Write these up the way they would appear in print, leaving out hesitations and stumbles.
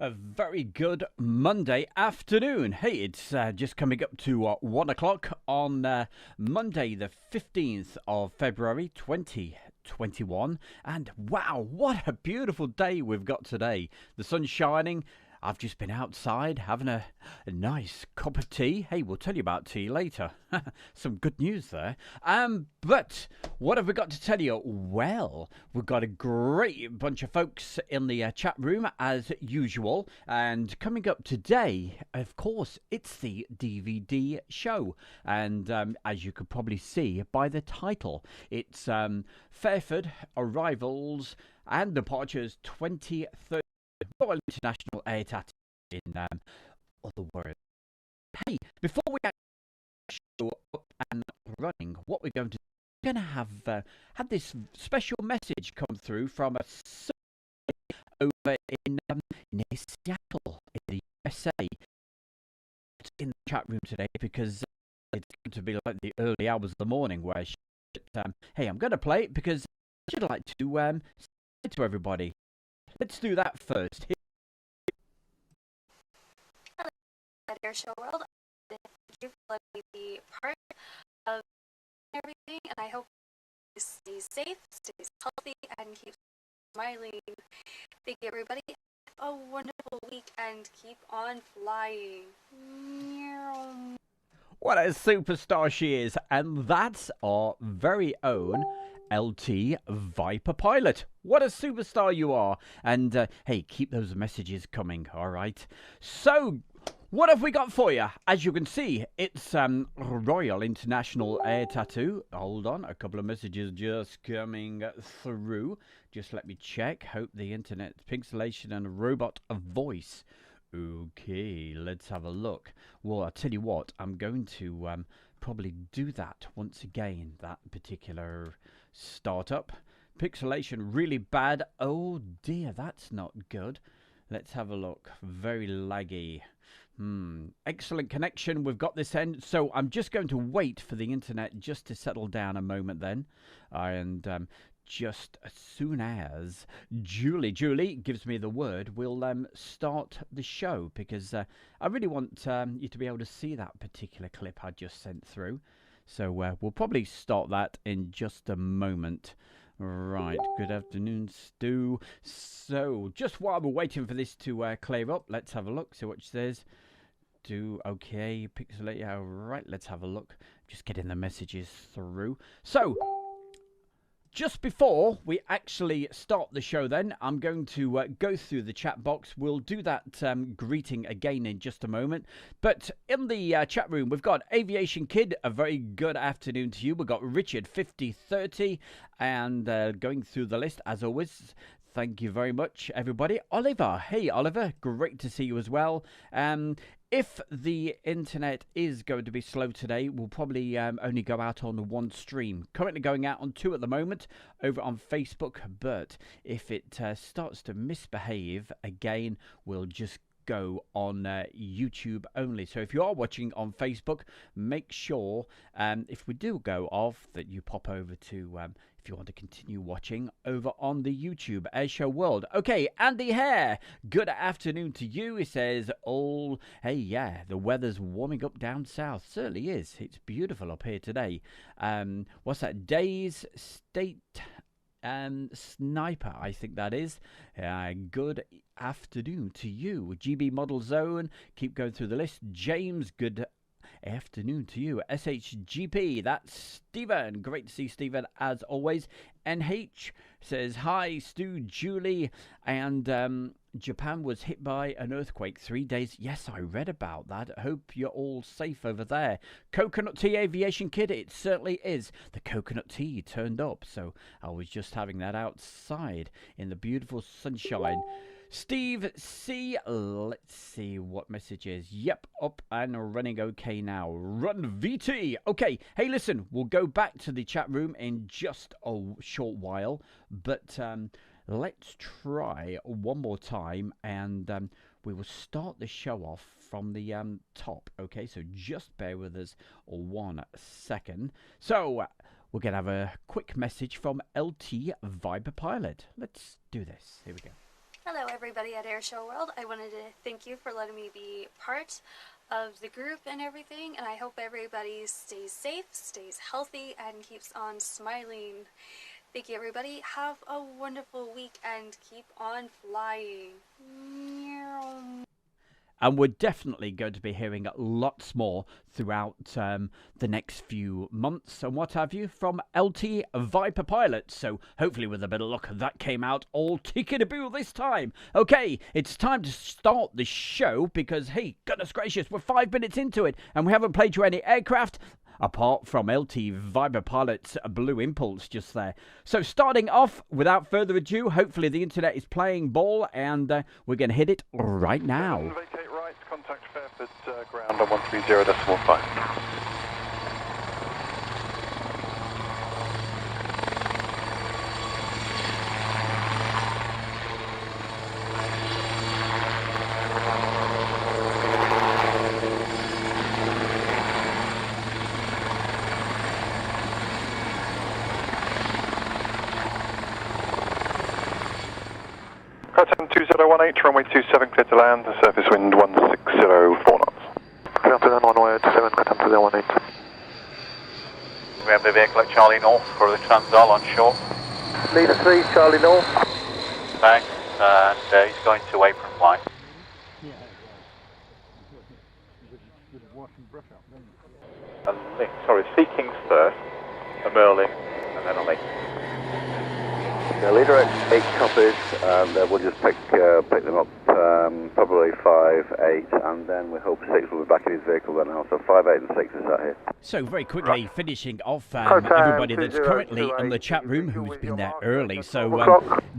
A very good Monday afternoon. Hey, it's just coming up to 1 o'clock on Monday, the 15th of February 2021. And wow, what a beautiful day we've got today. The sun's shining. I've just been outside having a nice cup of tea. Hey, we'll tell you about tea later. Some good news there. But what have we got to tell you? Well, we've got a great bunch of folks in the chat room as usual. And coming up today, of course, it's the DVD show. And as you could probably see by the title, it's Fairford, Arrivals and Departures 2030. Royal International Air Tattoo in other words. Hey, before we actually show up and running, what we're going to do, we're going to have had this special message come through from a over in near Seattle in the USA. It's in the chat room today because it's going to be like the early hours of the morning where she hey, I'm going to play it because I'd like to say to everybody. Let's do that first. Hello, Airshow world. Thank you for letting me be part of everything, and I hope you stay safe, stay healthy, and keep smiling. Thank you, everybody. Have a wonderful week and keep on flying. What a superstar she is, and that's our very own LT Viper pilot. What a superstar you are. And hey, keep those messages coming, all right? So, what have we got for you? As you can see, it's Royal International Air Tattoo. Hold on, a couple of messages just coming through. Just let me check. Hope the internet pixelation and robot voice. Okay, let's have a look. Well, I'll tell you what, I'm going to probably do that once again, that particular startup. Pixelation really bad. Oh dear, that's not good. Let's have a look. Very laggy. Excellent connection. We've got this end. So I'm just going to wait for the internet just to settle down a moment then. And just as soon as Julie gives me the word, we'll start the show because I really want you to be able to see that particular clip I just sent through. So we'll probably start that in just a moment. Right, good afternoon, Stu. So, just while we're waiting for this to clear up, let's have a look, see what it says. Okay, pixelate, yeah, right, let's have a look. Just getting the messages through. So, just before we actually start the show then, I'm going to go through the chat box. We'll do that greeting again in just a moment. But in the chat room, we've got Aviation Kid, a very good afternoon to you. We've got Richard, 5030, and going through the list, as always, thank you very much, everybody. Oliver, hey, Oliver, great to see you as well. If the internet is going to be slow today, we'll probably only go out on one stream. Currently going out on two at the moment over on Facebook, but if it starts to misbehave again, we'll just go on YouTube only. So if you are watching on Facebook, make sure if we do go off that you pop over to if you want to continue watching over on the YouTube Airshow World. Okay, Andy Hare, good afternoon to you. He says, hey, yeah, the weather's warming up down south. Certainly is. It's beautiful up here today. What's that? Days State Sniper, I think that is. Good afternoon to you. GB Model Zone, keep going through the list. James, good afternoon to you. SHGP, that's Stephen. Great to see Stephen as always. NH says, hi, Stu, Julie, and Japan was hit by an earthquake 3 days. Yes, I read about that. I hope you're all safe over there. Coconut Tea Aviation Kid, it certainly is. The coconut tea turned up, so I was just having that outside in the beautiful sunshine. Steve C, let's see what message is. Yep, up and running okay now. Run VT. Okay, hey, listen, we'll go back to the chat room in just a short while, but let's try one more time, and we will start the show off from the top. Okay, so just bear with us 1 second. So we're going to have a quick message from LT Viper Pilot. Let's do this. Here we go. Hello everybody at Airshow World. I wanted to thank you for letting me be part of the group and everything, and I hope everybody stays safe, stays healthy, and keeps on smiling. Thank you everybody. Have a wonderful week and keep on flying. Meow. And we're definitely going to be hearing lots more throughout the next few months and what have you from LT Viper Pilot. So hopefully with a bit of luck that came out all tickety-boo this time. Okay, it's time to start the show because, hey, goodness gracious, we're 5 minutes into it and we haven't played you any aircraft apart from LT Viper Pilot's Blue Impulse just there. So starting off, without further ado, hopefully the internet is playing ball and we're going to hit it right now. Vacate right, contact Fairford ground on 130.5. Qatar 2018, runway 27, clear to land, surface wind 1604 knots. Ground to land, runway 27, Qatar 2018. We have the vehicle at Charlie North for the Transall on shore. Leader 3, Charlie North. Thanks, and he's going to apron flight. Sorry, Sea Kings first, a Merlin, and then a Lake. Yeah, leader X 8 copies, and we'll just pick them up, probably 5, 8, and then we hope 6 will be back in his vehicle then now. So 5, 8 and 6 is that here. So very quickly finishing off everybody that's currently in the chat room who's been there early. So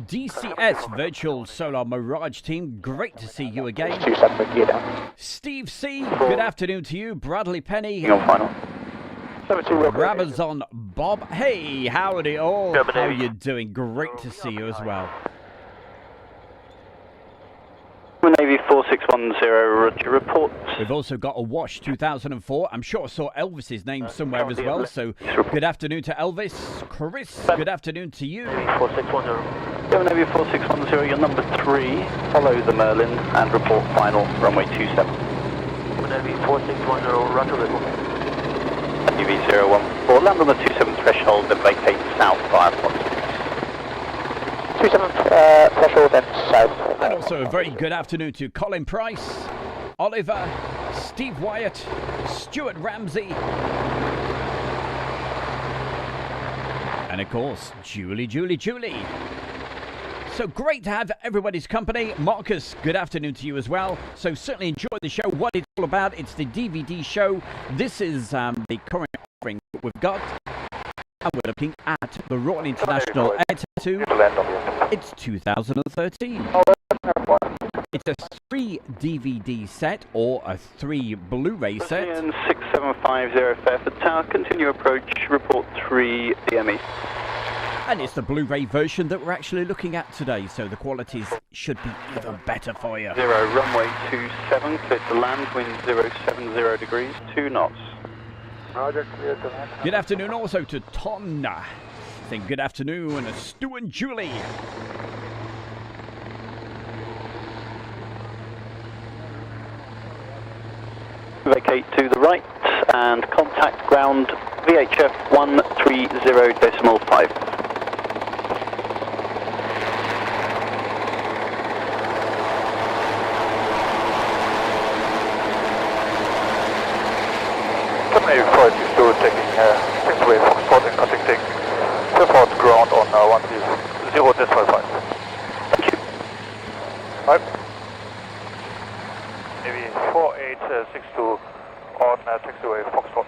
DCS Virtual Solar Mirage Team, great to see you again. Steve C, good afternoon to you. Bradley Penny. Rabazon Bob, hey, howdy all. How are you doing? Great to see you as well. Navy 4610, roger, report. We've also got a Wash 2004. I'm sure I saw Elvis's name somewhere as well, so good afternoon to Elvis. Chris, good afternoon to you. 4610. Navy 4610, you're number 3. Follow the Merlin and report final, runway 27. Navy 4610, roger, report. UV014, land on the 27 threshold, then vacate south via port. 27 threshold and south. And also a very good afternoon to Colin Price, Oliver, Steve Wyatt, Stuart Ramsey, and of course, Julie. So great to have everybody's company. Marcus, good afternoon to you as well. So certainly enjoy the show. What it's all about, it's the DVD show. This is the current offering that we've got. And we're looking at the Royal International Air Tattoo. It's 2013. It's a 3 DVD set or a 3 Blu-ray set. 6750 Fairford Tower, continue approach, report 3 DME. And it's the Blu-ray version that we're actually looking at today, so the qualities should be even better for you. 0, runway 27, clear to land, wind 070 degrees, 2 knots. Roger, clear to land. Good afternoon also to Tom. Saying good afternoon, Stu and Julie. Vacate to the right and contact ground VHF 130.5. Navy 462 taking 6 away from spot and contacting Fairford ground on 130.5. Thank you. Right. Navy 4862 on taxiway Foxtrot.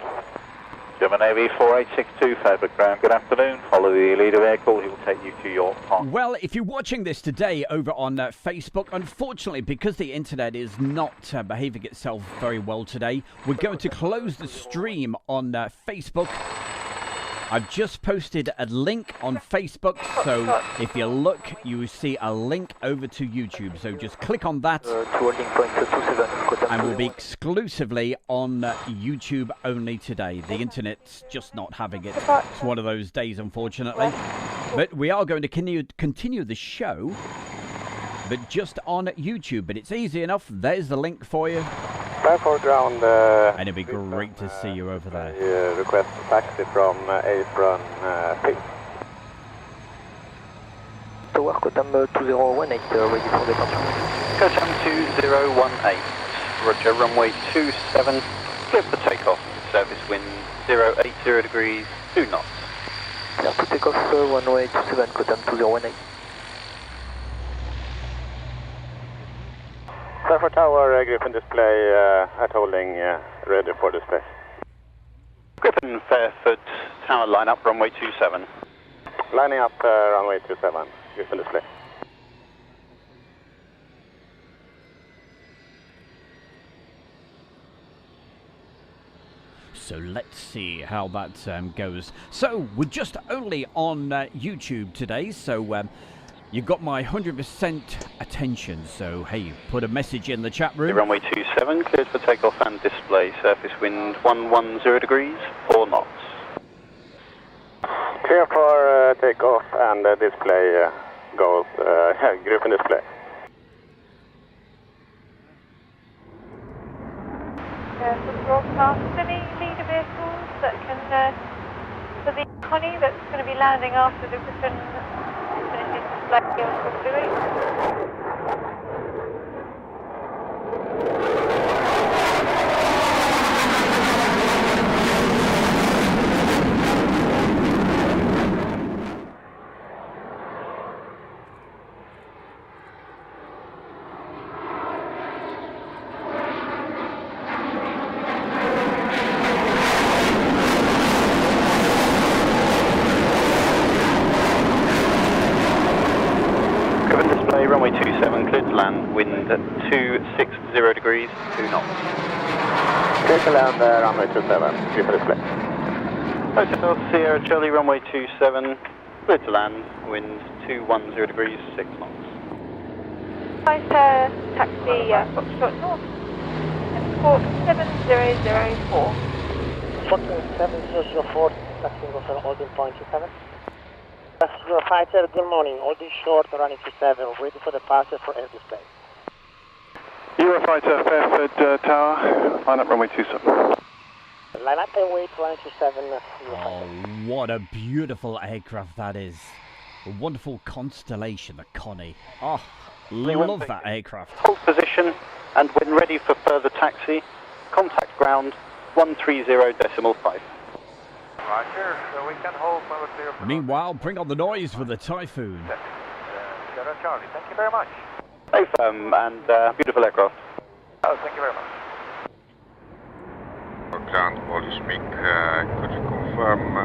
German Navy 4862, Fairford ground, good afternoon. Follow the leader vehicle, he will take you to your park. Well, if you're watching this today over on Facebook, unfortunately, because the internet is not behaving itself very well today, we're going to close the stream on Facebook. I've just posted a link on Facebook, so if you look, you will see a link over to YouTube. So just click on that, and we'll be exclusively on YouTube only today. The internet's just not having it. It's one of those days, unfortunately. But we are going to continue the show. but just on YouTube. But it's easy enough. There's the link for you. Fairford ground. And it'd be great to see you over there. Request a taxi from apron 5. Tower Cotam 2018, ready for departure. Cotam 2018, roger, runway 27, clear for takeoff, service wind 080 degrees, 2 knots. Clear to take off, runway 27, Cotam 2018. Fairford Tower, Griffin display at holding, ready for display. Griffin Fairford, tower line up, runway 27. Lining up runway 27, Griffin display. So let's see how that goes. So we're just only on YouTube today, so you've got my 100% attention. So hey, put a message in the chat room. Runway 27, cleared for takeoff and display, surface wind 110 degrees, 4 knots. Clear for takeoff and display goes Griffin display. For broadcast, any leader vehicles that can, for the Connie that's going to be landing after the Griffin finishes display on Louis. Runway 27, cleared to land, wind 260 degrees, 2 knots. Clear to land, runway 27, Griffin display. Hotel Sierra Charlie, runway 27, cleared to land, wind 210 degrees, 6 knots. Nice taxi Foxtrot North, Port 7004. 17004, taxi over holding point 27. Fighter, good morning. Holding short, running 27, ready for departure for air display. Eurofighter, Fairford Tower, line up runway 27. Line up and wait, running 27. Oh, what a beautiful aircraft that is. A wonderful constellation, the Connie. Oh, love that aircraft. Hold position, and when ready for further taxi, contact ground 130.5. Roger, so we can hold when we're clear for... Meanwhile, bring on the noise for the Typhoon. Sierra Charlie, thank you very much. Safe and beautiful aircraft. Oh, thank you very much. Ground Polish MiG, could you confirm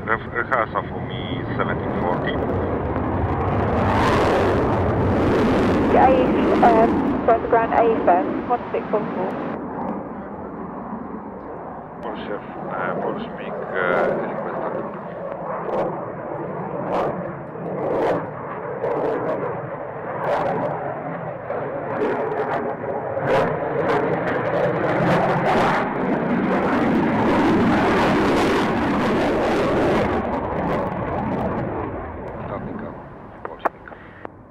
rehearsal for me 1740? Going to ground A first, 1644. Polish MiG, request approval.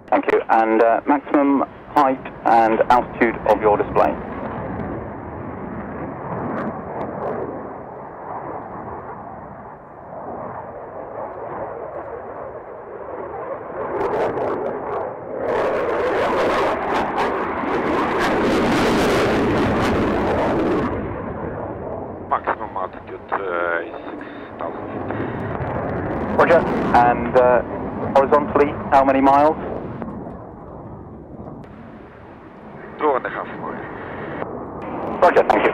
Thank you. And maximum height and altitude of your display. Maximum altitude is 6,000 feet. Roger. And horizontally, how many miles? 2.5 miles. Roger, thank you.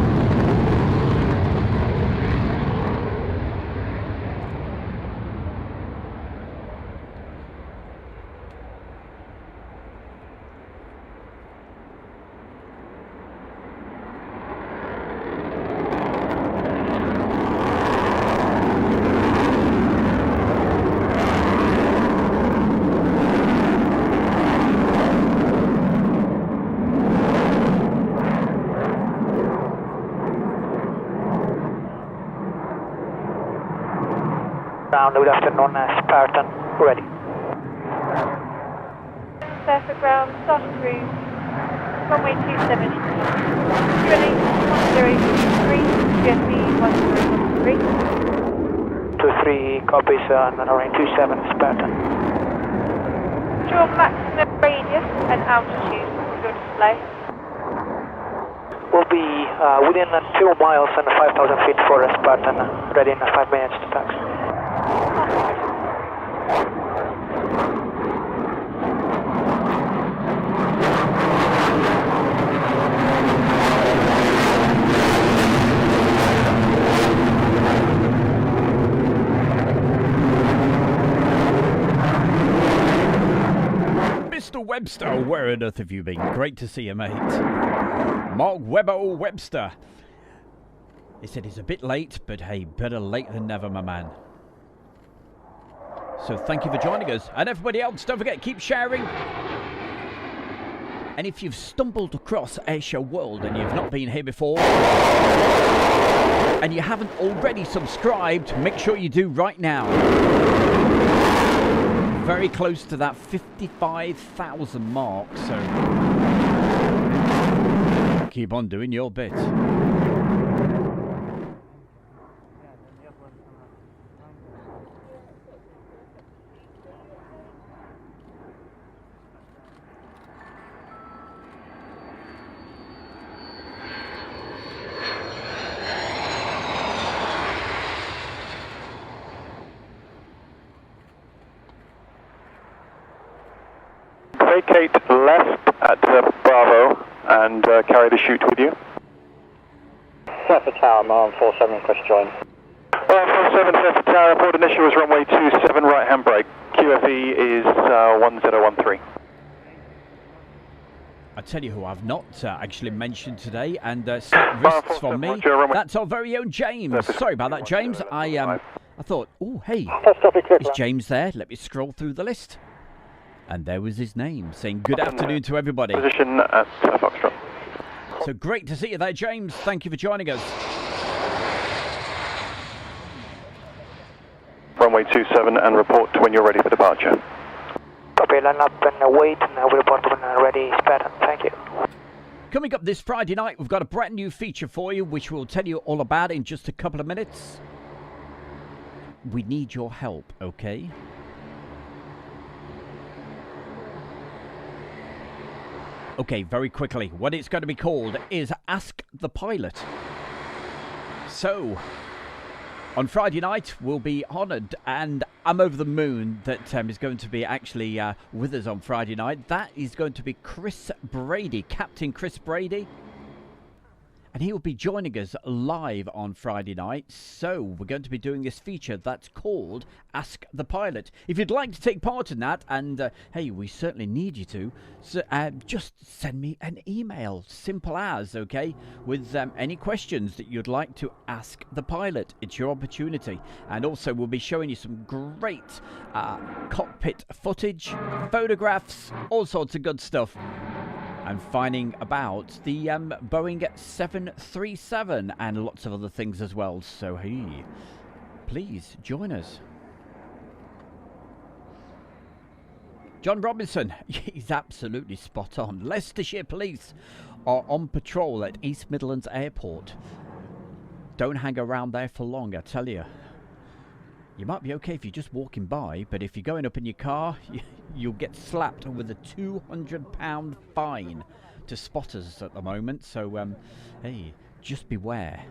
Ground, good afternoon, Spartan, ready. Fairford ground, start cruise, runway 27, running 1023, GSB 1013. 23 copies, running 27, Spartan. Your maximum radius and altitude of your display. We'll be within 2 miles and 5,000 feet for Spartan, ready in 5 minutes to taxi. Mr. Webster, where on earth have you been? Great to see you, mate. Mark Webster. He said he's a bit late, but hey, better late than never, my man. So thank you for joining us. And everybody else, don't forget, keep sharing. And if you've stumbled across Airshow World and you've not been here before, and you haven't already subscribed, make sure you do right now. Very close to that 55,000 mark, so keep on doing your bit. Vacate left at Bravo and carry the chute with you. Fairford Tower, Marm 47, request join. 47 Fairford Tower, report initial was runway 27, right hand brake. QFE is 1013. I tell you who I've not actually mentioned today, and set wrists from me. That's our very own James. Sorry about that, James. I thought, oh, hey, is James there? Let me scroll through the list. And there was his name, saying good afternoon to everybody. Position at Foxtrot. So great to see you there, James. Thank you for joining us. Runway 27 and report when you're ready for departure. Copy, line up and wait, and we'll report when ready, Spartan. Thank you. Coming up this Friday night, we've got a brand new feature for you, which we'll tell you all about in just a couple of minutes. We need your help, okay? Okay, very quickly, what it's going to be called is Ask the Pilot. So, on Friday night, we'll be honoured, and I'm over the moon that is going to be actually with us on Friday night. That is going to be Chris Brady, Captain Chris Brady. And he will be joining us live on Friday night. So we're going to be doing this feature that's called Ask the Pilot. If you'd like to take part in that, and hey, we certainly need you to, so, just send me an email, simple as, okay, with any questions that you'd like to ask the pilot. It's your opportunity. And also we'll be showing you some great cockpit footage, photographs, all sorts of good stuff. And finding about the Boeing 737 and lots of other things as well. So, hey, please join us. John Robinson, he's absolutely spot on. Leicestershire Police are on patrol at East Midlands Airport. Don't hang around there for long, I tell you. You might be okay if you're just walking by, but if you're going up in your car, you'll get slapped with a £200 fine to spotters at the moment. So, hey, just beware.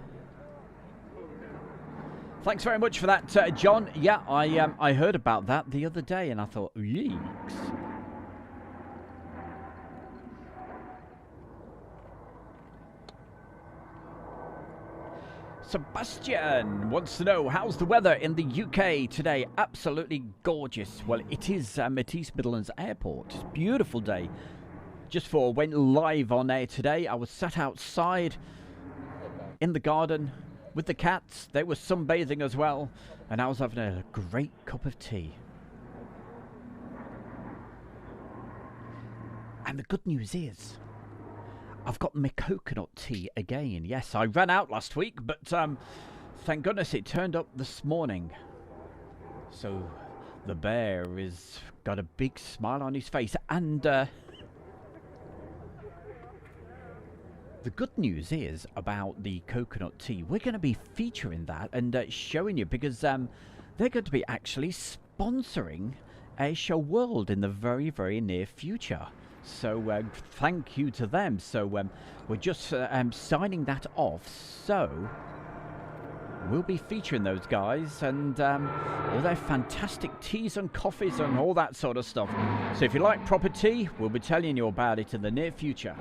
Thanks very much for that, John. Yeah, I heard about that the other day, and I thought, yeeks. Sebastian wants to know, how's the weather in the UK today? Absolutely gorgeous. Well, it is at East Midlands Airport. It's a beautiful day. Just before I went live on air today, I was sat outside in the garden with the cats. They were sunbathing as well, and I was having a great cup of tea. And the good news is, I've got my coconut tea again. Yes, I ran out last week, but thank goodness it turned up this morning. So the bear is got a big smile on his face, and the good news is about the coconut tea. We're going to be featuring that and showing you, because they're going to be actually sponsoring Airshow World in the very, very near future. So thank you to them. So we're just signing that off. So we'll be featuring those guys and all their fantastic teas and coffees and all that sort of stuff. So if you like proper tea, we'll be telling you about it in the near future.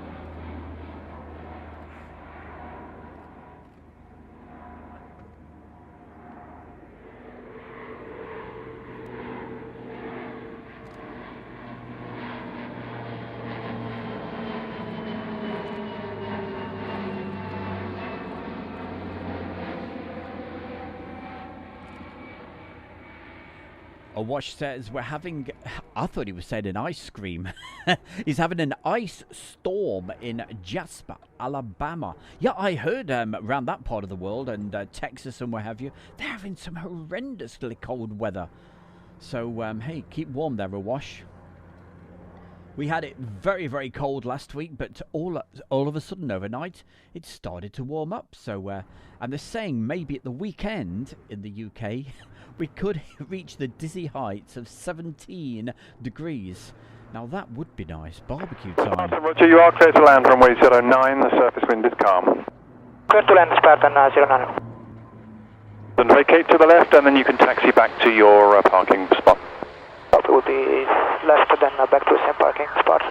Wash says we're having, I thought he was saying an ice cream. He's having an ice storm in Jasper, Alabama. Yeah, I heard around that part of the world and Texas and what have you, they're having some horrendously cold weather. So, hey, keep warm there, Wash. We had it very, very cold last week, but all of a sudden overnight, it started to warm up. So, and they're saying maybe at the weekend in the UK, we could reach the dizzy heights of 17 degrees. Now that would be nice. Barbecue time. Roger, you are clear to land runway 09. The surface wind is calm. Clear to land, Spartan 09. Then vacate to the left, and then you can taxi back to your parking spot. It will be left, then back to the same parking spot.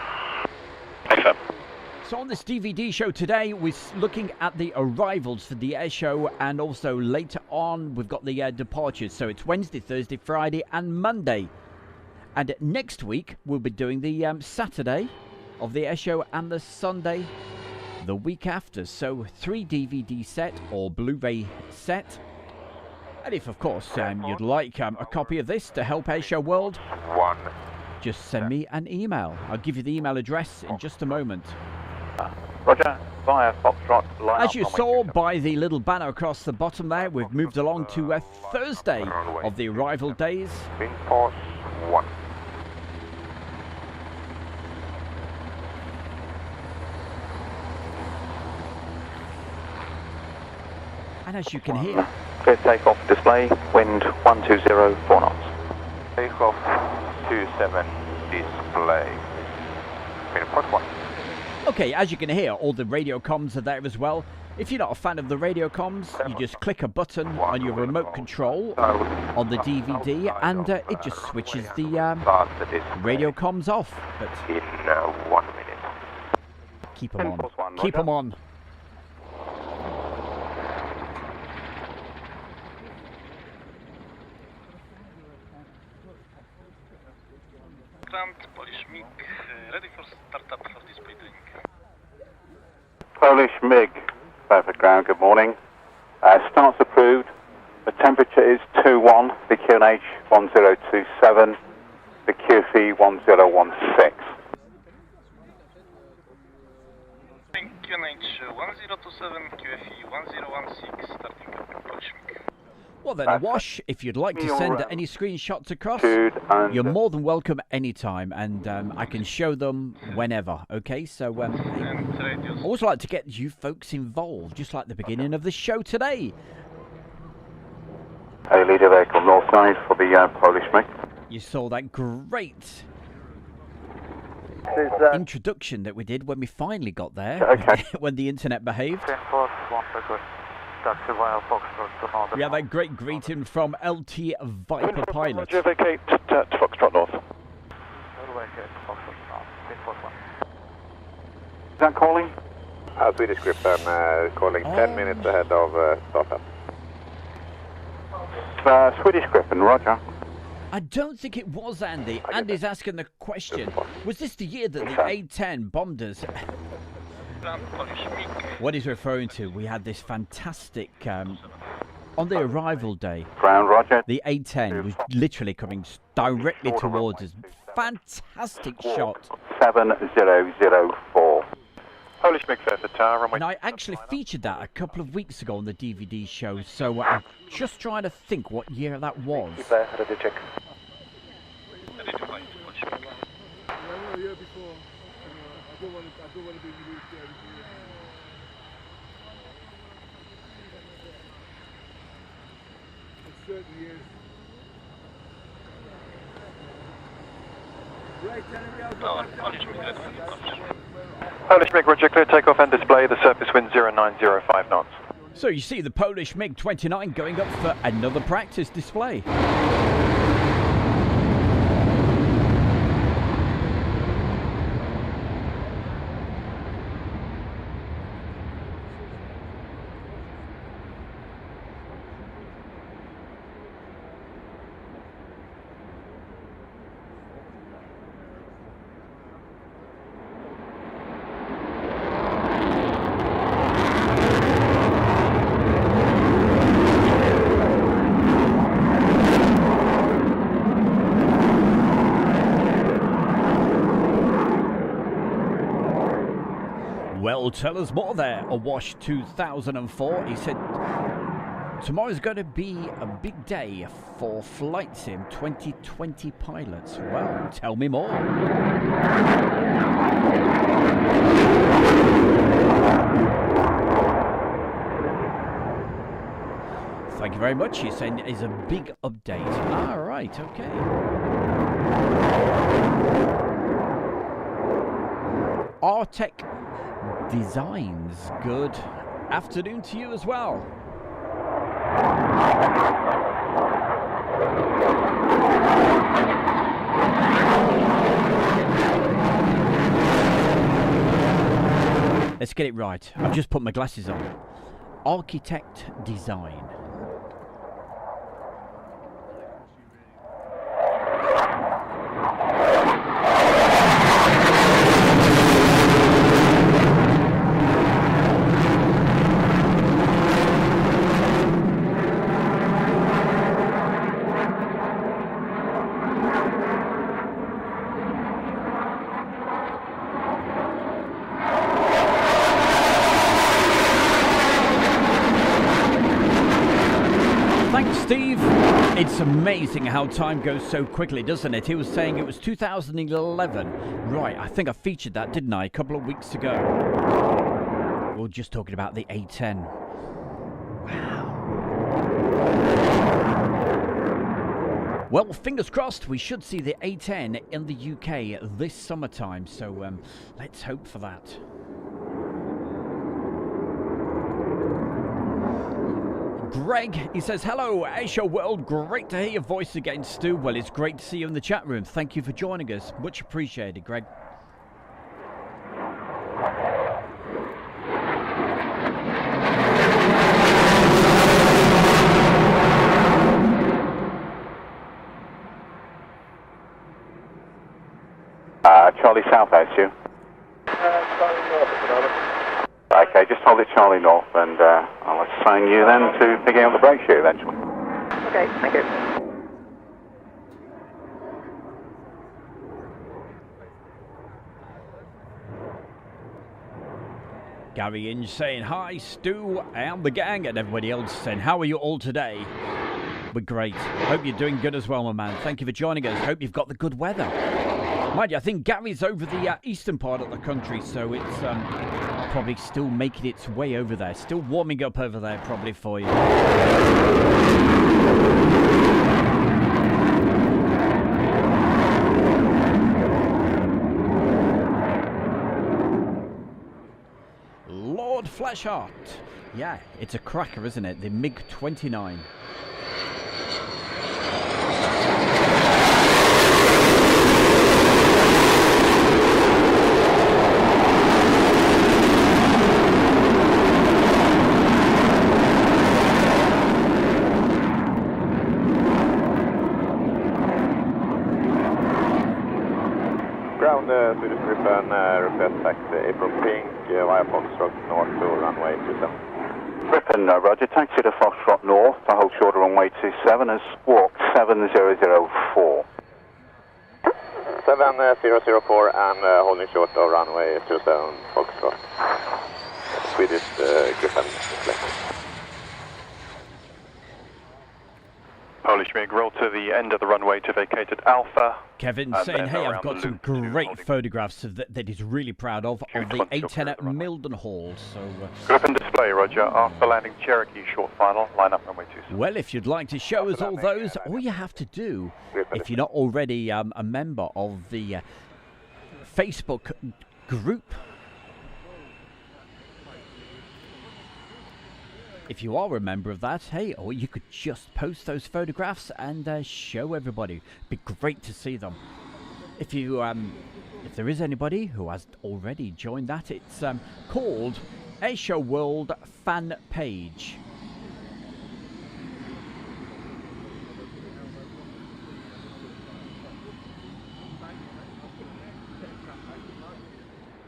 Feb. So on this DVD show today, we're looking at the arrivals for the air show, and also later on we've got the departures. So it's Wednesday, Thursday, Friday and Monday. And next week we'll be doing the Saturday of the air show and the Sunday the week after. So 3 DVD set or Blu-ray set. And if of course you'd like a copy of this to help Airshow World, just send me an email. I'll give you the email address in just a moment. Roger, via Foxtrot, line As you saw by the little banner across the bottom there, we've moved along to a Thursday of the arrival days. Wind force 1. And as you can hear, clear takeoff display, wind 120, 4 knots. Takeoff 27 display. Wind force 1. okay, as you can hear, all the radio comms are there as well. If you're not a fan of the radio comms, you just click a button on your remote control on the DVD and it just switches the radio comms off. But in 1 minute. Keep them on. Keep them on. Polish MiG, ready for startup for display training. Polish MiG, Fairford ground, good morning. Starts approved. The temperature is 21, the QNH 1027, the QFE 1016. QNH 1027, QFE 1016, starting up Polish MiG. Well then, Awash, if you'd like to send any screenshots across, you're more than welcome anytime, and I can show them whenever, okay? So, I always like to get you folks involved, just like the beginning of the show today. A leader vehicle north side for the Polish MiG. You saw that great introduction that we did when we finally got there, when the internet behaved. We had that great greeting from LT Viper Pilot. Vacate to Foxtrot North. Is that calling? Swedish Gripen calling 10 minutes ahead of startup. Swedish Gripen, roger. I don't think it was Andy. Andy's asking the question, was this the year that the A-10 bombed us? What he's referring to, we had this fantastic, on the arrival day, Ground, roger. The A-10 was literally coming directly towards us. Fantastic shot. 7004. Polish Polish MiG Fairford Tower, runway. And I actually featured that a couple of weeks ago on the DVD show, so I'm just trying to think what year that was. Keep ready to check. Ready to fly to Polish MiG. No, Polish MiG ready for departure. Polish MiG, roger, clear takeoff and display, the surface wind 0905 knots. So you see the Polish MiG-29 going up for another practice display. Well, tell us more there. Awash 2004. He said tomorrow's going to be a big day for Flight Sim 2020 pilots. Well, tell me more. Thank you very much. He's saying it's a big update. All right, okay. Artec Designs, good afternoon to you as well. Let's get it right. I've just put my glasses on. Architect Design. Steve, it's amazing how time goes so quickly, doesn't it? He was saying it was 2011. Right, I think I featured that, didn't I, a couple of weeks ago? We were just talking about the A10. Wow. Well, fingers crossed, we should see the A10 in the UK this summertime, so let's hope for that. Greg, he says, hello, Airshow world, great to hear your voice again, Stu. Well, it's great to see you in the chat room. Thank you for joining us. Much appreciated, Greg. Charlie South, I assume. Okay, just hold it Charlie North, and I'll assign you then to picking up the brake shoe eventually. Okay, thank you. Gary Inge saying, hi, Stu and the gang, and everybody else saying, how are you all today? We're great. Hope you're doing good as well, my man. Thank you for joining us. Hope you've got the good weather. Mind you, I think Gary's over the eastern part of the country, so it's probably still making its way over there. Still warming up over there probably for you. Lord Fleshheart. Yeah, it's a cracker, isn't it? The MiG-29. Swedish Gripen, request taxi April Pink via Foxtrot North to runway 27. Gripen, roger, taxi to Foxtrot North to hold short of runway 27 as walk 7004. 7004 and holding short of runway 27 Foxtrot. Swedish Griffin display. Polish MiG, roll to the end of the runway to vacate at Alpha. Kevin saying, hey, I've got some great photographs of that he's really proud of the A10 at Mildenhall. So, Griffin display, roger. After landing Cherokee, short final, line up runway 27. well, if you'd like to show us all those, all you have to do, if you're not already a member of the Facebook group, if you are a member of that, hey, or you could just post those photographs and show everybody. It'd be great to see them. If you, if there is anybody who has already joined that, it's called Airshow World Fan Page.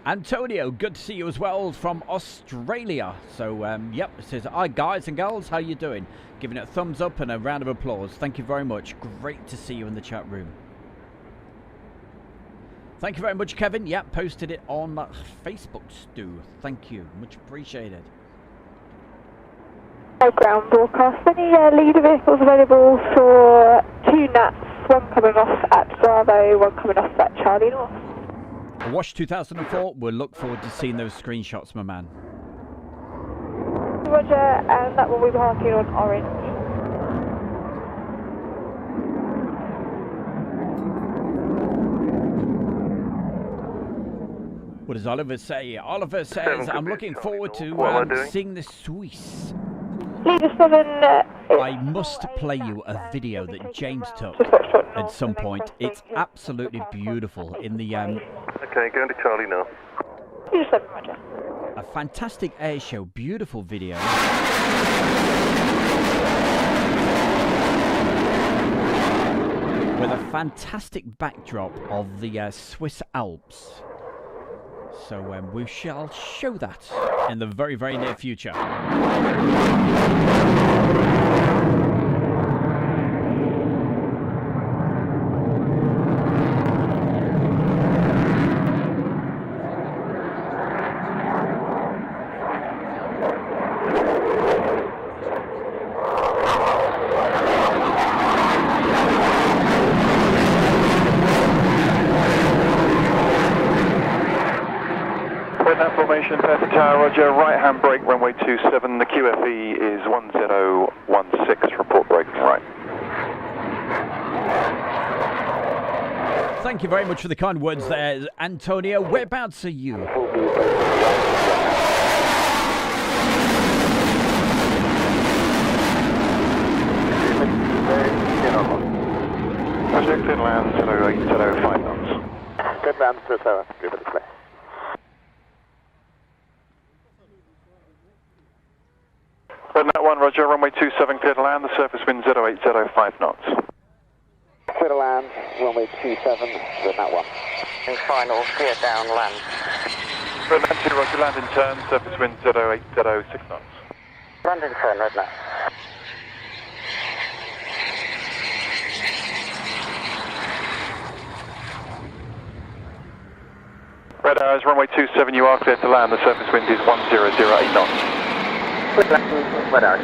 Antonio, good to see you as well from Australia. So, yep, it says, hi guys and girls, how you doing? Giving it a thumbs up and a round of applause. Thank you very much. Great to see you in the chat room. Thank you very much, Kevin. Yep, posted it on Facebook, Stu. Thank you. Much appreciated. Ground broadcast. Any leader vehicles available for 2 NATs, one coming off at Bravo, one coming off at Charlie North? Wash 2004, we'll look forward to seeing those screenshots, my man. Roger, and that will be parking on orange. What does Oliver say? Oliver says, I'm looking forward to seeing the Swiss. Leader 7. I must play you a video that James took at some point. It's absolutely beautiful in the Okay, going to Charlie now. Leader 7, roger. a fantastic air show, beautiful video. With a fantastic backdrop of the Swiss Alps. So we shall show that in the very, very near future. Fairford Tower, roger, right hand brake, runway 27, the QFE is 1016, report braking right. Thank you very much for the kind words there, Antonio. Whereabouts are you? Project inland 0805 knots. Good land to Sarah, give it a play. Rednet 1, roger, runway 27, clear to land, the surface wind 08005 knots. Clear to land, runway 27, Rednet 1. And final, clear down, land. Rednet 2, roger, land in turn, surface wind 08006 knots. Land in turn, Rednet. Red Arrows, runway 27, you are clear to land, the surface wind is 1008 knots. Red Arrows.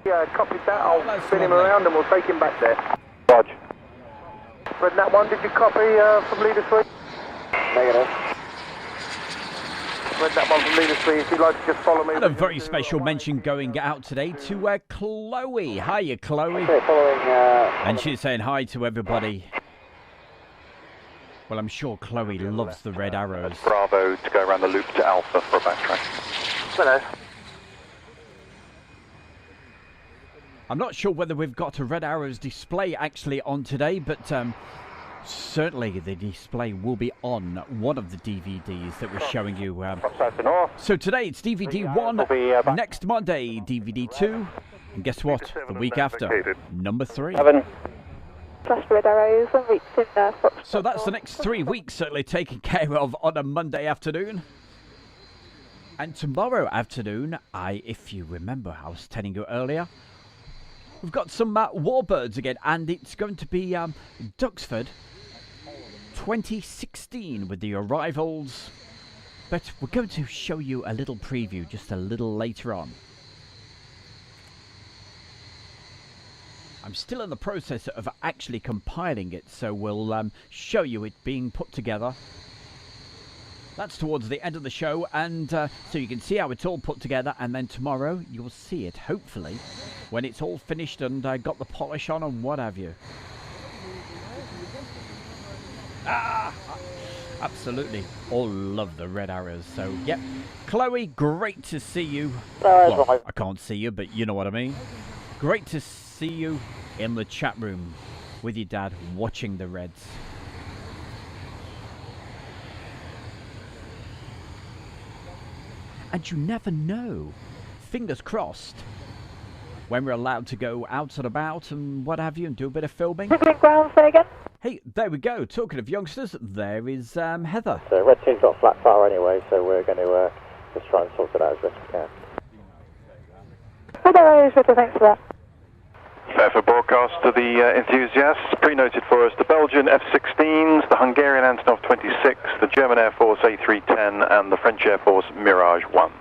Yeah, copied that. I'll spin him around and we'll take him back there. Dodge. Red Nat 1, did you copy from leader 3? Negative. Red Nat 1 from leader 3, if you'd like to just follow me. And a very special mention going out today to Chloe. Hiya, Chloe. Okay, following, and she's saying hi to everybody. Well, I'm sure Chloe loves the red arrows. Bravo to go around the loop to Alpha for a backtrack. Hello. I'm not sure whether we've got a red arrows display actually on today, but certainly the display will be on one of the DVDs that we're showing you. So today it's DVD 1, next Monday DVD 2, and guess what? The week after, number 3. Flash red arrows and reach in Fox. So that's the next 3 weeks certainly taken care of on a Monday afternoon. And tomorrow afternoon, if you remember, I was telling you earlier, we've got some warbirds again, and it's going to be Duxford 2016 with the arrivals. But we're going to show you a little preview just a little later on. I'm still in the process of actually compiling it, so we'll show you it being put together. That's towards the end of the show, and so you can see how it's all put together, and then tomorrow you'll see it, hopefully, when it's all finished and got the polish on and what have you. Absolutely. All love the red arrows, so yep. Chloe, great to see you. Well, I can't see you, but you know what I mean. Great to see you in the chat room with your dad watching the Reds. And you never know, fingers crossed, when we're allowed to go out and about and what have you and do a bit of filming. Ground, say again? Hey, there we go. Talking of youngsters, there is Heather. So red team's got flat fire anyway, so we're going to just try and sort it out as best we can. Thanks for that. Fairford broadcast to the enthusiasts. Pre-noted for us the Belgian F-16s, the Hungarian Antonov 26, the German Air Force A310, and the French Air Force Mirage 1.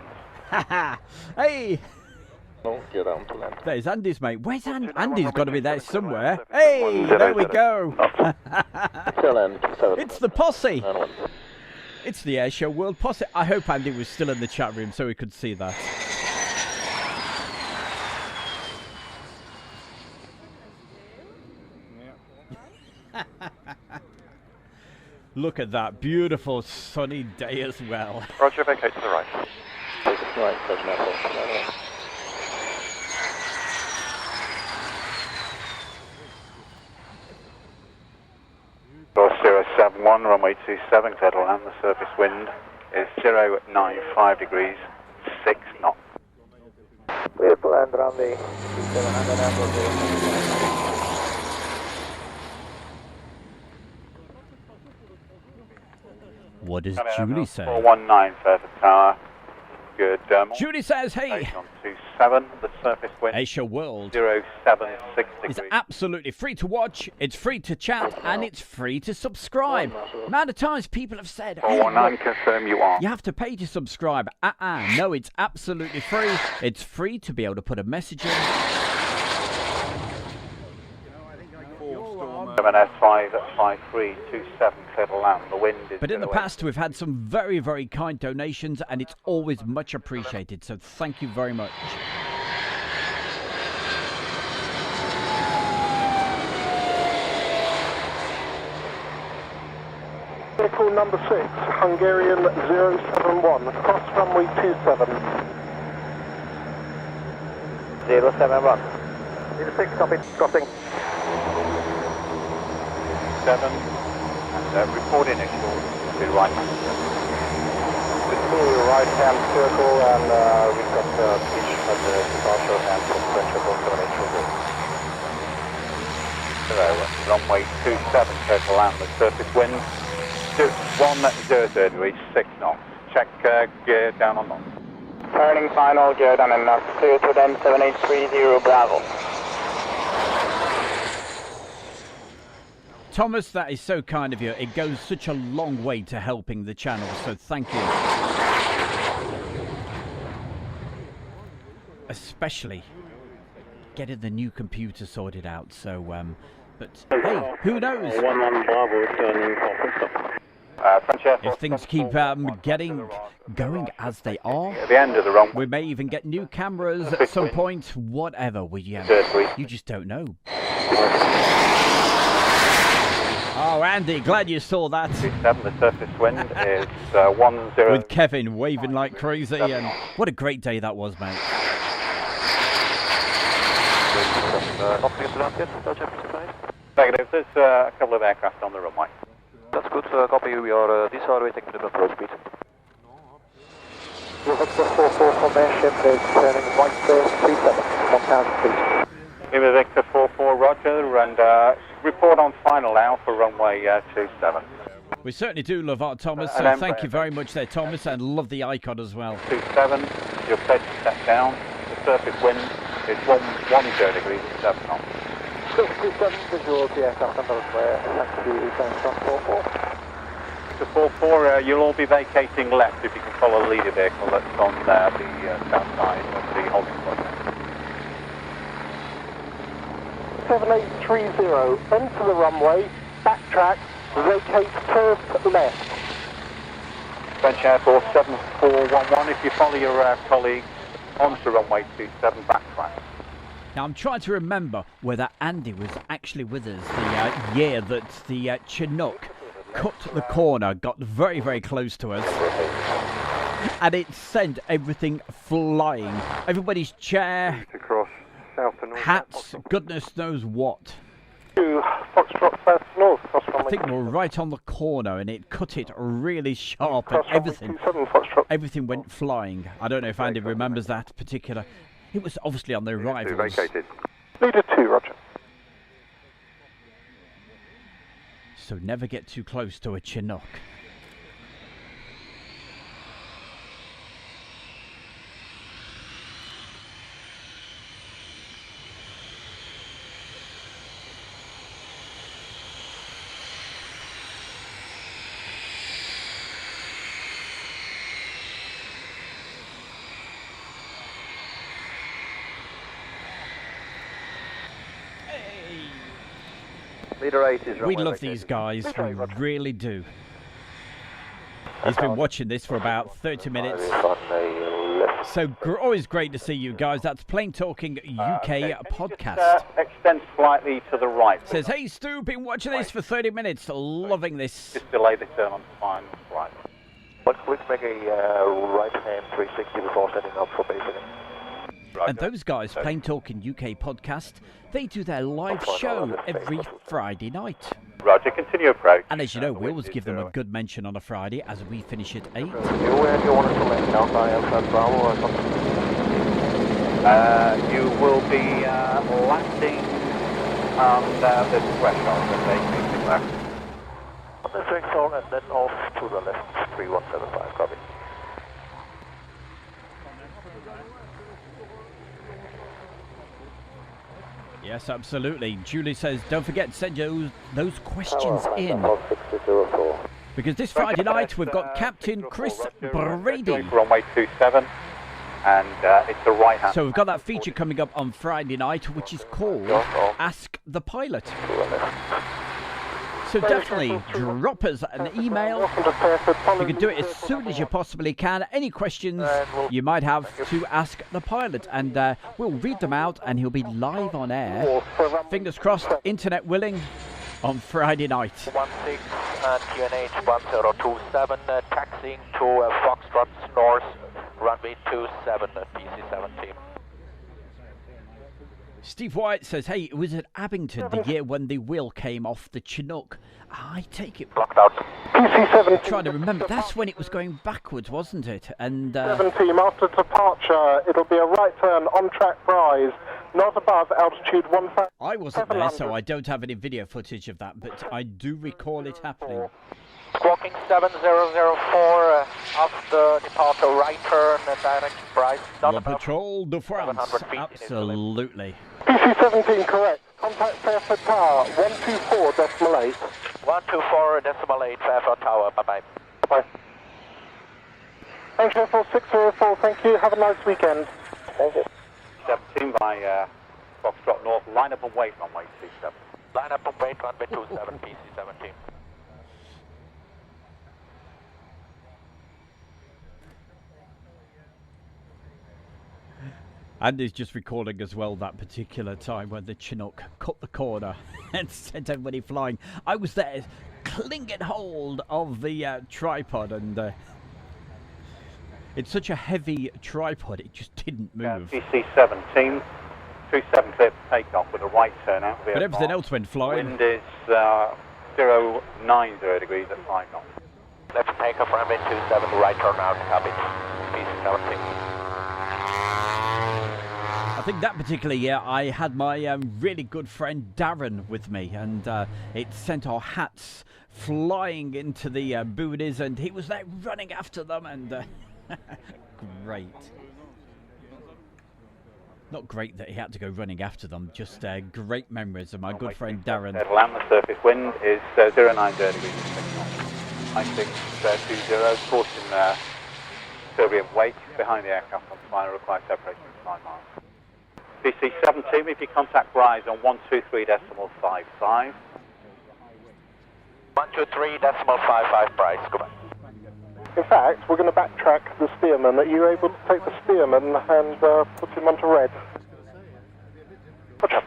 Haha! Hey! There's Andy's, mate. Where's Andy's got to be there somewhere. Hey! There we go! It's the posse! It's the Airshow World posse. I hope Andy was still in the chat room so we could see that. Look at that beautiful sunny day as well. Roger, vacate to the right. Right, doesn't matter. 071, runway 27, clear to land. The surface wind is 095 degrees, 6 knots. Clear to land around the 700 What does Julie say? 419 Fairford Tower. Good. Julie says, hey. On 27, the surface wind. Airshow World 076 degrees. It's absolutely free to watch, it's free to chat, and it's free to subscribe. The amount of times people have said, hey, 419, confirm you are. you have to pay to subscribe. No, it's absolutely free. It's free to be able to put a message in. 7S5 at 5327, clear to land. The wind is. But in the past, we've had some very, very kind donations, and it's always much appreciated. So thank you very much. Vehicle number 6, Hungarian 071, cross runway 27. 071. 06, copy, crossing. 7, and report initial to right. Right hand circle, and we've got pitch at the departure and pressure for 78 runway 27, clear to land. The surface wind 100 degrees, 6 knots. Check gear down on knots. Turning final, gear down and knots. Clear to them 7830 Bravo. Thomas, that is so kind of you. It goes such a long way to helping the channel, so thank you. Especially getting the new computer sorted out, so, but hey, who knows? If things keep going as they are, at the end of the runway, we may even get new cameras at some point, whatever. You just don't know. Oh, Andy, glad you saw that. 27, the surface wind is 10. With Kevin waving like crazy, and what a great day that was, mate. Negative, there's a couple of aircraft on the runway. That's good, copy, we are decelerating to the approach speed. Victor 44 formation is turning right base 37, 1000 feet. Lima Victor 44, roger, and report on final now for runway 27. We certainly do love Art Thomas, so thank you very much there, Thomas, and love the icon as well. 27, you're set to set down, the surface wind It's 10 degrees at 7 knots. 67 visual, the aircraft under square, thank you, thanks, 44. To 44, you'll all be vacating left if you can follow the leader vehicle that's on the south side of the holding point. 7830, enter the runway, backtrack, vacate first left. French Air Force 7411, if you follow your colleagues onto runway 27, backtrack. Now, I'm trying to remember whether Andy was actually with us the year that the Chinook cut the corner, got very, very close to us, and it sent everything flying. Everybody's chair, hats, goodness knows what. Foxtrot South North, I think we're right on the corner, and it cut it really sharp, and everything went flying. I don't know if Andy remembers that particular. It was obviously on the arrivals. Leader 2, roger. So never get too close to a Chinook. Leader 8 is We love these guys, we really do. He's been watching this for about 30 minutes. So always great to see you guys. That's Plane Talking UK podcast. Extend slightly to the right. Says, hey Stu, been watching this for 30 minutes, loving this. Just delay the turn on final right. But please make a right hand 360 before setting up for basic. And those guys, Plane Talking UK podcast, they do their live show every Friday night. Roger, continue approach. And as you know, we always give them a good mention on a Friday as we finish at 8. You want us to land down by Alpha Bravo or something? You will be landing on the threshold and making left. On the threshold and then off to the left, 3175, copy. Yes, absolutely. Julie says, don't forget to send those questions in. Because this Friday night we've got Captain Chris Brady. Runway 27, and it's the right hand. So we've got that feature coming up on Friday night, which is called Ask the Pilot. So definitely drop us an email. You can do it as soon as you possibly can. Any questions you might have to ask the pilot, and we'll read them out and he'll be live on air. Fingers crossed, internet willing, on Friday night. 16 and QNH 1027, taxiing to Foxtrot North, runway 27 at PC-17. Steve White says, hey, it was at Abington the year when the wheel came off the Chinook. I take it. Blocked out. PC-17. Trying to remember, that's when it was going backwards, wasn't it? And 17, after departure, it'll be a right turn, on track rise, not above altitude 1,000. I wasn't there, so I don't have any video footage of that, but I do recall it happening. Squawking 7004, after departure, right turn, direct rise. La Patrol de France, absolutely. PC-17, correct. Contact Fairford Tower, 124.8. 124.8, Fairford Tower, bye-bye. Bye. Airshow 4604, thank you. Have a nice weekend. Thank you. 17 by Foxtrot North, line up and wait runway 27. Line up and wait runway 27, PC-17. Andy's just recording as well that particular time when the Chinook cut the corner and sent everybody flying. I was there clinging hold of the tripod, and it's such a heavy tripod, it just didn't move. PC-17, 27 clear for takeoff with a right turn out. But everything else went flying. Wind is 090 degrees at 5 knots. Left takeoff, runway 27, right turn out, copy. PC-17. I think that particular year I had my really good friend Darren with me, and it sent our hats flying into the booties, and he was there running after them, and great. Not great that he had to go running after them, just great memories of my good friend Darren. Land, the surface wind is 090 degrees. 9620, course in turbulent wake behind the aircraft on final required separation of 5 miles. DC 17, if you contact Rise on 123.55. 123.55 price, go back. In fact, we're going to backtrack the steerman. Are you able to take the steerman and put him onto red? Roger.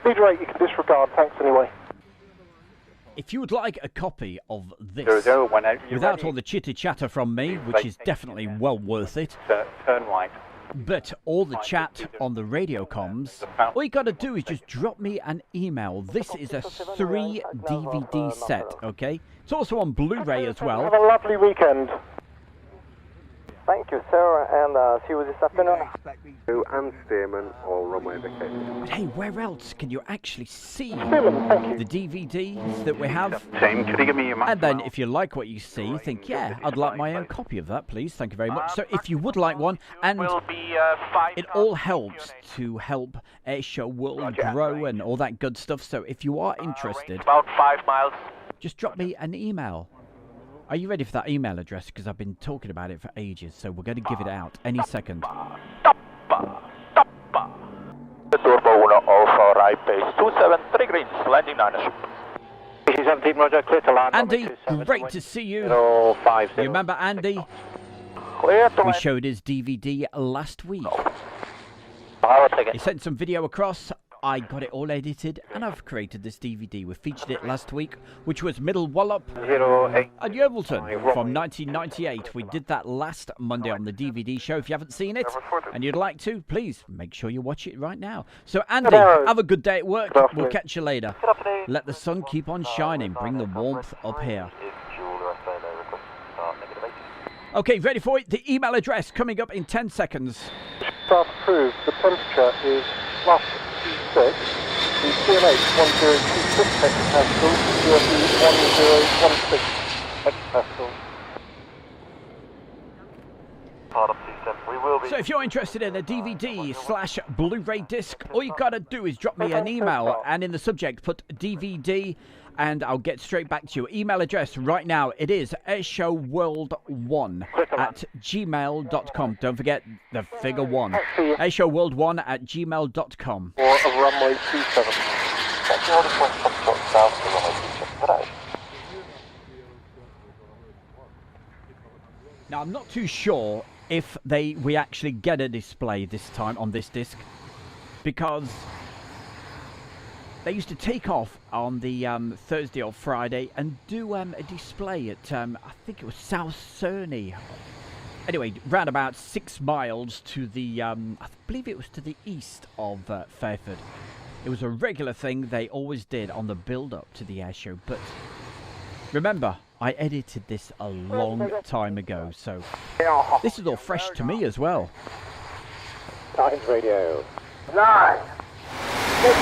Leader 8 you can disregard, thanks anyway. If you would like a copy of this, without all the chitter-chatter from me, which is definitely well worth it, turn right. But all the chat on the radio comms, all you got to do is just drop me an email. This is a 3 DVD set, okay? It's also on Blu-ray as well. Have a lovely weekend. Thank you, sir, and see you this afternoon. And steerman or runway vacation. But hey, where else can you actually see the DVDs that we have? Tim, could you give me your And then if you like what you see, think, yeah, I'd like my own copy of that, please. Thank you very much. So if you would like one, and it all helps to help Airshow World grow and all that good stuff. So if you are interested, about 5 miles. Just drop me an email. Are you ready for that email address? Because I've been talking about it for ages, so we're going to give it out any second. Turbo 1 Alpha, right base 27, greens, landing 9. DC 17, Roger, clear to land. Andy, great to see you. 050. You remember Andy? Clear to We showed his DVD last week. He sent some video across. I got it all edited, and I've created this DVD. We featured it last week, which was Middle Wallop at Yeovilton from 1998. We did that last Monday on the DVD show. If you haven't seen it, and you'd like to, please make sure you watch it right now. So, Andy, have a good day at work. We'll catch you later. Let the sun keep on shining. Bring the warmth up here. Okay, ready for it? The email address coming up in 10 seconds. Start approved. The temperature is plus 6. The QNH 1026 hectopascals, QFE 1016 hectopascals. So if you're interested in a DVD/Blu-ray disc, all you gotta do is drop me an email and in the subject put DVD and I'll get straight back to you. Email address right now, it is airshowworld1@gmail.com. Don't forget the figure 1. airshowworld1@gmail.com. Or a runway 27. Now I'm not too sure if we actually get a display this time on this disc, because they used to take off on the Thursday or Friday and do a display at I think it was South Cerney. Anyway, round about 6 miles to the I believe it was to the east of Fairford. It was a regular thing they always did on the build-up to the air show. But remember, I edited this a long time ago, so this is all fresh to me as well. Times radio. 9. 6.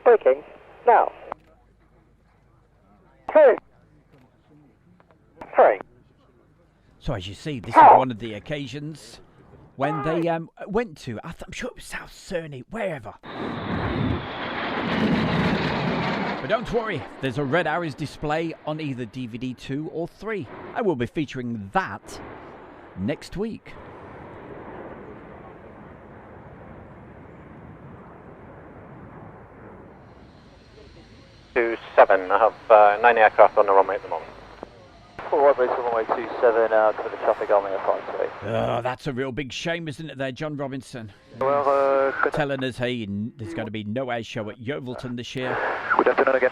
Breaking now. 2. 3. So as you see, this is one of the occasions when they went to, I'm sure it was South Cerney, wherever. But don't worry, there's a Red Arrows display on either DVD 2 or 3. I will be featuring that next week. 27, I have 9 aircraft on the runway at the moment. Forward base runway 27, for the traffic on the 528. Oh, that's a real big shame, isn't it there, John Robinson? Well, telling us, hey, there's going to be no air show at Yeovilton this year. Good afternoon again.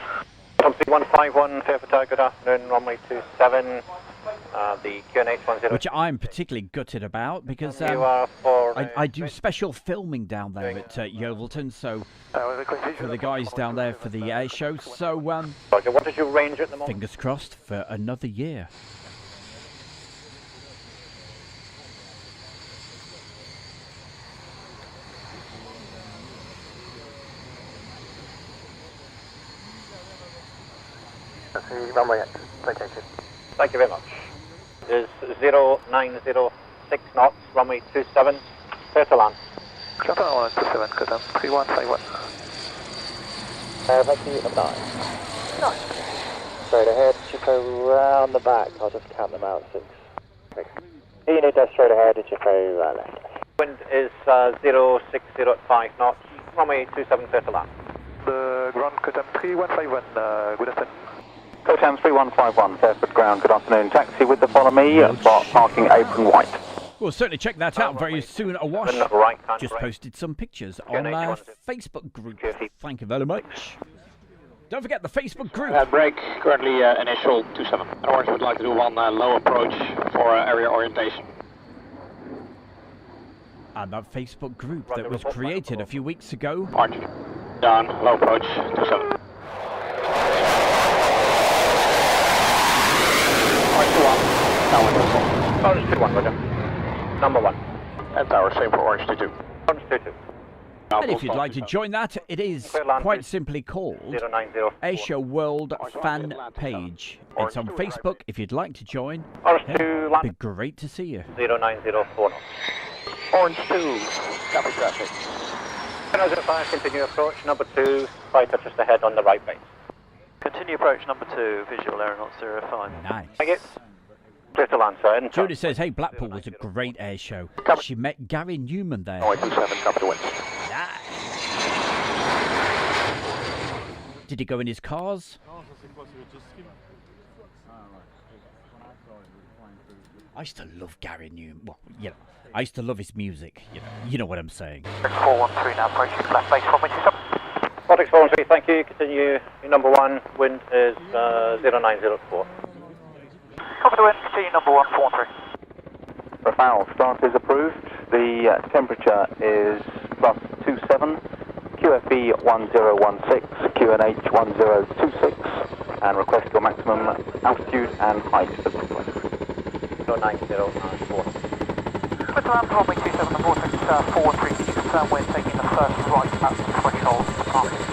151 Fairford, good afternoon, runway 27. The QNH 10. Which I'm particularly gutted about because I do special filming down there at Yeovilton, so for the guys down there for the air show. So what is your range at the moment? Fingers crossed for another year. Runway X, vacated. Thank you very much. Is 0906 knots, runway 27, clear to land. Jump on 127, good on 3151. Thank you, number 9. Straight ahead, Chico round the back, I'll just count them out, 6. You need that straight ahead, Chico left. Wind is 0605 at 5 knots, runway 27, clear to land. The ground, Cotam 3151, good afternoon. Cotam 3151, Fairford ground, good afternoon. Taxi with the follow me, parking apron white. We'll certainly check that out very soon. Awash Right, just posted some pictures on our Facebook group. Thank you very much. Don't forget the Facebook group. Break, currently initial 27. Otherwise, would like to do one low approach for area orientation. And that Facebook group that was created a few weeks ago. Arch, down, low approach, 27. Arch 2-1, now window full. Orange 2-1, Roger. Number 1. And tower, same for Orange 2-2. Orange 2-2. And if you'd like to join that, it is quite simply called Airshow World Fan Page. It's on Facebook. If you'd like to join, it'd be great to see you. 0904 knots. Orange 2, copy traffic. 1005, continue approach, number 2, 5 touches ahead on the right base. Continue approach number 2, visual aeronaut 05. Nice. Thank you. Clear to land, sir. Judy says, hey, Blackpool was a great air show. She met Gary Newman there. 27, copy to wind. Did he go in his cars? I used to love Gary Newman. Well, you know, I used to love his music. You know what I'm saying. 413 now, approaching flat base 427. Vortex 413, thank you. Continue number 1. Wind is 0904. Copy the wind, continue number 1, 413. Rafale, start is approved. The temperature is plus 27, QFE 1016, QNH 1026, and request your maximum altitude and height at this point. 0904. With land runway 27 and vortex 413, can you confirm we're taking the first right at the threshold for parking?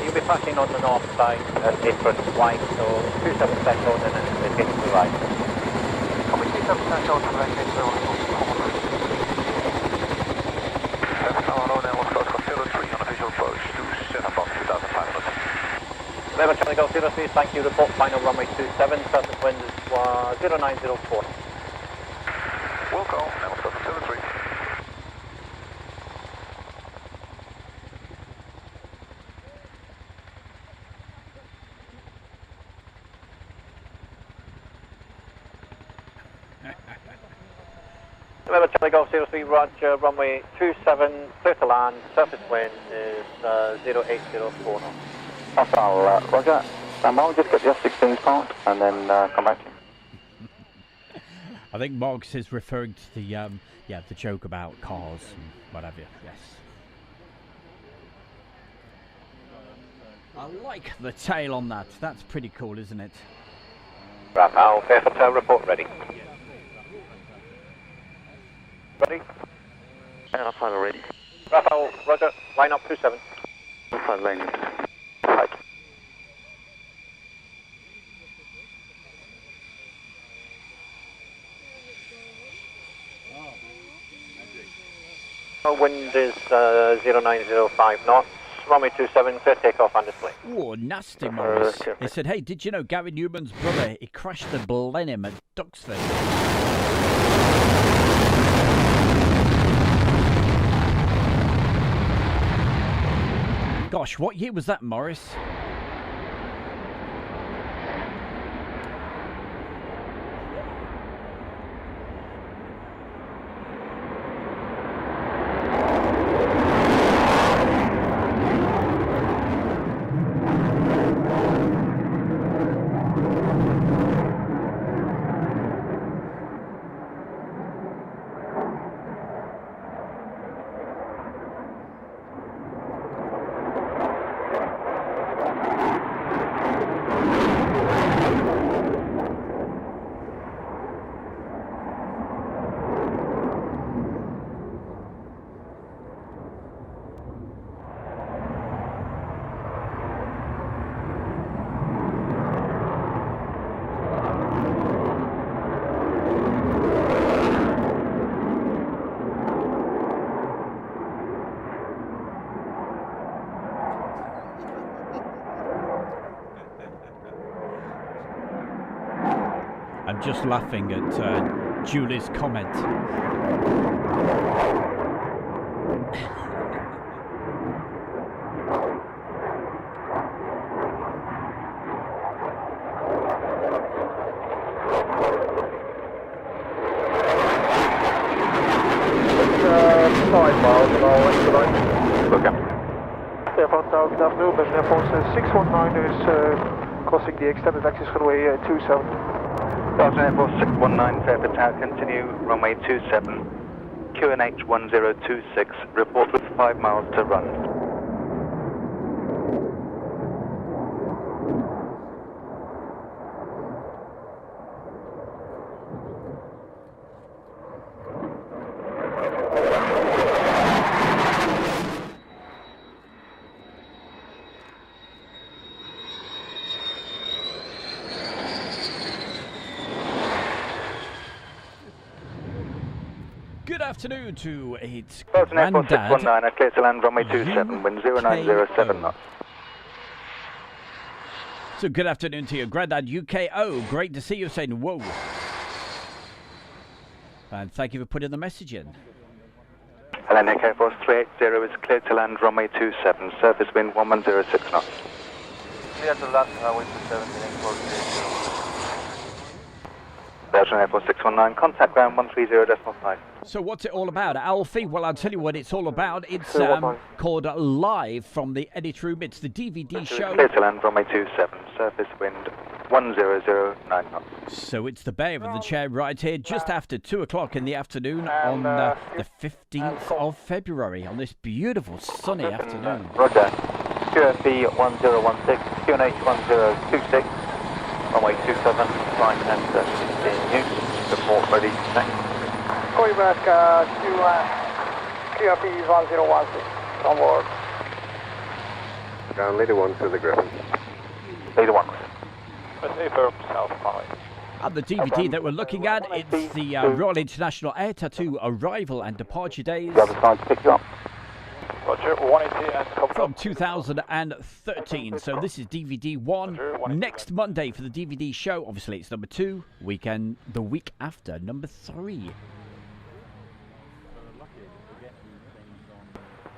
You'll be passing on the north side, apron white, so 27 threshold and then vacate to the right. Copy 27 threshold and vacate to the right. Lever Charlie Golf 03, thank you. Report final runway 27, surface wind is 0904. Will call, level surface 03. Lever Charlie Golf 03, Roger, runway 27, clear to land, surface wind is 0804 knots. Rafale, Roger. I'll just get the F-16s parked and then come back to you. I think Moggs is referring to the joke about cars and whatever. Yes. I like the tail on that. That's pretty cool, isn't it? Rafale, Fairford, report ready. Ready? Rafale ready. Rafale, Roger, line up 27. Rafale line up. Wind is 0905 knots, runway 27, clear takeoff and display. Oh, nasty, Morris. He said, hey, did you know Gary Newman's brother, he crashed the Blenheim at Duxford? Gosh, what year was that, Morris? I'm just laughing at Julie's comment. It's 5 miles an hour west tonight. Okay. Fairford Tower, good afternoon. Belgian Air Force 619 is crossing the extended access runway 27. Belgian Air Force 619, Fairford Tower, continue runway 27, QNH 1026, report with 5 miles to run. Good afternoon to its Belgian Air Force Grandad 619, clear to land runway 27, wind 0907 knots. So good afternoon to you, Grandad UKO. Great to see you saying whoa. And thank you for putting the message in. Hellenic Air Force 380 is clear to land runway 27, surface wind 1106 knots. Clear to land runway 27, heading for 380. Belgian Air Force 619, contact ground 130.5. So what's it all about, Alfie? Well, I'll tell you what it's all about. It's called Live from the Edit Room. It's the DVD show. Clear to land runway 27, surface wind 1009 knots. So it's the Bear of the Chair right here, just after 2 o'clock in the afternoon on the 15th of February, on this beautiful sunny afternoon. Roger. QFB 1016, QNH 1026, runway 27, flight and in use. Report ready, thanks. Call you back to QRP 1016 on board. Down leader 1 to the Griffin. Leader 1. And the DVD that we're looking at, it's the Royal International Air Tattoo arrival and departure days. The other side to pick you up. Roger, 180 and from 2013. So this is DVD 1. Next Monday for the DVD show. Obviously it's number 2. The week after, number 3.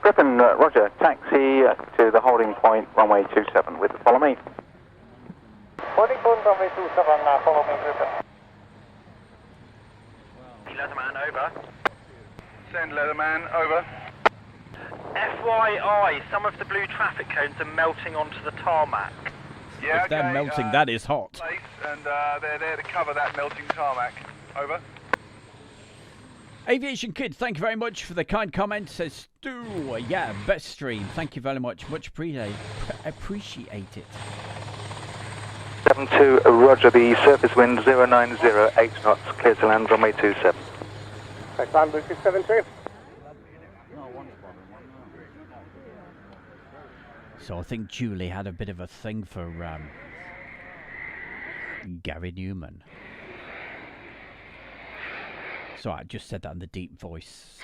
Griffin, roger. Taxi to the holding point, runway 27 with follow me. Holding point, runway 27, follow me, Griffin. Leatherman, over. Send Leatherman, over. FYI, some of the blue traffic cones are melting onto the tarmac. Yeah, if they're melting, that is hot. And they're there to cover that melting tarmac. Over. Aviation Kid, thank you very much for the kind comment. Says Stu, yeah, best stream. Thank you very much. Much appreciate it. 72, roger. The surface wind 0908 knots, clear to land runway 27. Next time, British 72. So I think Julie had a bit of a thing for Gary Newman. So I just said that in the deep voice.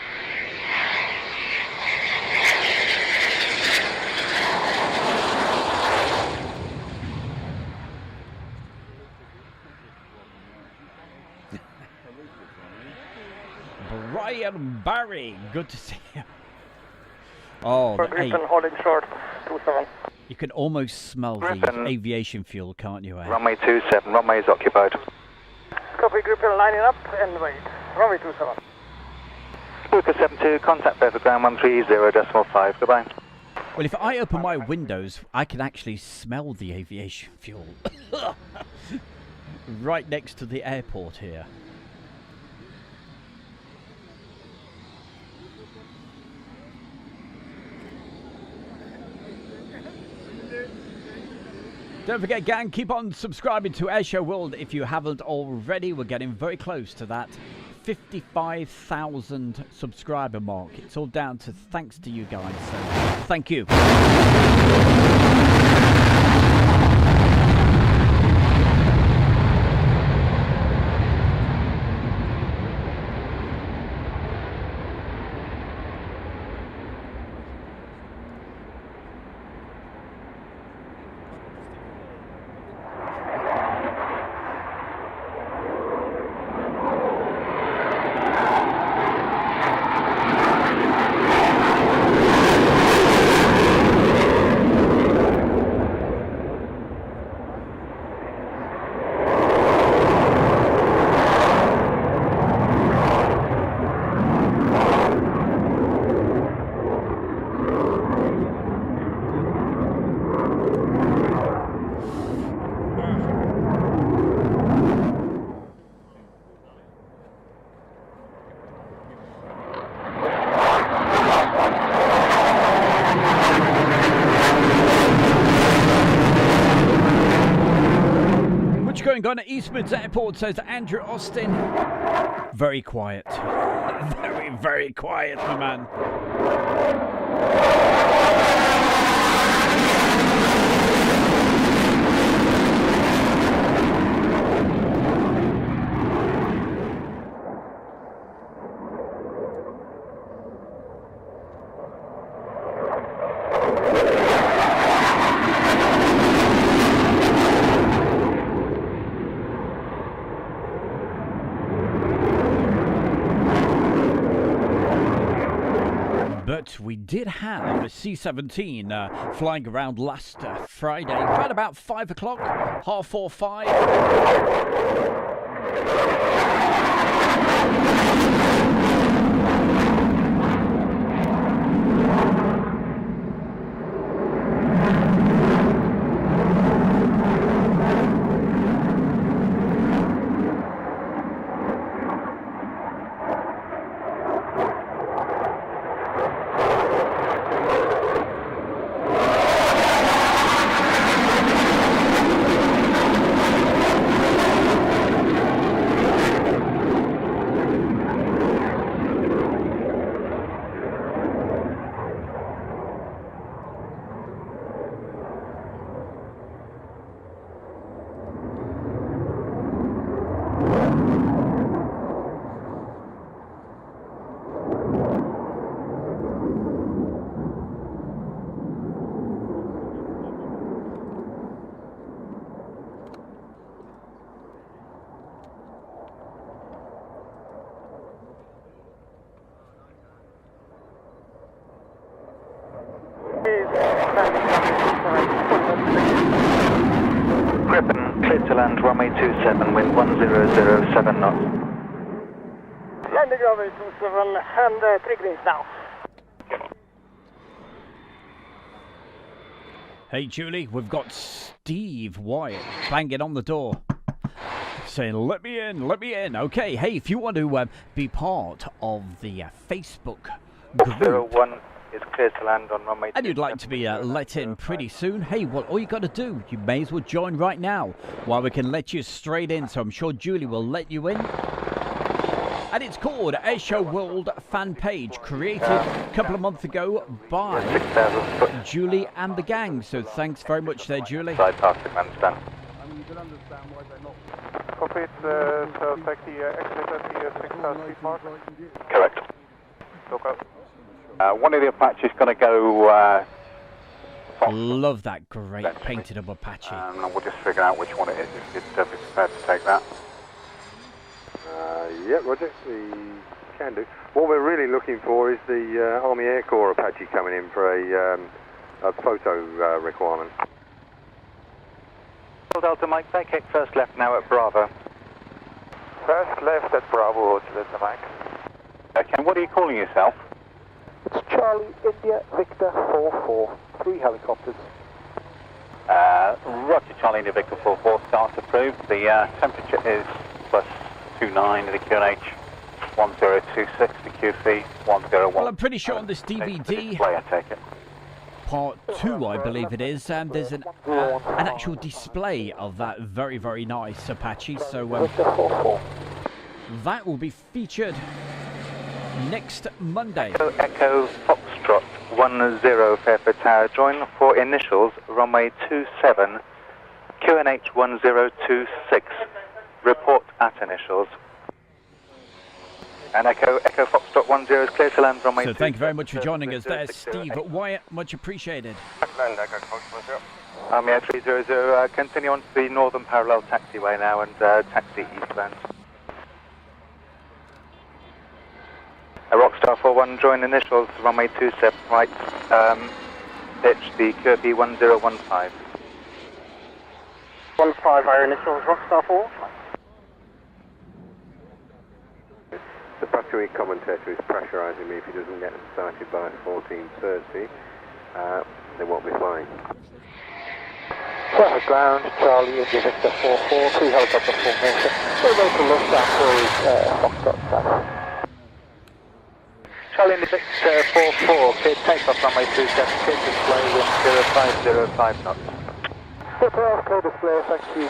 Brian Barry, good to see you. Oh, Griffin holding short, 27. You can almost smell the aviation fuel, can't you? Runway 27, runway is occupied. Copy, Griffin lining up and wait. Runway 27. Spooker 72, contact Fairford ground 130.5, goodbye. Well, if I open my windows, I can actually smell the aviation fuel. Right next to the airport here. Don't forget, gang, keep on subscribing to Airshow World if you haven't already. We're getting very close to that 55,000 subscriber mark. It's all down to thanks to you guys, so thank you. going on at Eastman's Airport, says Andrew Austin. Very quiet. Very, very quiet, my man. But we did have a C-17 flying around last Friday, right about 5 o'clock, half 4, 5. Griffin, clear to land, runway 27, wind 1007 knots. Landing runway 27 and 3 greens now. Hey Julie, we've got Steve Wyatt banging on the door, saying, let me in, let me in. Okay, hey, if you want to be part of the Facebook group, 01 is clear to land on runway 27. and you'd like to be let in pretty soon, hey, well, all you got to do, you may as well join right now while we can let you straight in. So I'm sure Julie will let you in. And it's called Airshow World Fan Page, created a couple of months ago by Julie and the gang. So thanks very much there, Julie. Side passing, understand. Copy it, so take the exit at the 6,000 feet mark. Correct. Look up. One of the Apaches going to go... Love that great painted up Apache. And we'll just figure out which one it is if you'd be prepared to take that. Yeah, Roger, we can do. What we're really looking for is the Army Air Corps Apache coming in for a photo requirement. Delta Mike, vacate first left now at Bravo. First left at Bravo, Delta Mike. Okay, what are you calling yourself? It's Charlie India Victor 44, 3 helicopters. Roger, Charlie India Victor 44, start approved. The temperature is plus 29, the QNH 1026, the QC 101. Well, I'm pretty sure on this DVD, display, I take it. part 2, I believe it is, there's an actual display of that very, very nice Apache. So that will be featured next Monday. Echo Foxtrot 10 Fairford Tower, join for initials, runway 27, QNH 1026. Report at initials. And Echo Foxtrot 10 is clear to land runway 27. So thank you very much for joining us there, Steve Wyatt. Much appreciated. Army Air 300, continue on to the northern parallel taxiway now and taxi eastbound. Rockstar 41, join initials, runway 27 right, pitch the QFE 1015. 15 our initials, Rockstar 4. The battery commentator is pressurising me if he doesn't get started by 14:30. They won't be flying. Traffic ground, Charlie India Victor 44, 3 helicopter formation. We're going to lift down for Foxtrot 7. Charlie India Victor 44, clear takeoff runway 27, clear display wind 0505 knots. Prepare clear display, thank you,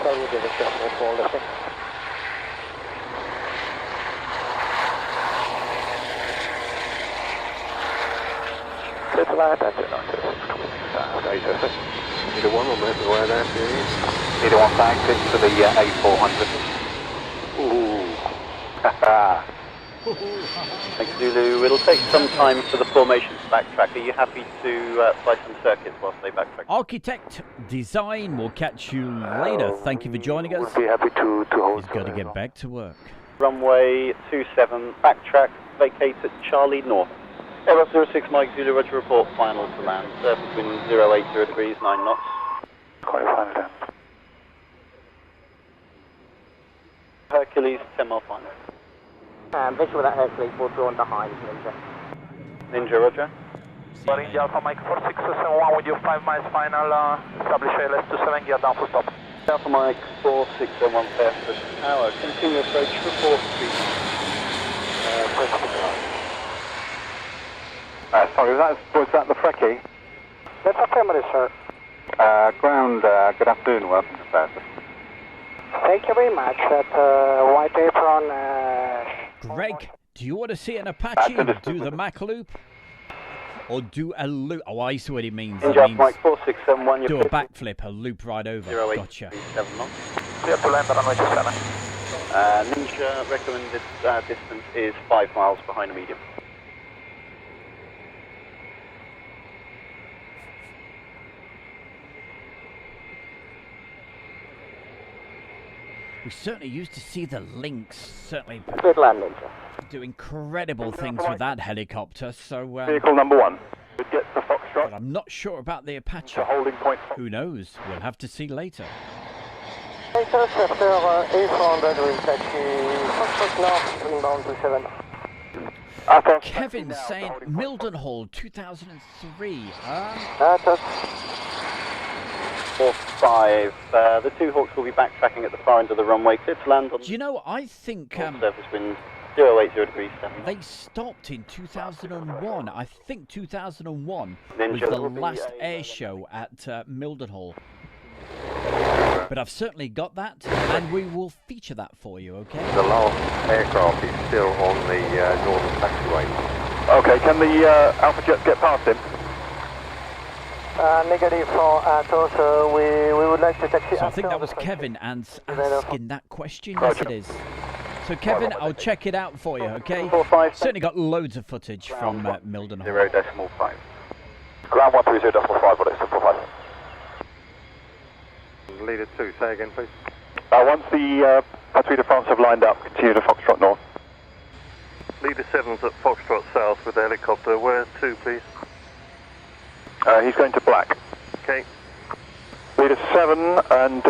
carry with the decimal for lifting. Clear to land, engine 926, coming in, Either one on the way there, please. Either one back, this for the A400. Ooh. Thanks, Zulu. It'll take some time for the formation to backtrack. Are you happy to fly some circuits whilst they backtrack? Architect Design will catch you later. Thank you for joining us. We'll be happy to hold. He's got to get back to work. Runway 27, backtrack, vacate at Charlie North. Airbus 06 Mike Zulu, Roger, report, final to land. Surface wind 080 degrees, 9 knots. Quite fine then. Hercules, 10 mile final. Visual at Hercules, we'll draw behind Ninja. Ninja, Roger. India Alpha Mike 4671 with your 5 miles final, establish ALS 27, gear down, full stop. Alpha Mike 4671 Fairford Tower, continue approach, report, speed. Sorry, was that the Freckie? That's affirmative, sir. Ground, good afternoon, welcome to Fairford. Thank you very much. That white apron. Greg, do you want to see an Apache do the Mach loop? Or do a loop? Oh, I see what he means. He means Mike 4671, do a backflip, a loop right over. Gotcha. 7 knots. Clear to land on runway 27. Ninja recommended distance is 5 miles behind a medium. We certainly used to see the Lynx, certainly Good land, Ninja. do incredible things with that helicopter, so... Vehicle number 1. It gets the Foxtrot. But I'm not sure about the Apache. The holding point. Who knows? We'll have to see later. After A400 will catch you Foxtrot North, inbound to 7. Kevin saying Mildenhall 2003. That's 45. The two Hawks will be backtracking at the far end of the runway. Clear to land on... Do you know, I think surface wind 080 degrees 7. they stopped in 2001. I think 2001 Ninja was the will be last air show at Mildenhall. But I've certainly got that, and we will feature that for you, okay? The last aircraft is still on the northern taxiway. Okay, can the Alpha Jet get past him? Negative for Atos. We would like to taxi. So I think that was Kevin asking that question. Yes, it is. So Kevin, I'll check it out for you, okay? Certainly got loads of footage from Mildenhall. 0.5. Ground 130.5, what is 5? Leader 2, say again, please. Once the Patrouille de France have lined up, continue to Foxtrot North. Leader 7's at Foxtrot South with the helicopter. Where's 2, please? He's going to black. Okay. Leader 7 and,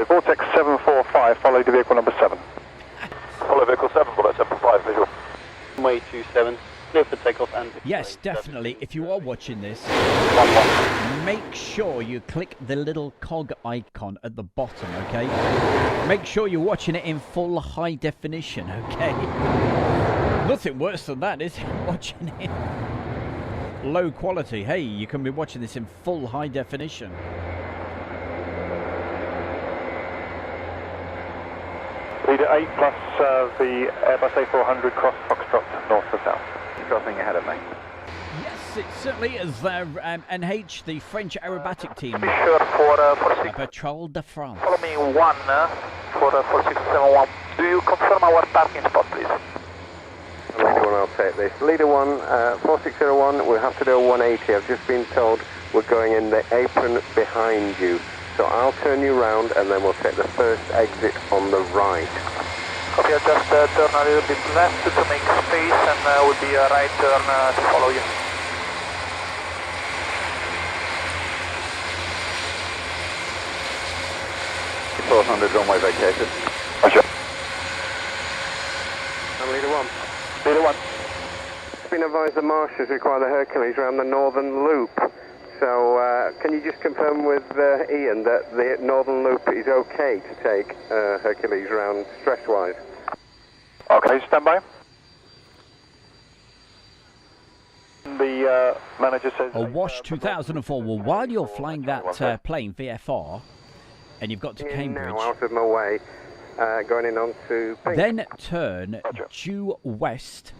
Vortex 745, follow to vehicle number 7. Follow vehicle 7, follow 75, visual. Runway 27, clear for takeoff and... Yes, definitely. If you are watching this, make sure you click the little cog icon at the bottom, okay? Make sure you're watching it in full high definition, okay? Nothing worse than that, is it? Watching it low quality. Hey, you can be watching this in full high definition. Leader 8 plus the Airbus A400 cross Foxtrot north to south. Crossing ahead of me. Yes, it certainly is. NH, the French aerobatic team. Be sure for Patrol de France. follow me 1 for 4671. Do you confirm our parking spot, please? Leader 1, I'll take this. Leader 1, 4601, we'll have to do a 180. I've just been told we're going in the apron behind you. So I'll turn you round and then we'll take the first exit on the right. Copy, I'll just turn a little bit left to make space and will be a right turn to follow you. Runway vacated. Roger. I'm Leader 1. Leader 1. It's been advised the marshals require the Hercules around the northern loop. So can you just confirm with Ian that the northern loop is okay to take Hercules round stress-wise? Okay, stand by. The manager just says... Or Wash 2004. Well, while you're flying that plane, VFR, and you've got to Cambridge... Now, out of my way, going in onto... Then turn due west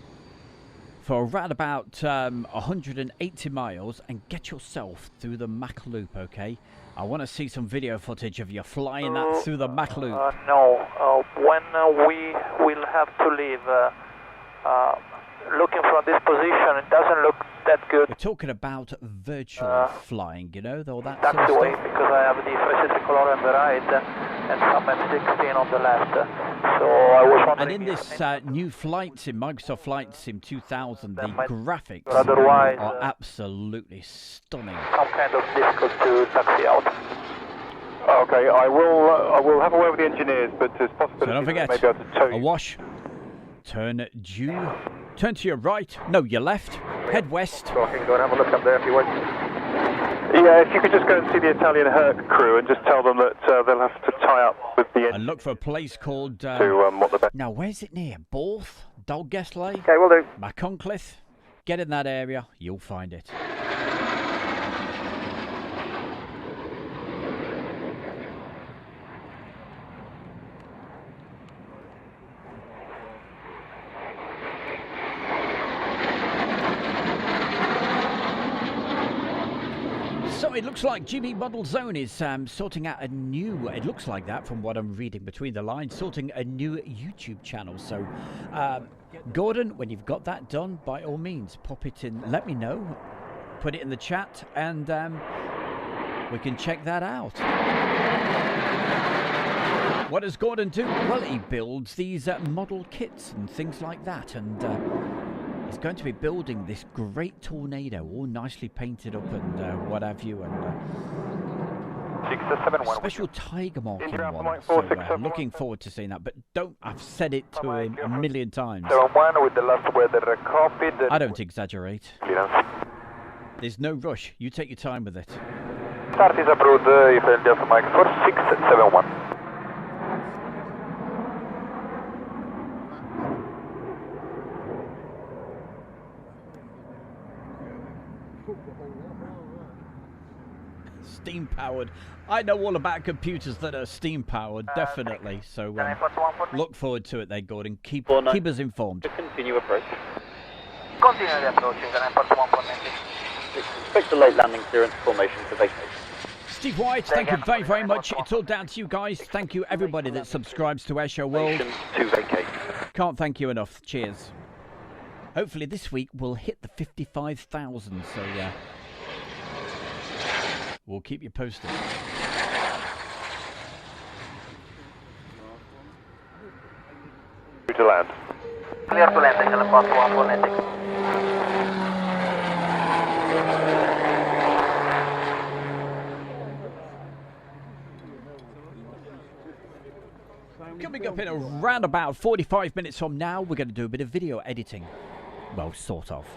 for around about 180 miles and get yourself through the Mach Loop, okay? I want to see some video footage of you flying that through the Mach Loop. No, when we will have to leave, looking from this position, it doesn't look that good. We're talking about virtual flying, you know, all that That's sort of the way, stuff. because I have the 360 color on the right and some F-16 on the left. So I was wondering... And in this new flight sim, Microsoft Flight Sim 2000, the graphics otherwise, are absolutely stunning. Some kind of difficult to taxi out. Okay, I will have a word with the engineers, but there's possibility So don't forget, that they may be able to tow you. a wash, turn due, turn to your right, no, your left, head west. So I can go and have a look up there if you want. Yeah, if you could just go and see the Italian Herc crew and just tell them that they'll have to tie up with the... And look for a place called... now, where's it near? Borth? Dalgestley? Okay, will do. Macuncliffe? Get in that area, you'll find it. So it looks like GB Model Zone is sorting out a new, it looks like that from what I'm reading between the lines, sorting a new YouTube channel. So, Gordon, when you've got that done, by all means, pop it in, let me know, put it in the chat, and we can check that out. What does Gordon do? Well, he builds these model kits and things like that, and he's going to be building this great tornado, all nicely painted up and what have you, and special tiger marking one. So looking forward to seeing that. But don't, I've said it to him a million times. 71 with the last weather copied. I don't exaggerate. There's no rush. You take your time with it. Start is approved, if Delta Mike 4671. Steam powered. I know all about computers that are steam powered, definitely. So look forward to it there, Gordon. Keep us informed. To continue approach. Continue the approaching, the 941.90. Expect a late landing clearance formation to vacate. Steve White, thank you very, very much. It's all down to you guys. Thank you, everybody that subscribes to Airshow World. To vacate. Can't thank you enough. Cheers. Hopefully this week we'll hit the 55,000. So yeah. We'll keep you posted. To land. Clear to landing, and about 190. Coming up in around about 45 minutes from now, we're going to do a bit of video editing. Well, sort of.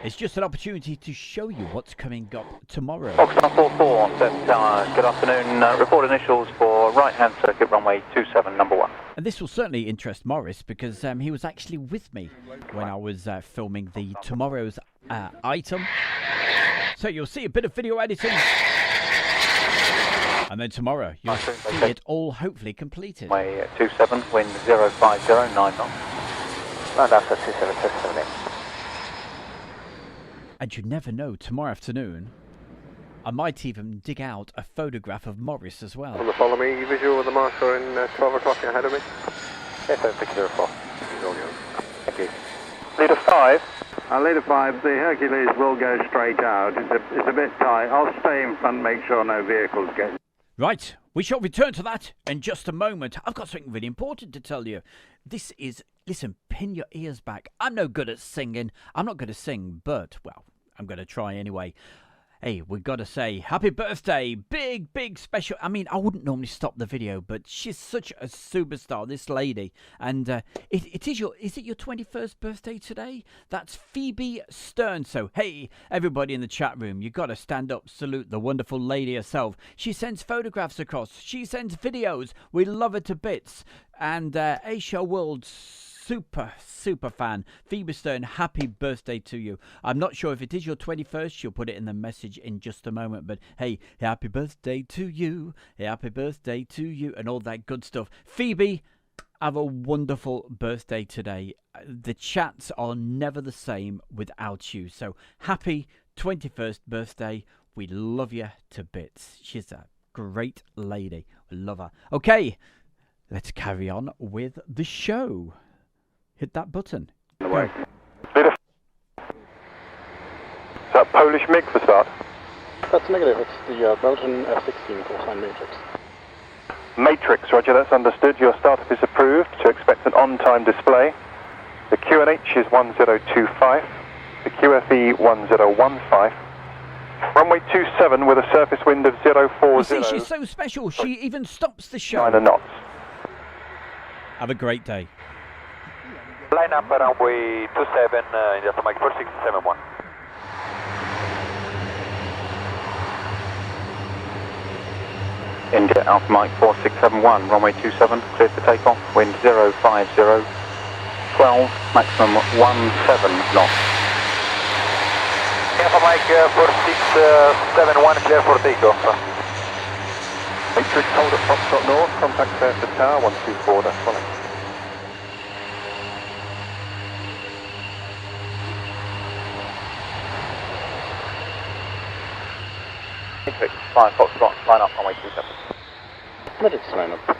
It's just an opportunity to show you what's coming up tomorrow. Foxtrot 44, set tower. Good afternoon. Report initials for right-hand circuit runway 27, number 1. And this will certainly interest Morris because he was actually with me when I was filming the tomorrow's item. So you'll see a bit of video editing. And then tomorrow you'll see it all hopefully completed. Runway 27, wind 050, 9 knots. Land after 27, And you never know, tomorrow afternoon, I might even dig out a photograph of Morris as well. Will you follow me? Visual with the marker in 12 o'clock ahead of me? Yes, 604. Thank you. Leader 5. Leader 5, the Hercules will go straight out. It's a bit tight. I'll stay in front, make sure no vehicles get... Right, we shall return to that in just a moment. I've got something really important to tell you. This is, listen, pin your ears back. I'm no good at singing. I'm not going to sing, but, well, I'm going to try anyway. Hey, we've got to say happy birthday. Big, big special. I mean, I wouldn't normally stop the video, but she's such a superstar, this lady. And is it your 21st birthday today? That's Phoebe Stern. So, hey, everybody in the chat room, you got to stand up, salute the wonderful lady herself. She sends photographs across. She sends videos. We love her to bits. And Airshow World super fan. Phoebe Stern, happy birthday to you. I'm not sure if it is your 21st. She'll put it in the message in just a moment. But hey, happy birthday to you. Happy birthday to you. And all that good stuff. Phoebe, have a wonderful birthday today. The chats are never the same without you. So happy 21st birthday. We love you to bits. She's a great lady. We love her. Okay, let's carry on with the show. Hit that button. Go. Is that Polish MiG for start? That's negative. It's the Belgian F-16 call sign Matrix. Matrix, roger, that's understood. Your startup is approved to expect an on-time display. The QNH is 1025, the QFE 1015. Runway 27 with a surface wind of 040. You see, she's so special. She even stops the show. 9 knots. Have a great day. Line up runway 27 in the automatic 4671. India Alpha Mike 4671, runway 27, cleared for takeoff, wind 050, 12, maximum 17 knots. Alpha Mike 4671, clear for takeoff. Matrix hold at Foxtrot North, contact Fairford Tower 124, that's fine. Matrix, 5 Foxtrot, line up, runway 27. Matrix, line up.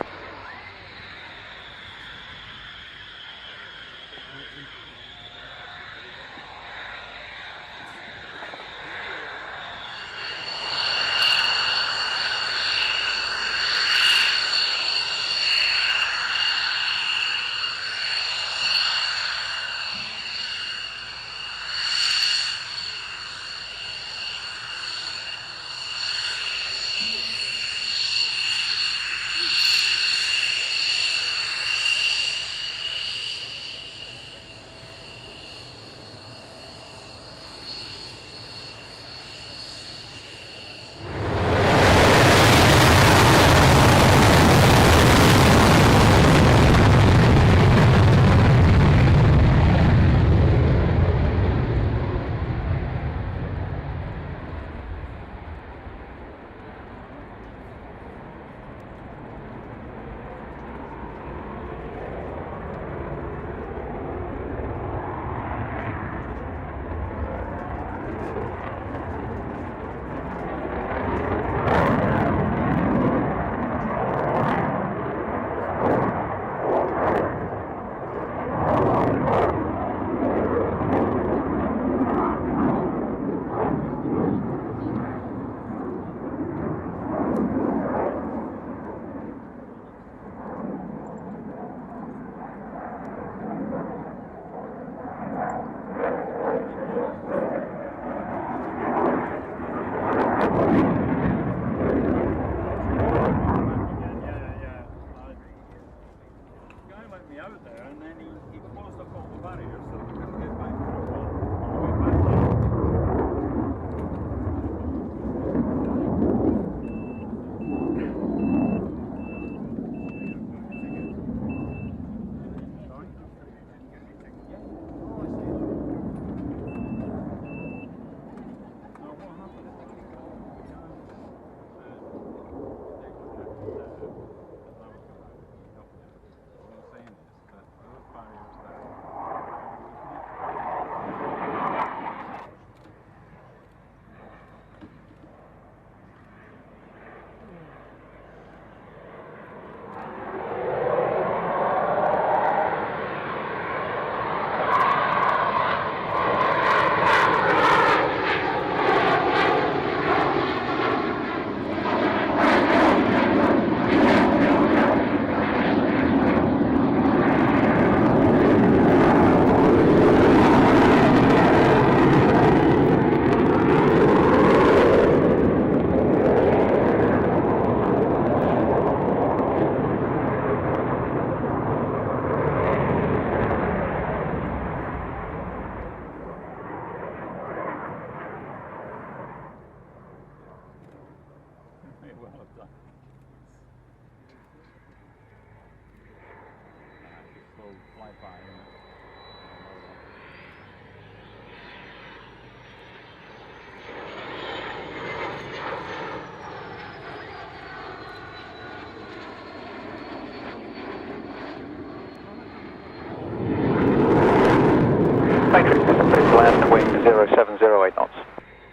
Matrix, please land wind 0708 knots.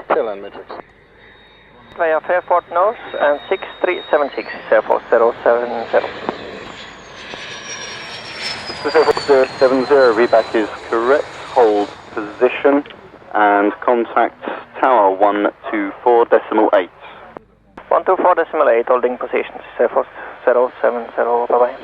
Clear land, Matrix. Via Fairford North and 6376, Fairford 070. 070, reback is correct. Hold position and contact tower 124.8. 124.8, holding positions, Fairford 070, bye-bye.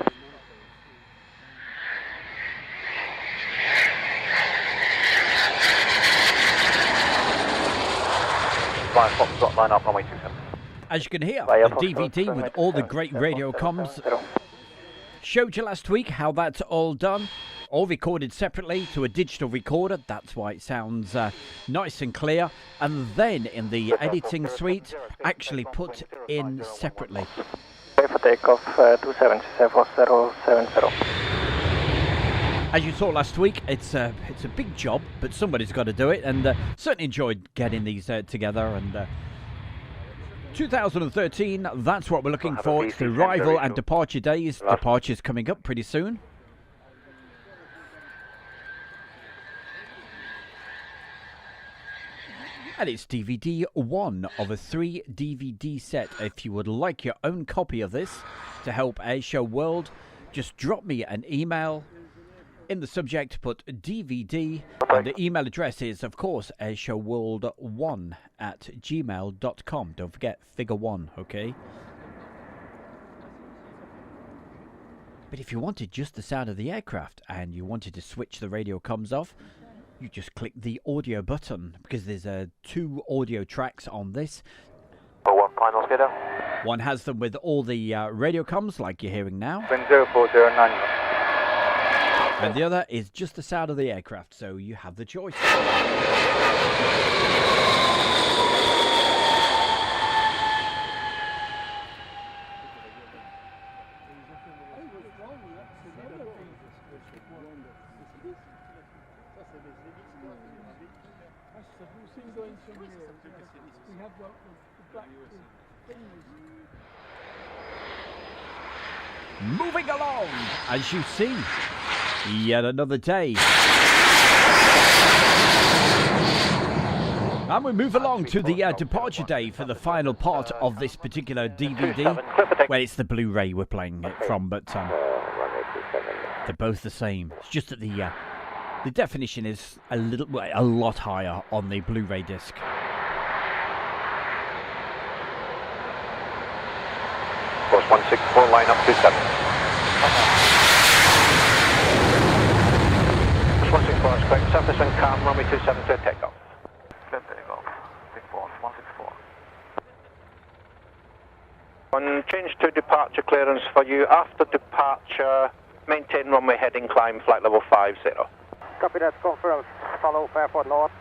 Flying Foxtrot, line up, runway 27. As you can hear, the DVD with all the great radio comms. Showed you last week how that's all done. All recorded separately to a digital recorder. That's why it sounds nice and clear. And then in the editing suite, actually put in separately. For takeoff 270, 070. As you saw last week, it's a big job, but somebody's got to do it, and certainly enjoyed getting these together. And 2013, that's what we're looking for. It's the arrival and departure days. Departure's coming up pretty soon. And it's DVD 1 of a 3 DVD set. If you would like your own copy of this to help Airshow World, just drop me an email. In the subject, put DVD, and the email address is, of course, airshowworld1@gmail.com. Don't forget, figure 1, okay? But if you wanted just the sound of the aircraft, and you wanted to switch the radio comms off, you just click the audio button, because there's 2 audio tracks on this. One final schedule. One has them with all the radio comms, like you're hearing now. Wind 0409. And the other is just the sound of the aircraft, so you have the choice. Moving along, as you see. Yet another day. And we move along to the departure day for the final part of this particular DVD. Well, it's the Blu-ray we're playing it from, but they're both the same. It's just that the definition is a lot higher on the Blu-ray disc. Course 164, line up 27. 164 is correct. Surface and calm, runway 27 to takeoff. Clear takeoff. Big boss, 164. On change to departure clearance for you. After departure, maintain runway heading, climb flight level 50. Copy that, confirmed. Follow Fairford North.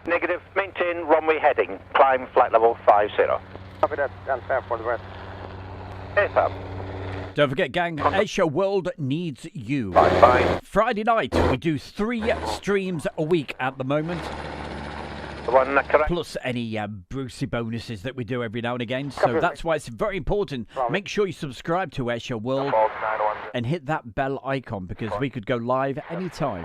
Negative, maintain runway heading, climb flight level 50. Copy that, and Fairford West. AFAB. Don't forget, gang, Airshow World needs you. Bye. Friday night, we do 3 streams a week at the moment. Plus any Brucey bonuses that we do every now and again. So that's why it's very important. Make sure you subscribe to Airshow World and hit that bell icon, because we could go live anytime.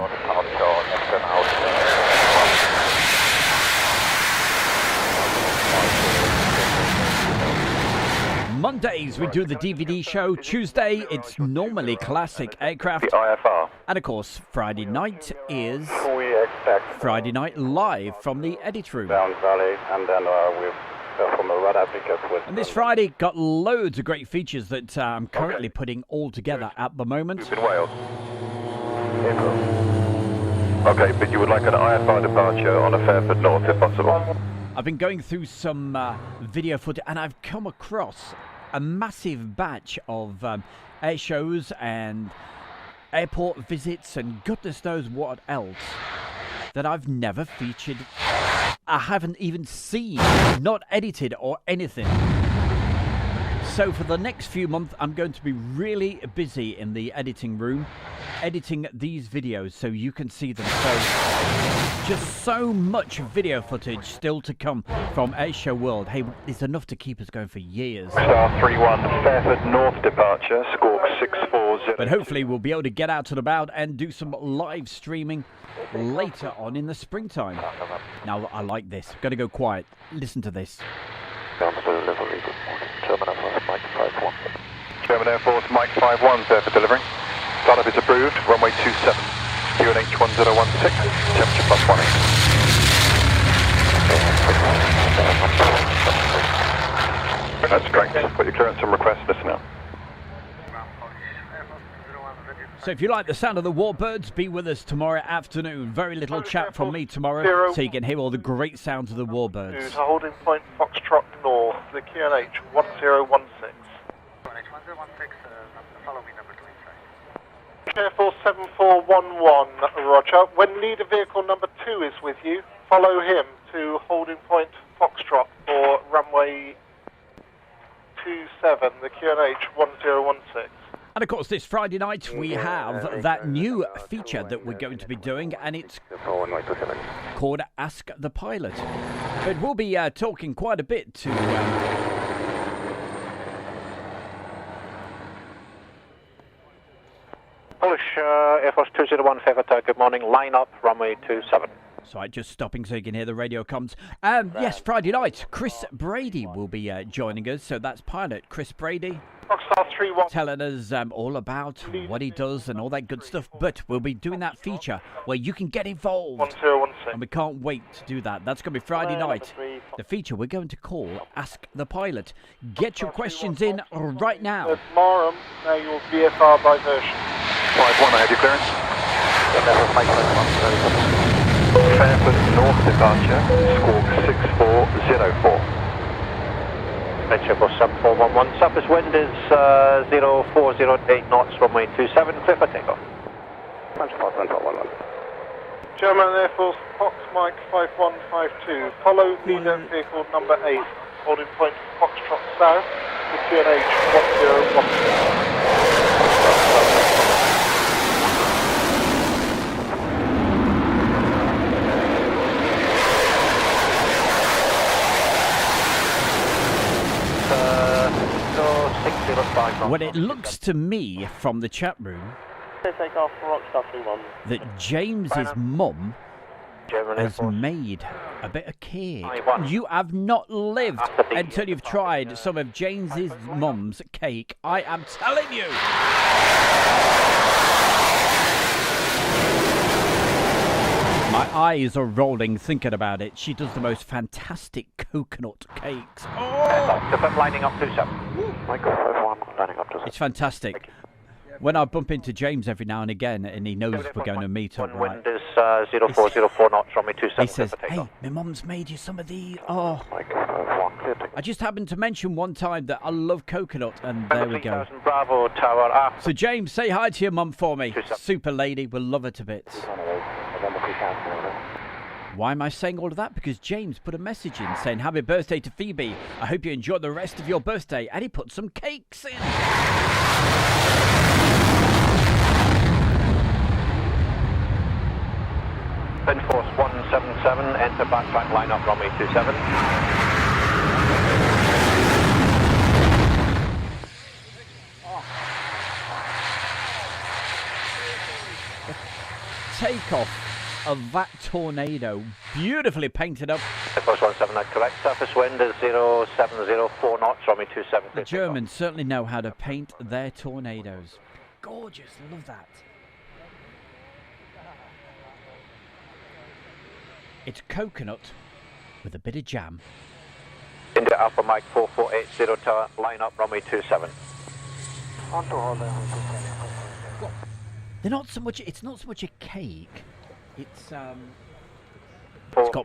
Mondays we do the DVD show. Tuesday it's normally classic aircraft. The IFR. And of course Friday night is Friday Night Live from the edit room. Down valley, and then we've from a radar pickup with. And this Friday got loads of great features that I'm currently putting all together at the moment. In Wales. Okay, but you would like an IFR departure on a Fairford North if possible. I've been going through some video footage, and I've come across a massive batch of air shows and airport visits and goodness knows what else that I've never featured. I haven't even seen, not edited or anything. So for the next few months, I'm going to be really busy in the editing room, editing these videos so you can see them. So just so much video footage still to come from Airshow World. Hey, it's enough to keep us going for years. Star 31, Fairford North departure, squawk 640. But hopefully we'll be able to get out and about and do some live streaming later on in the springtime. Now, I like this. Got to go quiet. Listen to this. German Air Force Mike 51, sir, for delivery. Startup is approved, runway 27. QNH 1016, temperature plus 18. That's correct. Put your clearance and request, listen now. So if you like the sound of the warbirds, be with us tomorrow afternoon. Very little chat from me tomorrow, so you can hear all the great sounds of the warbirds. Holding point Foxtrot North, the QNH 1016. Follow me, number 25. Careful 7411, roger. When leader vehicle number 2 is with you, follow him to holding point Foxtrot for runway 27, the QNH 1016. And of course, this Friday night we have that new feature that we're going to be doing, and it's called Ask the Pilot. But we'll be talking quite a bit to... Polish Air Force 201 Fairford, good morning. Line up, runway 27. So just stopping so you can hear the radio comms. Yes, Friday night, Chris Brady will be joining us. So that's pilot Chris Brady. Telling us all about what he does and all that good stuff. But we'll be doing that feature where you can get involved. 1016. And we can't wait to do that. That's going to be Friday night. The feature we're going to call Ask the Pilot. Get your questions in right now. Marham, now your VFR diversion. 51, I have your clearance. Fairford North departure, squawk 6404. Venture for 7411. Surface wind is 0408 knots, runway 27, clear for takeoff. German Air Force Fox Mike 5152. Follow leader vehicle number 8, holding point Foxtrot South, the QNH 1016. Well, it looks to me from the chat room that James's mum has made a bit of cake. You have not lived until you've tried some of James's mum's cake. I am telling you. My eyes are rolling thinking about it. She does the most fantastic coconut cakes. Oh! Lining up 27. It's fantastic. When I bump into James every now and again, and he knows we're going to meet up, right? Wind is 0404 knots, runway 27. He says, hey, my mum's made you some of these. Oh. I just happened to mention one time that I love coconut, and there we go. Bravo Tower. So James, say hi to your mum for me. Super lady, we'll love her to bits. Why am I saying all of that? Because James put a message in saying, happy birthday to Phoebe. I hope you enjoy the rest of your birthday. And he put some cakes in. Wind force 177, enter backtrack line up, runway 27. Takeoff of that tornado, beautifully painted up. Air Force 179, correct. Surface wind is 0704 knots, runway 27. The Germans certainly know how to paint their tornadoes. Gorgeous, love that. It's coconut with a bit of jam. India Alpha Mike 4480 tower, line up, runway 27. They're not so much. It's not so much a cake. It's got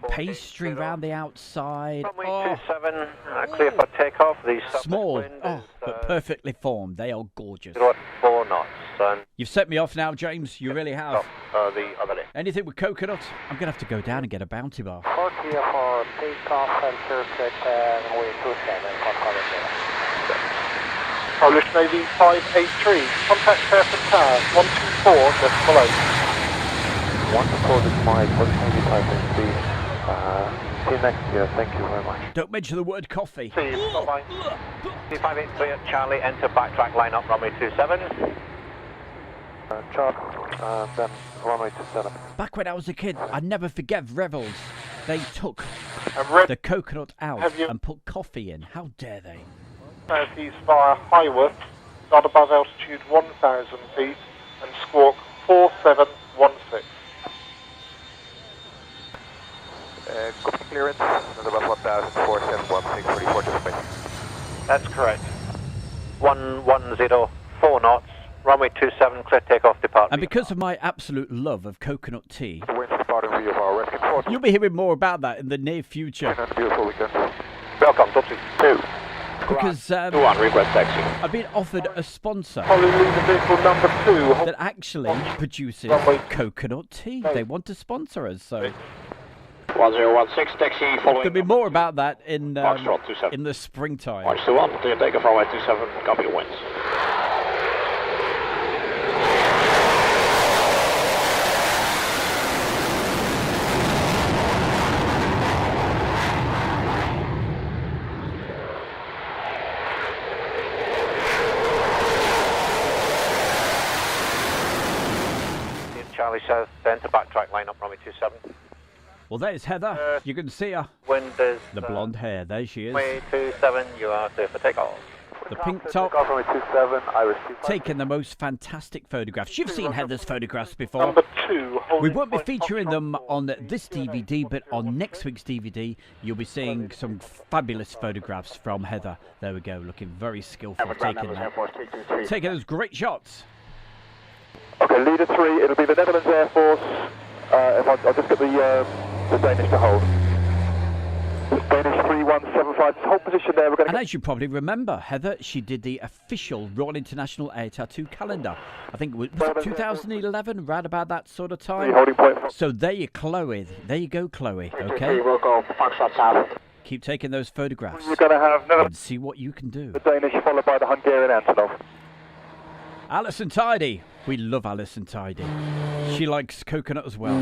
pastry around the outside. Runway 27, clear for takeoff. These small, but perfectly formed. They are gorgeous. 4 knots. You've set me off now, James. You really have. The other end. Anything with coconut? I'm gonna have to go down and get a bounty bar. 40 for takeoff and circuit runway 27. Polish Navy 583. Contact Fairford Tower 124.8. 124.5, Polish Navy 583. See you next year, thank you very much. Don't mention the word coffee. See you, bye-bye. 583 at Charlie, enter backtrack line up runway 27. Charlie, then runway 27. Back when I was a kid, I'd never forget Revels. They took the coconut out and put coffee in. How dare they? Southeast via Highworth, not above altitude 1,000 feet, and squawk 4716. Clearance, not above 1,4716 for report to space. That's correct. 110, 4 knots, runway 27, clear takeoff, depart. And because of my absolute love of coconut tea, View of our rescue port. you'll be hearing more about that in the near future. And a beautiful weekend. Welcome, Dutchy. 2. Because 2-1, request taxi. I've been offered a sponsor vehicle number 2. that actually produces coconut tea. They want to sponsor us, so 1016, taxi following. there'll be more about that in Foxtrot 27. in the springtime. March 21, clear takeoff runway 27, copy the winds. Charlie South, enter backtrack line up runway 27. Well, there's Heather. You can see her. Wind is The blonde hair. There she is. runway 27, you are clear for takeoff. The pink top. Runway 27, I received. Taking the most fantastic photographs. You've seen Heather's photographs before. Number 2. We won't be featuring them on this DVD, but on next week's DVD, you'll be seeing some fabulous photographs from Heather. There we go, looking very skillful, taking those great shots. Okay, leader 3, it'll be the Netherlands Air Force. I'll just get the Danish to hold. Danish 3175, hold position there. We're going And as you probably remember, Heather, she did the official Royal International Air Tattoo calendar. I think it was it 2011, right about that sort of time. Holding point. So there you, Chloe. There you go, Chloe. Okay. We'll go Foxtrot South. Keep taking those photographs. You're going to have and see what you can do. the Danish followed by the Hungarian Antonov. Alison Tidy. We love Alison Tidy. She likes coconut as well.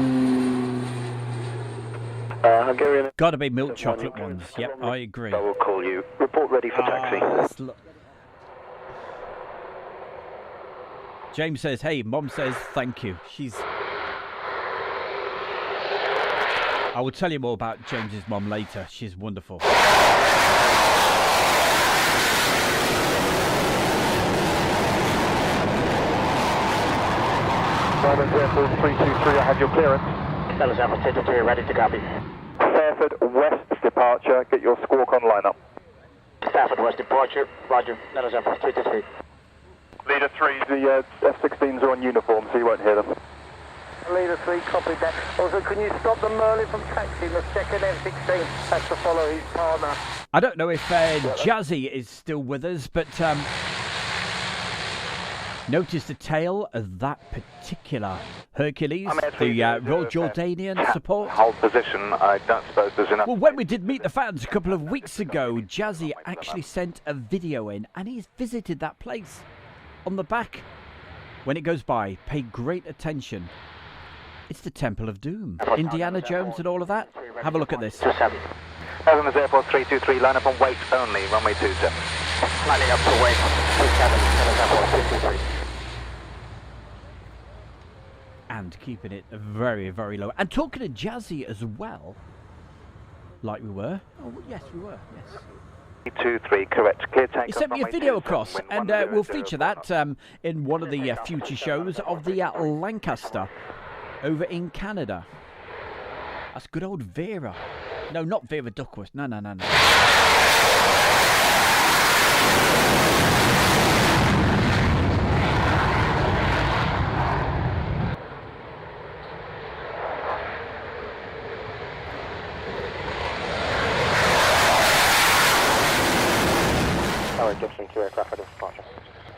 Hungarian. Gotta be milk chocolate ones. Yep, I agree. I will call you. Report ready for taxi. James says, hey, Mom says thank you. I will tell you more about James's mom later. She's wonderful. Netherlands Air Force 323, I have your clearance. Netherlands Air Force 323, ready to copy. Fairford West departure, get your squawk on lineup. Fairford West departure, roger. Netherlands Air Force 323. Leader 3, the F-16s are on uniform, so you won't hear them. Leader 3, copy that. Also, can you stop the Merlin from taxiing the second F-16? Has to follow his partner. I don't know if Jazzy is still with us, but notice the tail of that particular Hercules, the Royal Jordanian support. Hold position, I don't suppose there's enough. Well, when we did Meet the Fans a couple of weeks ago, Jazzy actually sent a video in, and he's visited that place. On the back, when it goes by, pay great attention. It's the Temple of Doom. Indiana Jones and all of that. Have a look at this. Netherlands Air Force 323, line up on weight only, runway 27. Lining up to weight 27, Netherlands Air Force 323. And keeping it very, very low. And talking to Jazzy as well. Like we were. Oh, yes, we were. Yes. 323, correct. Clear takeoff. He sent me a video across, and we'll feature that in one of the future shows of the Lancaster over in Canada. That's good old Vera. No, not Vera Duckworth. No.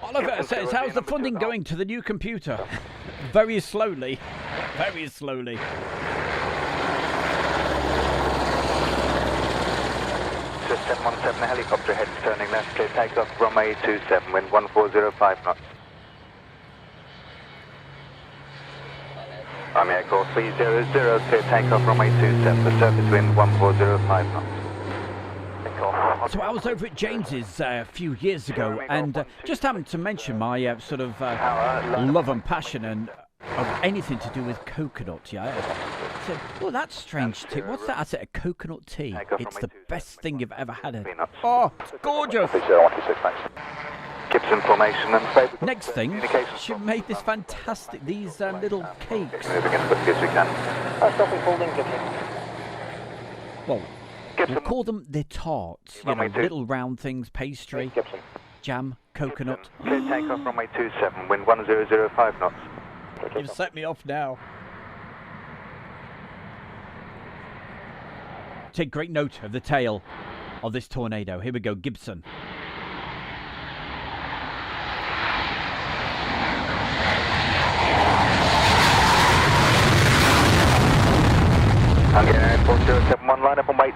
Oliver says, how's the funding going to the new computer? Very slowly. Very slowly. 717, the helicopter head turning left, clear takeoff, runway 27, wind 1405 knots. Army Echo 300, clear takeoff, runway 27, the surface wind 1405 knots. So I was over at James's a few years ago, and just happened to mention my sort of love and passion and of anything to do with coconut. Yeah, I said, "Oh, that's strange tea. What's that?" I said, "A coconut tea. It's the best thing you've ever had." Oh, it's gorgeous. Gibson formation and next thing, she made this fantastic these little cakes. Moving as quickly as we can. Stopping holding Gibson. Well, we'll call them the tarts, you know, little round things, pastry, jam, coconut. Clear takeoff, runway 27, wind 1005 knots. You've set me off now. Take great note of the tail of this tornado. Here we go, Gibson.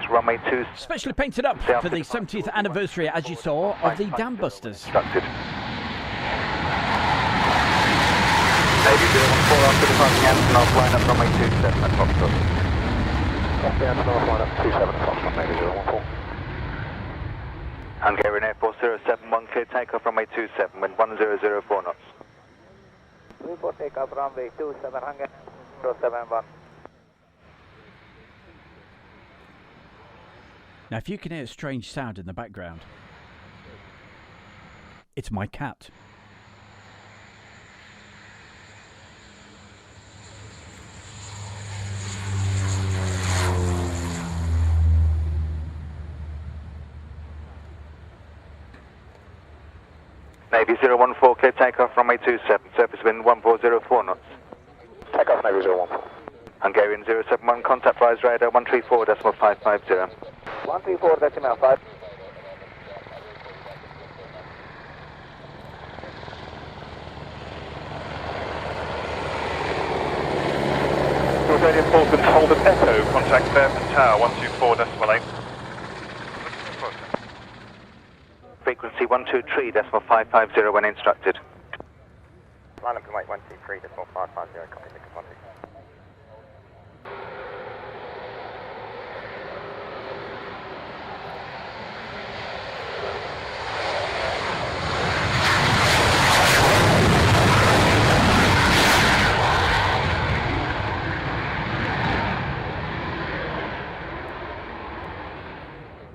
Runway 2. Specially painted up for the 70th anniversary, as you saw, of the Dam Busters. Navy 014 after departing Antonov, line up runway 27 at Foxtrot. Copy Antonov, line up 27 at Foxtrot, Navy 014. Hungarian Air Force 071, clear takeoff runway 27, wind 1004 knots. Report takeoff runway 27, Hungarian 071. Now, if you can hear a strange sound in the background, it's my cat. Navy 014, clear takeoff, runway 27, surface wind 1404 knots. Takeoff, Navy 014. Hungarian 071, contact rise radar 134.550. 134.5. Very important, hold an echo, contact Fairford Tower 124.8. Frequency 123.550 when instructed. Line up and wait 123.550, copy 612.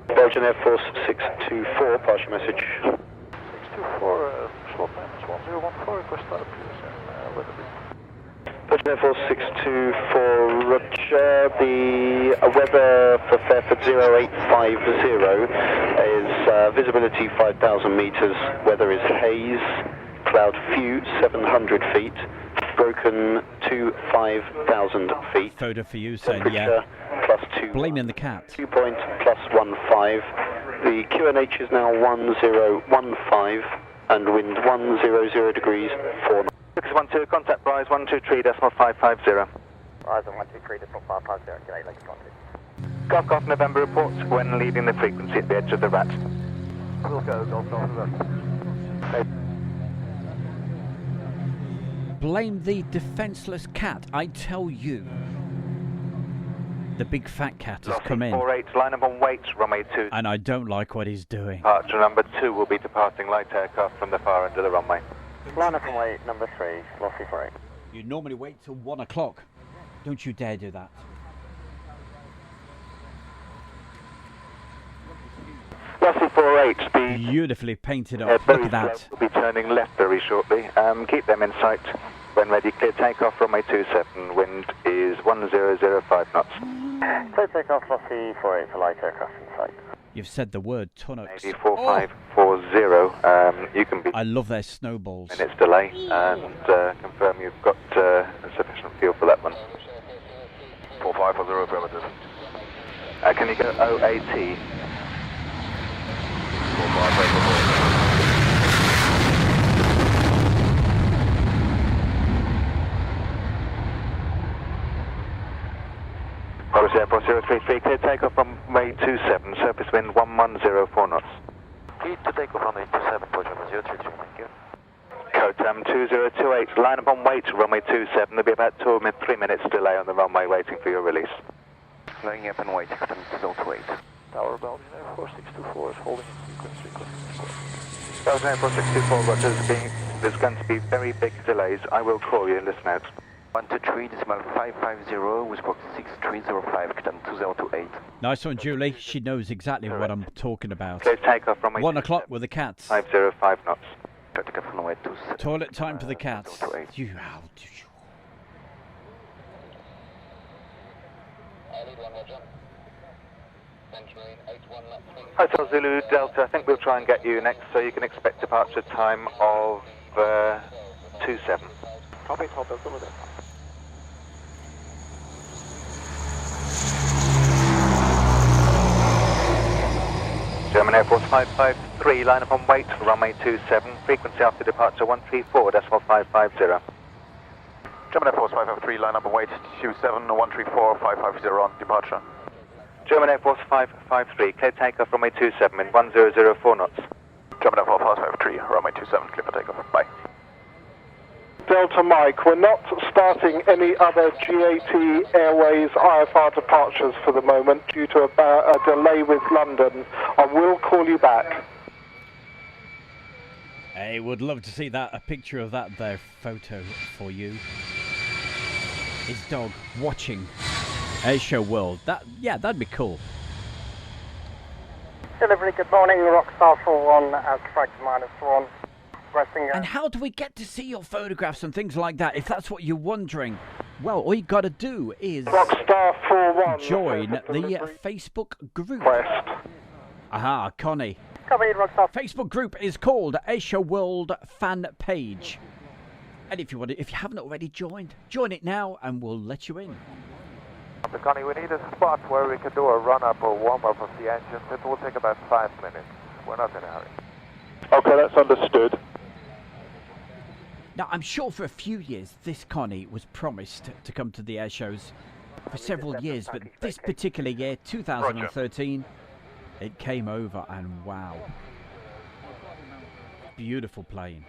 Belgian Air Force 624, pass your message. 624, slot minus 1014, request start appears in Weatherby. Belgian Air Force 624, roger. The weather for Fairford 0850 is visibility 5,000 metres, weather is haze, cloud few 700 feet, broken to 5,000 feet. Photo for you saying, yeah. +2. Blaming the cat. 2 point +15. The QNH is now 1015 and wind 100 degrees 4 knots. 612, contact rise 123.550. Rise 123.550, g'day, Lake Atlantic. Golf Golf November reports when leaving the frequency at the edge of the rat. We'll go, Golf Golf November. Blame the defenceless cat, I tell you. The big fat cat has come in. 48, line up on wait, runway 2. And I don't like what he's doing. Departure number 2 will be departing light aircraft from the far end of the runway. Line up and wait, number 3, Lossy 48. You normally wait till 1 o'clock. Don't you dare do that. Lossy 48, beautifully painted up. Look at that. We'll be turning left very shortly. Keep them in sight. When ready, clear takeoff, runway 27, wind is 1005 knots. Clear takeoff, Lossy 48 for light aircraft in sight. You've said the word tunnocks. 4540, you can be... I love their snowballs. Minutes delay, and confirm you've got sufficient fuel for that one. 4540, affirmative. Can you go OAT? 4540. Air Force 033, clear takeoff from runway 27, surface wind 1104 knots. Clear to take off runway 27, approach runway 033, thank you. Cotam 2028, line up on wait, runway 27. There'll be about 3 minutes delay on the runway waiting for your release. Lining up and waiting, Cotam 2028. Tower Belgian Air Force 624 is holding in sequence. Belgian Air Force 624, Roger, there's going to be very big delays. I will call you and listen out. 123.550 with squawk 6305, Cotam 2028. Nice one, Julie. She knows exactly what I'm talking about. Clear takeoff from 1 o'clock with the cats. 505 knots. Toilet time for the cats. You Hotel Zulu Delta, I think we'll try and get you next, so you can expect departure time of 27. Copy, Hotel Zulu Delta. German Air Force 553, line up on wait for runway 27, frequency after departure 134.550. German Air Force 553, line up and wait 27, 134, 550 on departure. German Air Force 553, clear takeoff runway 27 in 1004 knots. German Air Force 553, runway 27, clear for takeoff, bye. Delta Mike, we're not starting any other GAT Airways IFR departures for the moment due to a delay with London. I will call you back. Hey, would love to see that, a picture of that there photo for you. His dog watching Airshow World. That'd be cool. Delivery, good morning, Rockstar 41, track -1. And how do we get to see your photographs and things like that, if that's what you're wondering? Well, all you got to do is Rockstar 41, join the Facebook group. Aha, Connie. Facebook group is called Airshow World Fan Page. And if you haven't already joined, join it now and we'll let you in. Connie, we need a spot where we can do a run-up or warm-up of the engines. It will take about 5 minutes. We're not in a hurry. Okay, that's understood. Now, I'm sure for a few years this Connie was promised to come to the air shows for several years, but this particular year, 2013, it came over and wow. Beautiful plane.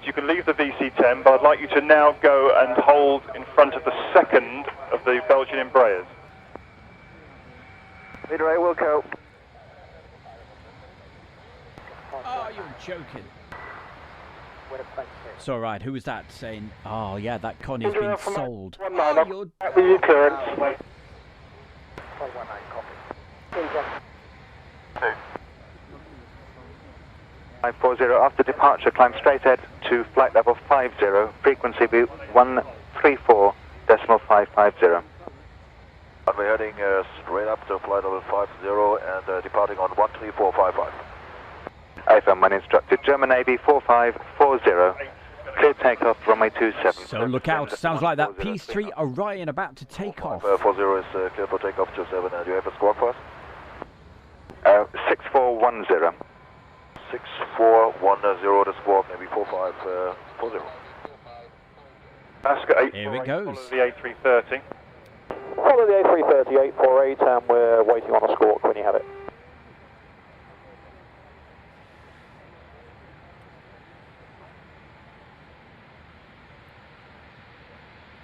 You can leave the VC-10, but I'd like you to now go and hold in front of the second of the Belgian Embraers. Leader A, Wilco. Oh, you're joking. It's all right. Who was that saying, oh, yeah, that Connie's been sold? Oh, you're... clearance. 540, after departure, climb straight ahead to flight level 50, frequency be 134.550. And we're heading straight up to flight level 50 and departing on 134.55. AFM when instructed, German Navy 4540, clear takeoff, runway 27. So look out, sounds like that P3 Orion about to take off. 40 is clear for takeoff, 27, do you have a squawk for us? 6410. 6410, the squawk, maybe 4540. Oscar 848, here it goes. Follow the A330. Follow the A330, 848, and we're waiting on a squawk when you have it.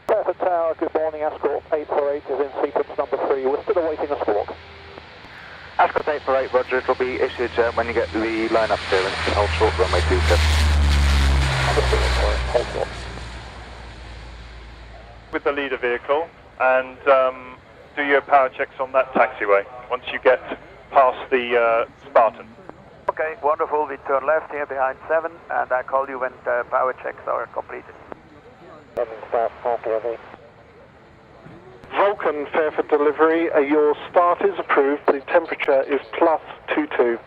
Fairford Tower, good morning, Escort 848 is in sequence number 3. We're still awaiting a squawk. Ascot 848, Roger, it will be issued when you get the line-up clearance and hold short runway 27. With the leader vehicle and do your power checks on that taxiway once you get past the Spartan. Okay, wonderful. We turn left here behind 7 and I call you when the power checks are completed. Vulcan, Fairford delivery, your start is approved, the temperature is +22.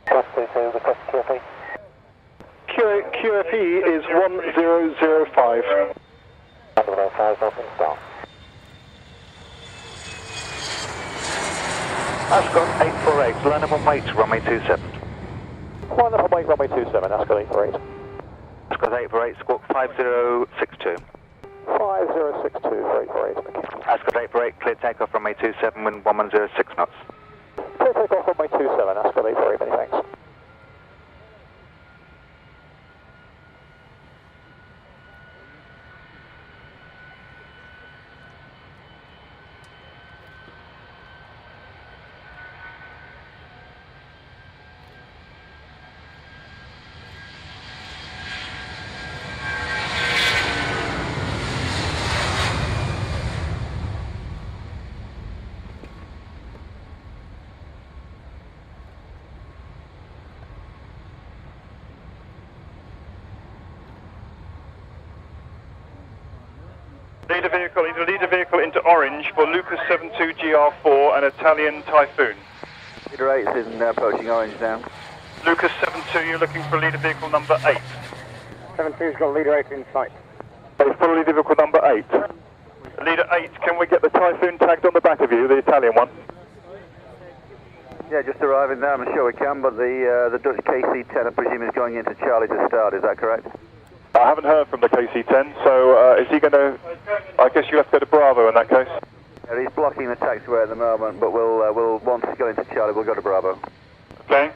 +22, request QFE. QFE is 1005. 1005, Vulcan start. Ascot 848, line up on wait, runway 27. Line up on wait, runway 27, Ascot 848. Ascot 848, squawk 5062. 5062 for 848. Ascot 848, clear takeoff runway 27, wind 1106 knots. Clear takeoff runway 27, Ascot 848, many thanks. Lead a vehicle into orange for Lucas 72 GR4, an Italian Typhoon. Leader 8 is approaching orange now. Lucas 72, you're looking for leader vehicle number 8. 72's got leader 8 in sight. It's for leader vehicle number 8. Leader 8, can we get the Typhoon tagged on the back of you, the Italian one? Yeah, just arriving now, I'm sure we can, but the Dutch KC-10 I presume is going into Charlie to start, is that correct? I haven't heard from the KC-10, so is he going to... I guess you have to go to Bravo in that case. Yeah, he's blocking the taxiway at the moment, but we'll once we go into Charlie, we'll go to Bravo. Okay.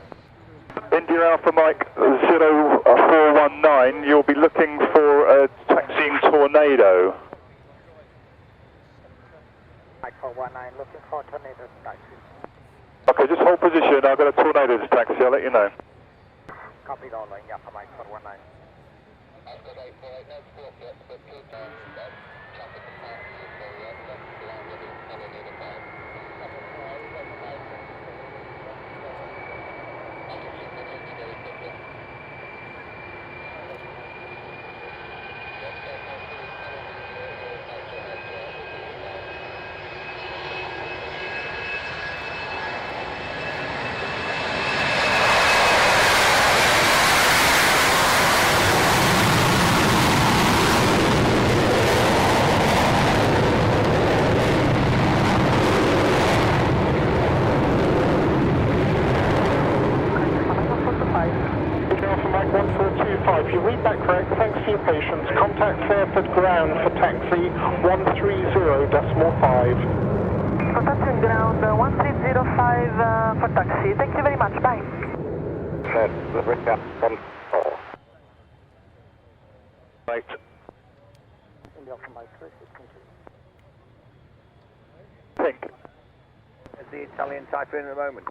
India Alpha Mike 0419, you'll be looking for a taxiing Tornado. Mike 419, looking for Tornado taxi. Okay, just hold position, I've got a Tornado to taxi, I'll let you know. Copy all, Alpha Mike 419. If you read that correct, thanks for your patience. Contact Fairford ground for taxi 130.5. Contact ground 1305 for taxi. Thank you very much. Bye. Right. Pink. Is the Italian Typhoon at the moment?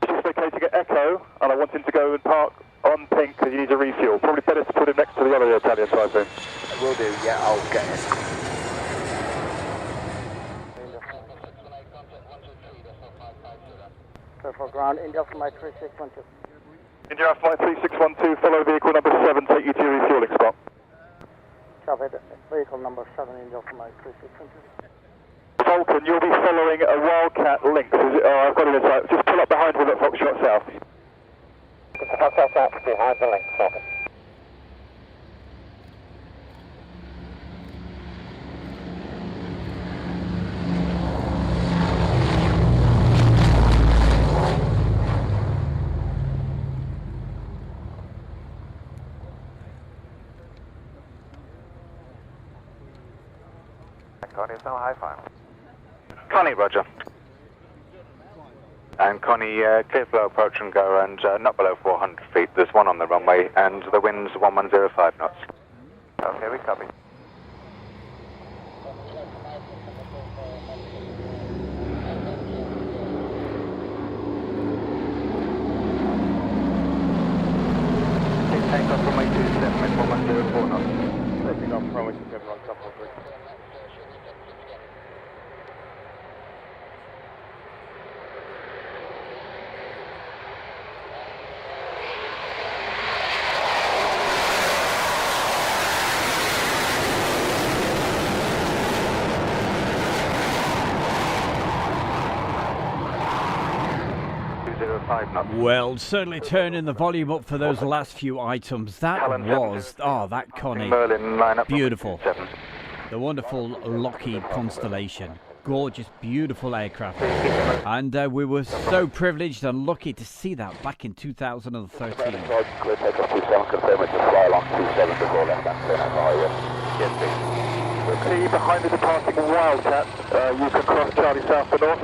Just vacating at Echo, and I want him to go and park on Pink because he needs a refuel. Probably better to put him next to the other Italian Typhoon. Will do, yeah, I'll get him. For ground, India Alpha Mike 3612. India Alpha Mike 3612, follow vehicle number 7, take you to your refueling spot. Covered, vehicle number 7, India Alpha Mike 3612. Vulcan, you'll be following a Wildcat Lynx. Is it? Oh, I've got it inside. Just pull up behind him at Foxtrot South. Foxtrot South, behind the Lynx, Vulcan. Connie, it's now high final. Connie, roger. And Connie, clear flow approach and go, and not below 400 feet. There's one on the runway, and the wind's 1105 knots. Okay, we copy. Take off runway 27 with 1104 knots. Taking off runway 27 on top of 3. Well, certainly turning the volume up for those last few items. That was, that Connie, beautiful. The wonderful Lockheed Constellation. Gorgeous, beautiful aircraft. And we were so privileged and lucky to see that back in 2013. Key behind the departing Wildcat, you can cross Charlie south to north.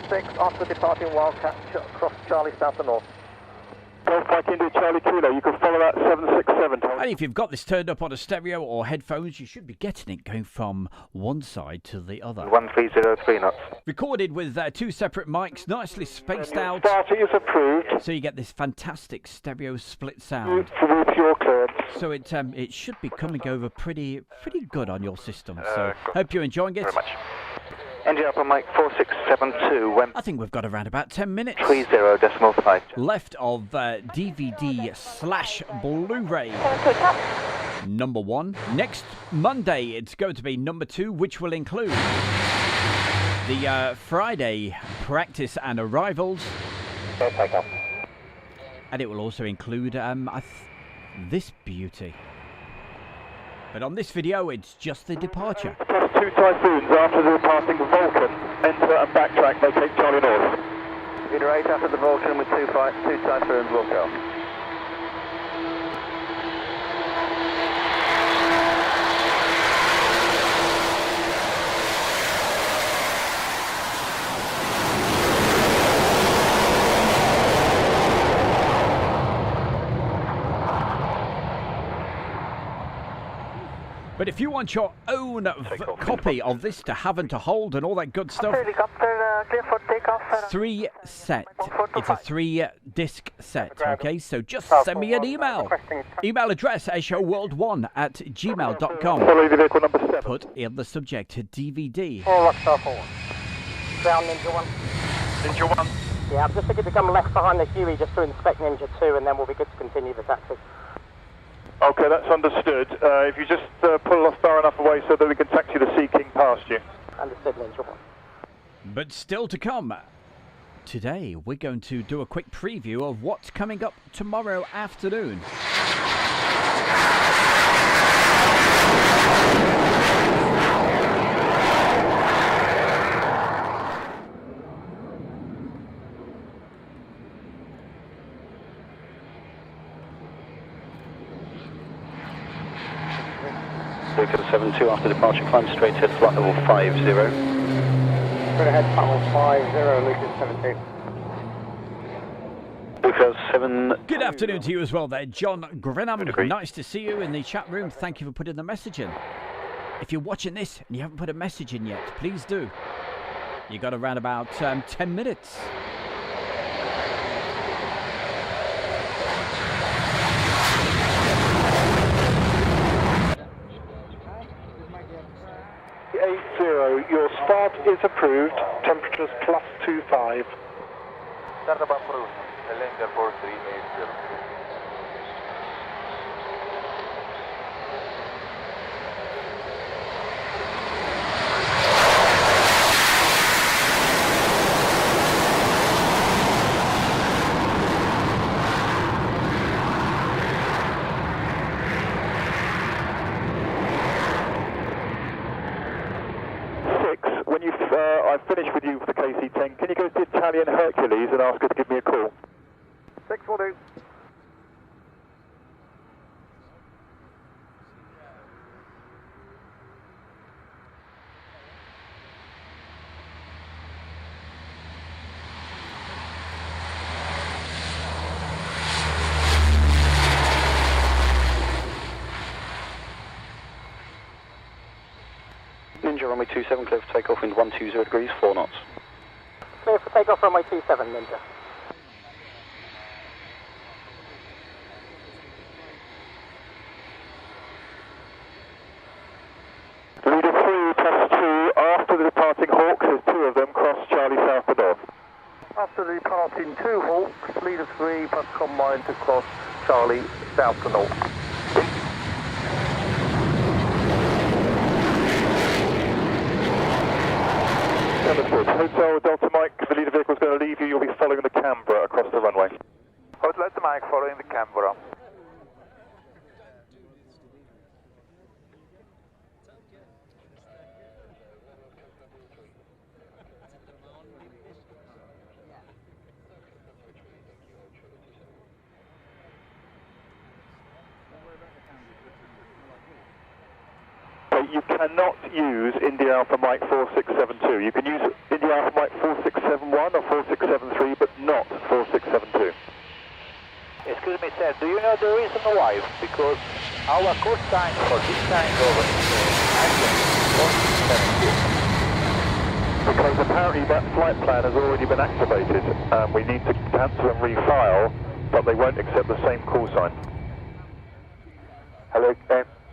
6 after departing Wildcat, cross Charlie south to north. Golf Mike India Charlie Kilo, you can follow that 767. And if you've got this turned up on a stereo or headphones, you should be getting it going from one side to the other. 1303 knots. Recorded with two separate mics, nicely spaced out. Start is approved. So you get this fantastic stereo split sound. With your clearance. So it should be coming over pretty good on your system. So hope you're enjoying it. Very much. Engine up on mic 4672 when... I think we've got around about 10 minutes. 30.5. Left of DVD/Blu-ray. Number 1. Next Monday, it's going to be number 2, which will include the Friday practice and arrivals. And it will also include this beauty. But on this video, it's just the departure. Plus 2 Typhoons after the departing Vulcan. Enter and backtrack, locate Charlie North. Leader 8 after the Vulcan with 2 Typhoons will go. But if you want your own copy of this to have and to hold and all that good stuff, Helicopter clear for takeoff. 3 set. It's a 3-disc set, okay? So just send me an email. Email address airshowworld1@gmail.com. Follow the vehicle number 7. Put in the subject DVD. 4 Rockstar 4. Ground Ninja 1. Ninja 1. Yeah, I'm just thinking to come left behind the Huey just to inspect Ninja 2 and then we'll be good to continue the taxi. Okay, that's understood. If you just pull off far enough away so that we can taxi the Sea King past you. Understood, Ninja 1. But still to come. Today, we're going to do a quick preview of what's coming up tomorrow afternoon. Lucas 72 after departure, climb straight ahead, flight level 50. Straight ahead, flight level 50, Lucas 72. Lucas 7... Good afternoon to you as well there, John Grenham. Nice to see you in the chat room. Thank you for putting the message in. If you're watching this and you haven't put a message in yet, please do. You got around about 10 minutes. Your start is approved. Temperatures plus 25. Startup approved. Challenger 4380. I finished with you for the KC-10. Can you go to the Italian Hercules and ask her to give me a call? 6 will do. Ninja runway 27, clear for takeoff, wind 120 degrees, 4 knots. Clear for takeoff runway 27, Ninja. Leader 3 plus 2 after the departing Hawks, there's 2 of them, cross Charlie south to north. After the departing 2 Hawks, leader 3 plus combine to cross Charlie south to north. Understood. Hotel Delta Mike, the leader vehicle is going to leave you. You'll be following the Canberra across the runway. Hotel Delta Mike following the Canberra. You cannot use India Alpha Mike 4672. You can use India Alpha Mike 4671 or 4673, but not 4672. Excuse me, sir, do you know the reason why? Because our course time for this kind of action is 4672. Because apparently that flight plan has already been activated. We need to cancel and refile, but they won't accept the same call sign. Hello,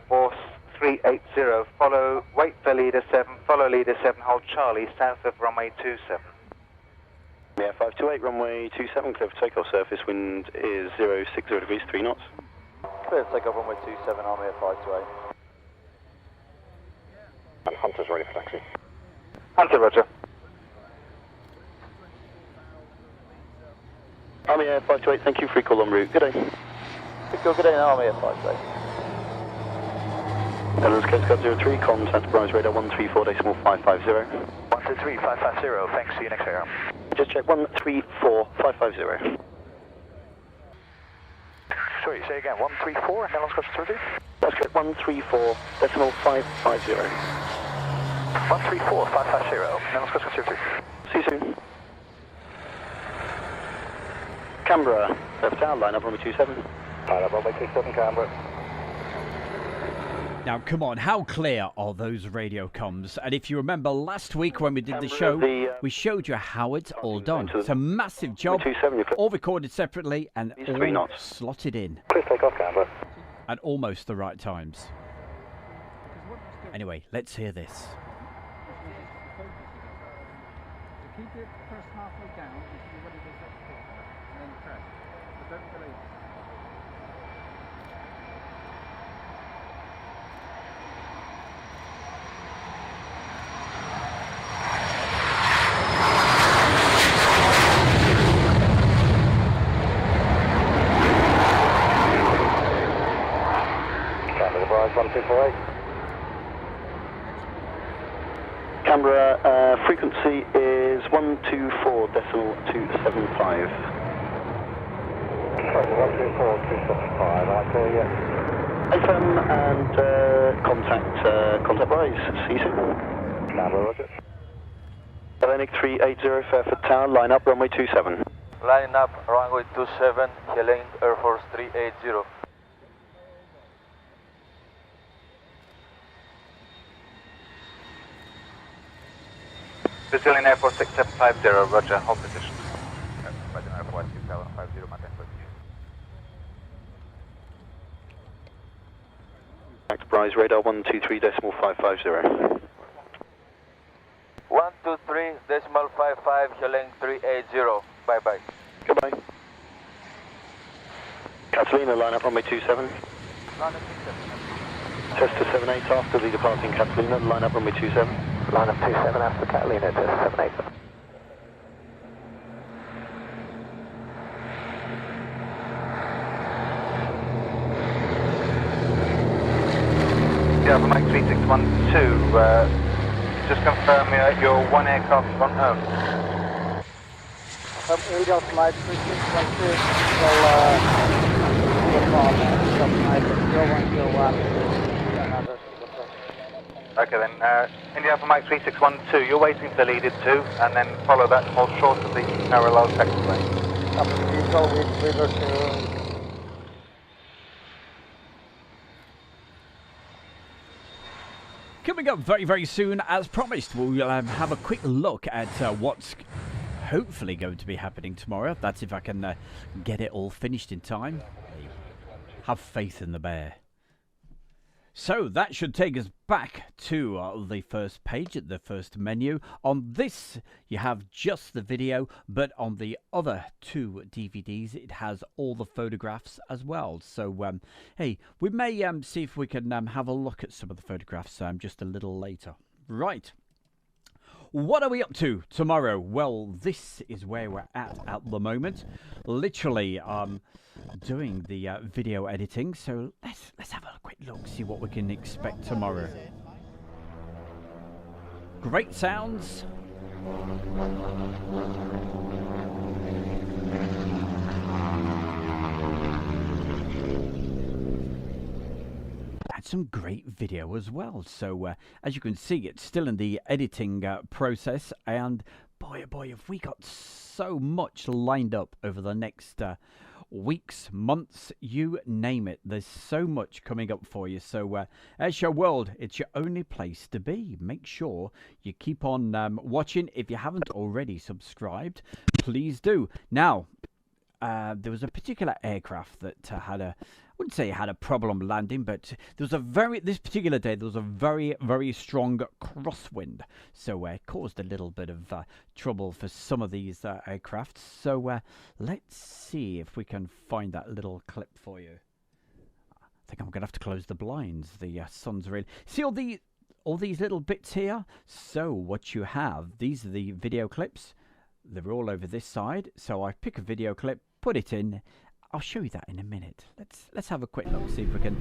Force 380, follow, wait for leader 7, follow leader 7, hold Charlie, south of runway 27. Yeah, 528, runway 27, clear for takeoff, surface wind is 060 degrees, 3 knots. Clear for takeoff, runway 27, Army at 528. And Hunter's ready for taxi. Hunter, roger. Army Air 528, thank you, free call en route, good day. Good day, Army at 528. Netherlands Coast Guard 03, comms, Enterprise radar 134.550. 123.550, thanks, see you next air. Just check 134.550. Sorry, say again, 134, Netherlands Coast 30? That's correct, 134.550. 134.550, Netherlands Coast 30. See you soon. Canberra, Fairford, line up runway 27. Line up runway 27, Canberra. Now, come on, how clear are those radio comms? And if you remember last week when we did the show, we showed you how it's all done. It's a massive job, all recorded separately and all slotted in. Please take off, Canberra. At almost the right times. Anyway, let's hear this. Keep it press halfway down until you're ready to execute, and then press. But don't delay it. Canberra, Rise 1248. Canberra, frequency is 124.275. 124.275, I call you. FM and contact Rise. See you soon. Canberra, roger. Hellenic 380, Fairford Tower, line up runway 27. Line up runway 27, Hellenic Air Force 380. Brazilian Air Force 6750, roger, hold position. Brazilian Air Force 6750, maintain position. Enterprise radar 123.550. 123.55, Hellenic 380, bye bye. Goodbye. Catalina, line up runway 27. Chester 78 after the departing Catalina, line up runway 27. Line up 27 after Catalina, Chester 78. Yeah, Mike 3612, just confirm your one aircraft on home. India Flight 3612 Okay then, India Alpha Mike 3612, you're waiting for leader 2, and then follow that and hold short of the parallel taxiway. Vehicle with leader 2. Coming up very, very soon, as promised, we'll have a quick look at what's hopefully going to be happening tomorrow. That's if I can get it all finished in time. Have faith in the bear. So that should take us back to the first page at the first menu. On this, you have just the video, but on the other two DVDs, it has all the photographs as well. So, hey, we may see if we can have a look at some of the photographs just a little later. Right. What are we up to tomorrow? Well, this is where we're at the moment. Literally, doing the video editing. So let's have a quick look, see what we can expect tomorrow. Great sounds. And some great video as well. So as you can see, it's still in the editing process, and boy oh boy, have we got so much lined up over the next weeks, months, you name it. There's so much coming up for you. So Airshow World, it's your only place to be. Make sure you keep on watching. If you haven't already subscribed, please do. Now, there was a particular aircraft that had a, I wouldn't say it had a problem landing, but there was this particular day, there was a very, very strong crosswind. So it caused a little bit of trouble for some of these aircraft. So let's see if we can find that little clip for you. I think I'm going to have to close the blinds. The sun's really... See all these little bits here? So what you have, these are the video clips. They're all over this side. So I pick a video clip, put it in. I'll show you that in a minute. Let's have a quick look, see if we can...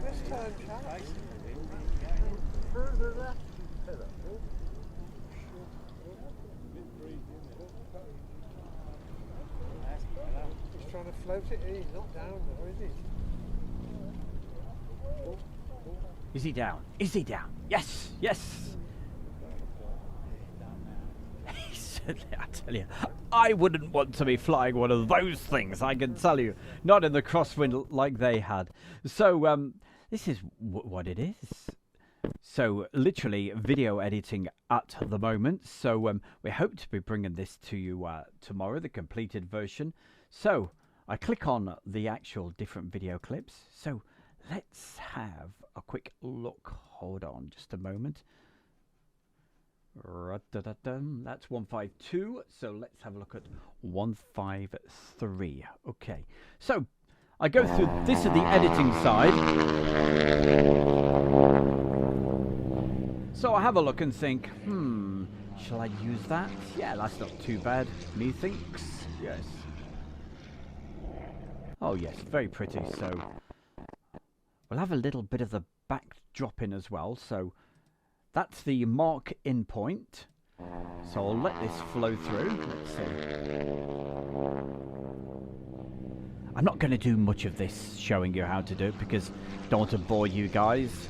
This time, further left. He's trying to float it. He's not down though, is he? Is he down? Is he down? Yes, yes. I tell you, I wouldn't want to be flying one of those things, I can tell you. Not in the crosswind like they had. So, this is what it is. So, literally, video editing at the moment. So, we hope to be bringing this to you tomorrow, the completed version. So, I click on the actual different video clips. So, let's have a quick look. Hold on just a moment. That's 152, so let's have a look at 153. Okay, so I go through, this is the editing side. So I have a look and think, shall I use that? Yeah, that's not too bad, methinks. Yes. Oh yes, very pretty. So we'll have a little bit of the backdrop in as well, so that's the mark in point. So I'll let this flow through. Let's see. I'm not going to do much of this showing you how to do it because I don't want to bore you guys.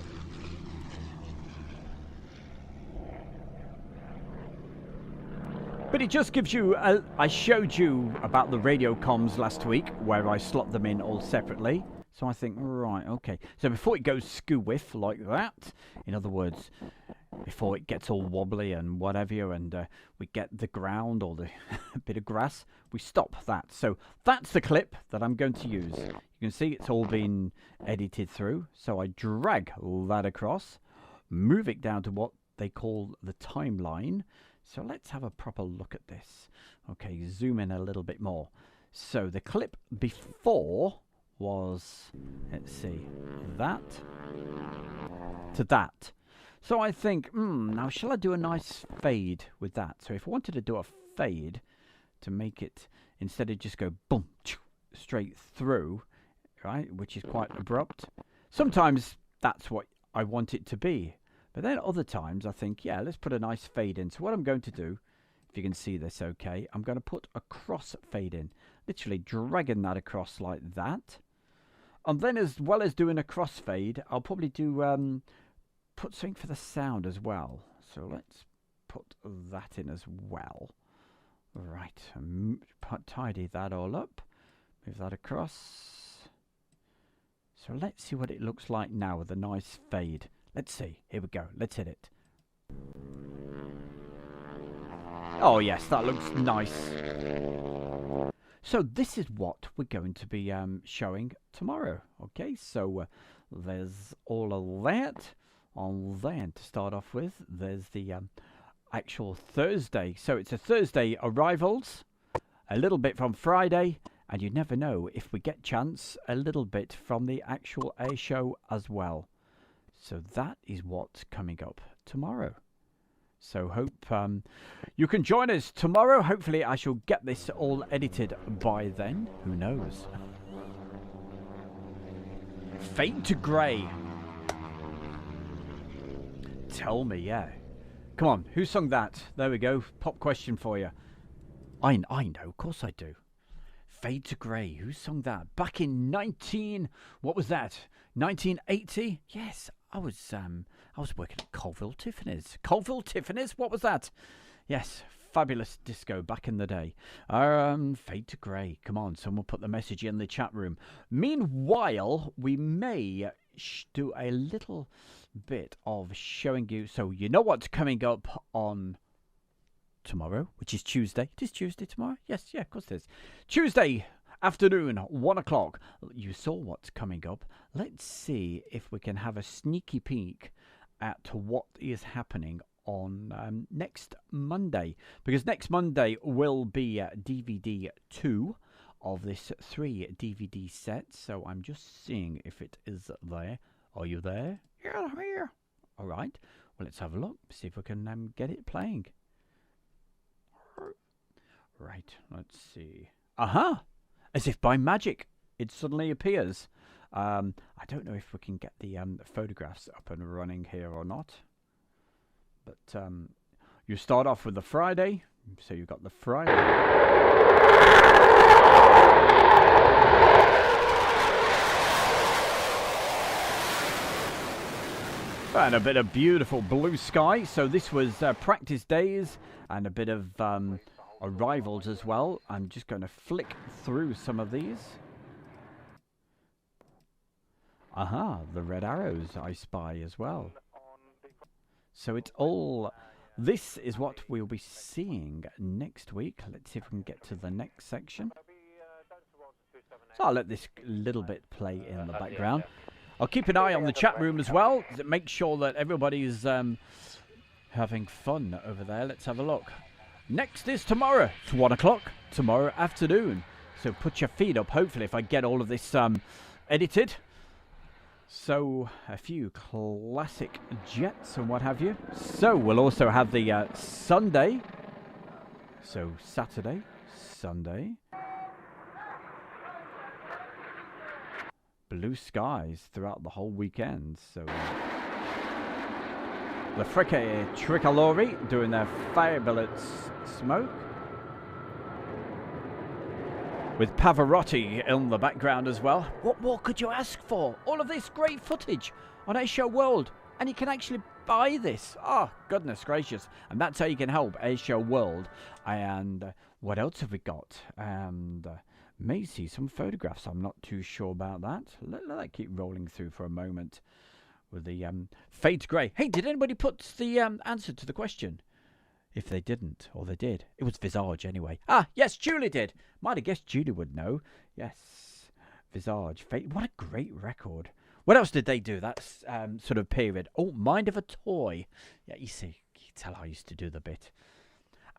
But it just gives you, I showed you about the radio comms last week where I slot them in all separately. So I think, right, okay. So before it goes skew-whiff like that, in other words, before it gets all wobbly and whatever, and we get the ground or the bit of grass, we stop that. So that's the clip that I'm going to use. You can see it's all been edited through. So I drag that across, move it down to what they call the timeline. So let's have a proper look at this. Okay, zoom in a little bit more. So the clip before was, let's see, that to that. So I think, now shall I do a nice fade with that? So if I wanted to do a fade to make it, instead of just go boom, straight through, right, which is quite abrupt. Sometimes that's what I want it to be. But then other times I think, yeah, let's put a nice fade in. So what I'm going to do, if you can see this okay, I'm going to put a cross fade in. Literally dragging that across like that. And then as well as doing a crossfade, I'll probably do put something for the sound as well. So let's put that in as well. Right, tidy that all up. Move that across. So let's see what it looks like now with a nice fade. Let's see. Here we go. Let's hit it. Oh yes, that looks nice. So this is what we're going to be showing tomorrow. Okay, so there's all of that. And then to start off with, there's the actual Thursday. So it's a Thursday arrivals, a little bit from Friday, and you never know if we get chance, a little bit from the actual air show as well. So that is what's coming up tomorrow. So hope you can join us tomorrow. Hopefully I shall get this all edited by then. Who knows? Fade to Grey. Tell me, yeah. Come on, who sung that? There we go. Pop question for you. I know, of course I do. Fade to Grey. Who sung that? Back in what was that? 1980? Yes, I was working at Colville Tiffany's. Colville Tiffany's? What was that? Yes, fabulous disco back in the day. Fade to Grey. Come on, someone put the message in the chat room. Meanwhile, we may do a little bit of showing you. So you know what's coming up on tomorrow, which is Tuesday. It is Tuesday tomorrow? Yes, yeah, of course it is. Tuesday afternoon, 1 o'clock. You saw what's coming up. Let's see if we can have a sneaky peek at what is happening on next Monday. Because next Monday will be DVD 2 of this 3 DVD set. So I'm just seeing if it is there. Are you there? Yeah, I'm here. All right. Well, let's have a look. See if we can get it playing. Right. Let's see. Aha! As if by magic, it suddenly appears. I don't know if we can get the photographs up and running here or not. But you start off with the Friday. So you've got the Friday. And a bit of beautiful blue sky. So this was practice days and a bit of arrivals as well. I'm just going to flick through some of these. Aha, the red arrows I spy as well. So it's all... This is what we'll be seeing next week. Let's see if we can get to the next section. So I'll let this little bit play in the background. I'll keep an eye on the chat room as well. Make sure that everybody's having fun over there. Let's have a look. Next is tomorrow. It's 1 o'clock tomorrow afternoon. So put your feet up. Hopefully if I get all of this edited. So a few classic jets and what have you. So we'll also have the Sunday. So Saturday, Sunday. Blue skies throughout the whole weekend. So the Fricke Tricolori doing their fabulous smoke. With Pavarotti in the background as well. What more could you ask for? All of this great footage on Airshow World. And you can actually buy this. Oh, goodness gracious. And that's how you can help Airshow World. And what else have we got? And may see some photographs. I'm not too sure about that. Let that keep rolling through for a moment. With the Fade to Grey. Hey, did anybody put the answer to the question? If they didn't, or they did. It was Visage anyway. Ah, yes, Julie did. Might have guessed Julie would know. Yes, Visage. Fate. What a great record. What else did they do? That sort of period. Oh, Mind of a Toy. Yeah, you see, you can tell I used to do the bit.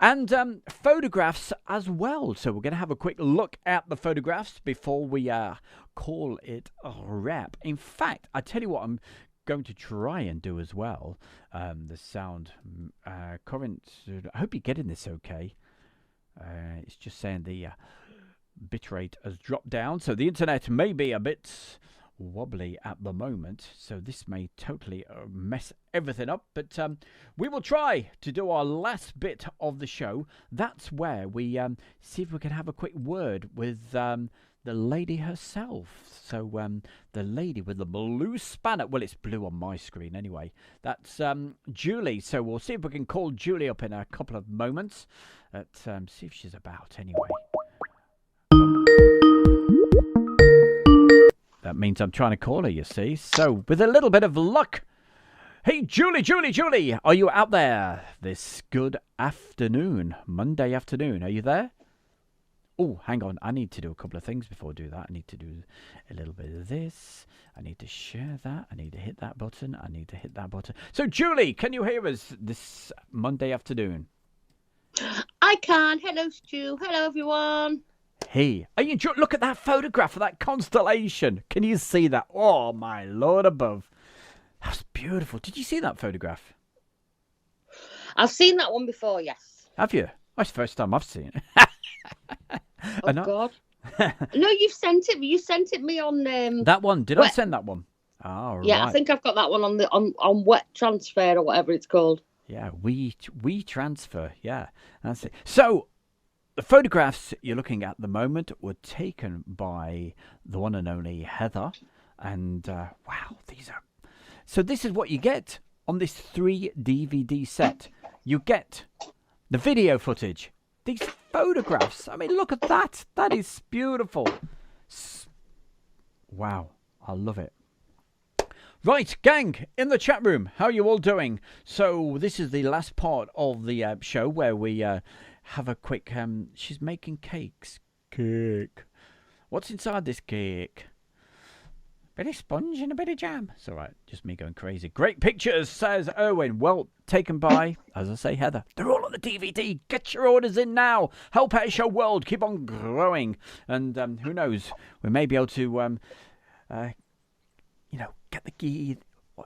And photographs as well. So we're going to have a quick look at the photographs before we call it a wrap. In fact, I tell you what I'm going to try and do as well. The sound current. I hope you're getting this okay. It's just saying the bitrate has dropped down, so the internet may be a bit wobbly at the moment, so this may totally mess everything up, but we will try to do our last bit of the show. That's where we see if we can have a quick word with the lady herself. So the lady with the blue spanner, well, it's blue on my screen anyway, that's Julie. So we'll see if we can call Julie up in a couple of moments. Let's see if she's about anyway. That means I'm trying to call her, you see. So, with a little bit of luck. Hey, Julie, are you out there this good afternoon? Monday afternoon, are you there? Oh, hang on. I need to do a couple of things before I do that. I need to do a little bit of this. I need to share that. I need to hit that button. I need to hit that button. So, Julie, can you hear us this Monday afternoon? I can. Hello, Stu. Hello, everyone. Hey, are you look at that photograph of that constellation. Can you see that? Oh, my Lord above. That's beautiful. Did you see that photograph? I've seen that one before, yes. Have you? That's the first time I've seen it. Oh, God. No, you've sent it. You sent it me on... that one. Did I send that one? Oh, yeah, right. I think I've got that one on wet transfer or whatever it's called. Yeah, we transfer. Yeah, that's it. So... the photographs you're looking at the moment were taken by the one and only Heather. And, wow, these are... So this is what you get on this 3 DVD set. You get the video footage. These photographs. I mean, look at that. That is beautiful. Wow, I love it. Right, gang, in the chat room, how are you all doing? So this is the last part of the show where we... have a quick, she's making cakes. Cake. What's inside this cake? Bit of sponge and a bit of jam. It's all right, just me going crazy. Great pictures, says Erwin. Well, taken by, as I say, Heather. They're all on the DVD. Get your orders in now. Help Airshow World keep on growing. And who knows, we may be able to, get the key.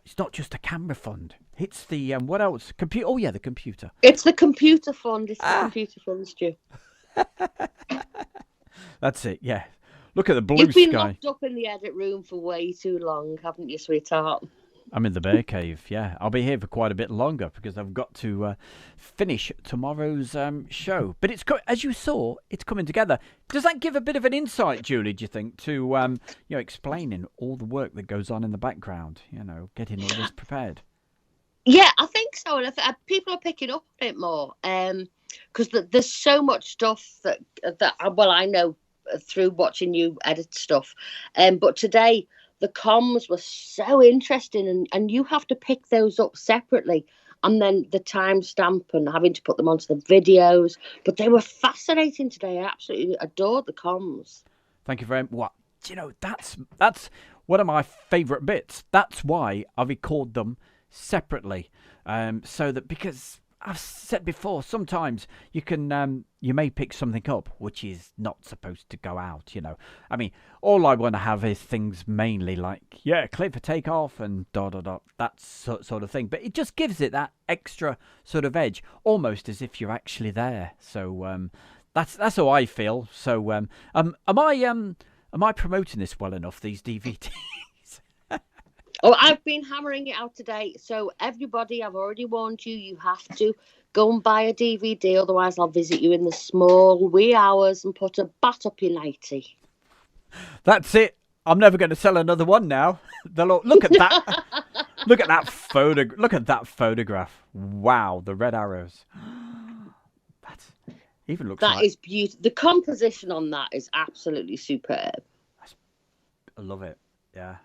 It's not just a camera fund. It's the, what else? Oh, yeah, the computer. It's the computer fund. It's the computer fund, Stu. That's it, yeah. Look at the blue You've been sky. locked up in the edit room for way too long, haven't you, sweetheart? I'm in the bear cave, yeah. I'll be here for quite a bit longer because I've got to finish tomorrow's show. But it's as you saw, it's coming together. Does that give a bit of an insight, Julie, do you think, to explaining all the work that goes on in the background, getting all this prepared? Yeah, I think so. And people are picking up a bit more because there's so much stuff that I know through watching you edit stuff. But today, the comms were so interesting, and you have to pick those up separately. And then the timestamp and having to put them onto the videos. But they were fascinating today. I absolutely adored the comms. Thank you very much. That's one of my favourite bits. That's why I record them separately. So that, because I've said before, sometimes you may pick something up which is not supposed to go out, I mean, all I want to have is things mainly like, clear for takeoff and that sort of thing. But it just gives it that extra sort of edge, almost as if you're actually there. So that's how I feel. So am I promoting this well enough, these DVDs? Oh, I've been hammering it out today. So everybody, I've already warned you, you have to go and buy a DVD. Otherwise, I'll visit you in the small wee hours and put a bat up your nightie. That's it. I'm never going to sell another one now. Look at that. Look at that photo. Look at that photograph. Wow, the red arrows. That even looks that like... is beautiful. The composition on that is absolutely superb. I love it. Yeah.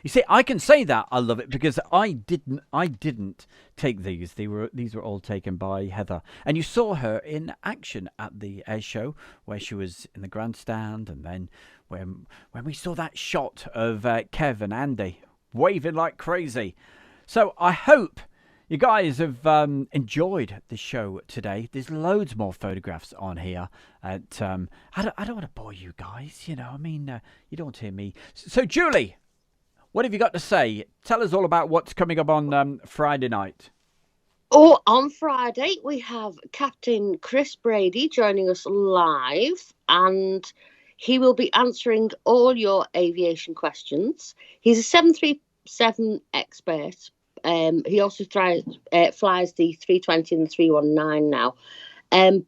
You see, I can say that I love it because I didn't take these. These were all taken by Heather, and you saw her in action at the Airshow where she was in the grandstand, and then when we saw that shot of Kev and Andy waving like crazy. So I hope you guys have enjoyed the show today. There's loads more photographs on here. I don't want to bore you guys, you know. I mean, you don't hear me. So, Julie, what have you got to say? Tell us all about what's coming up on Friday night. Oh, on Friday, we have Captain Chris Brady joining us live, and he will be answering all your aviation questions. He's a 737 expert. He also flies the 320 and the 319 now.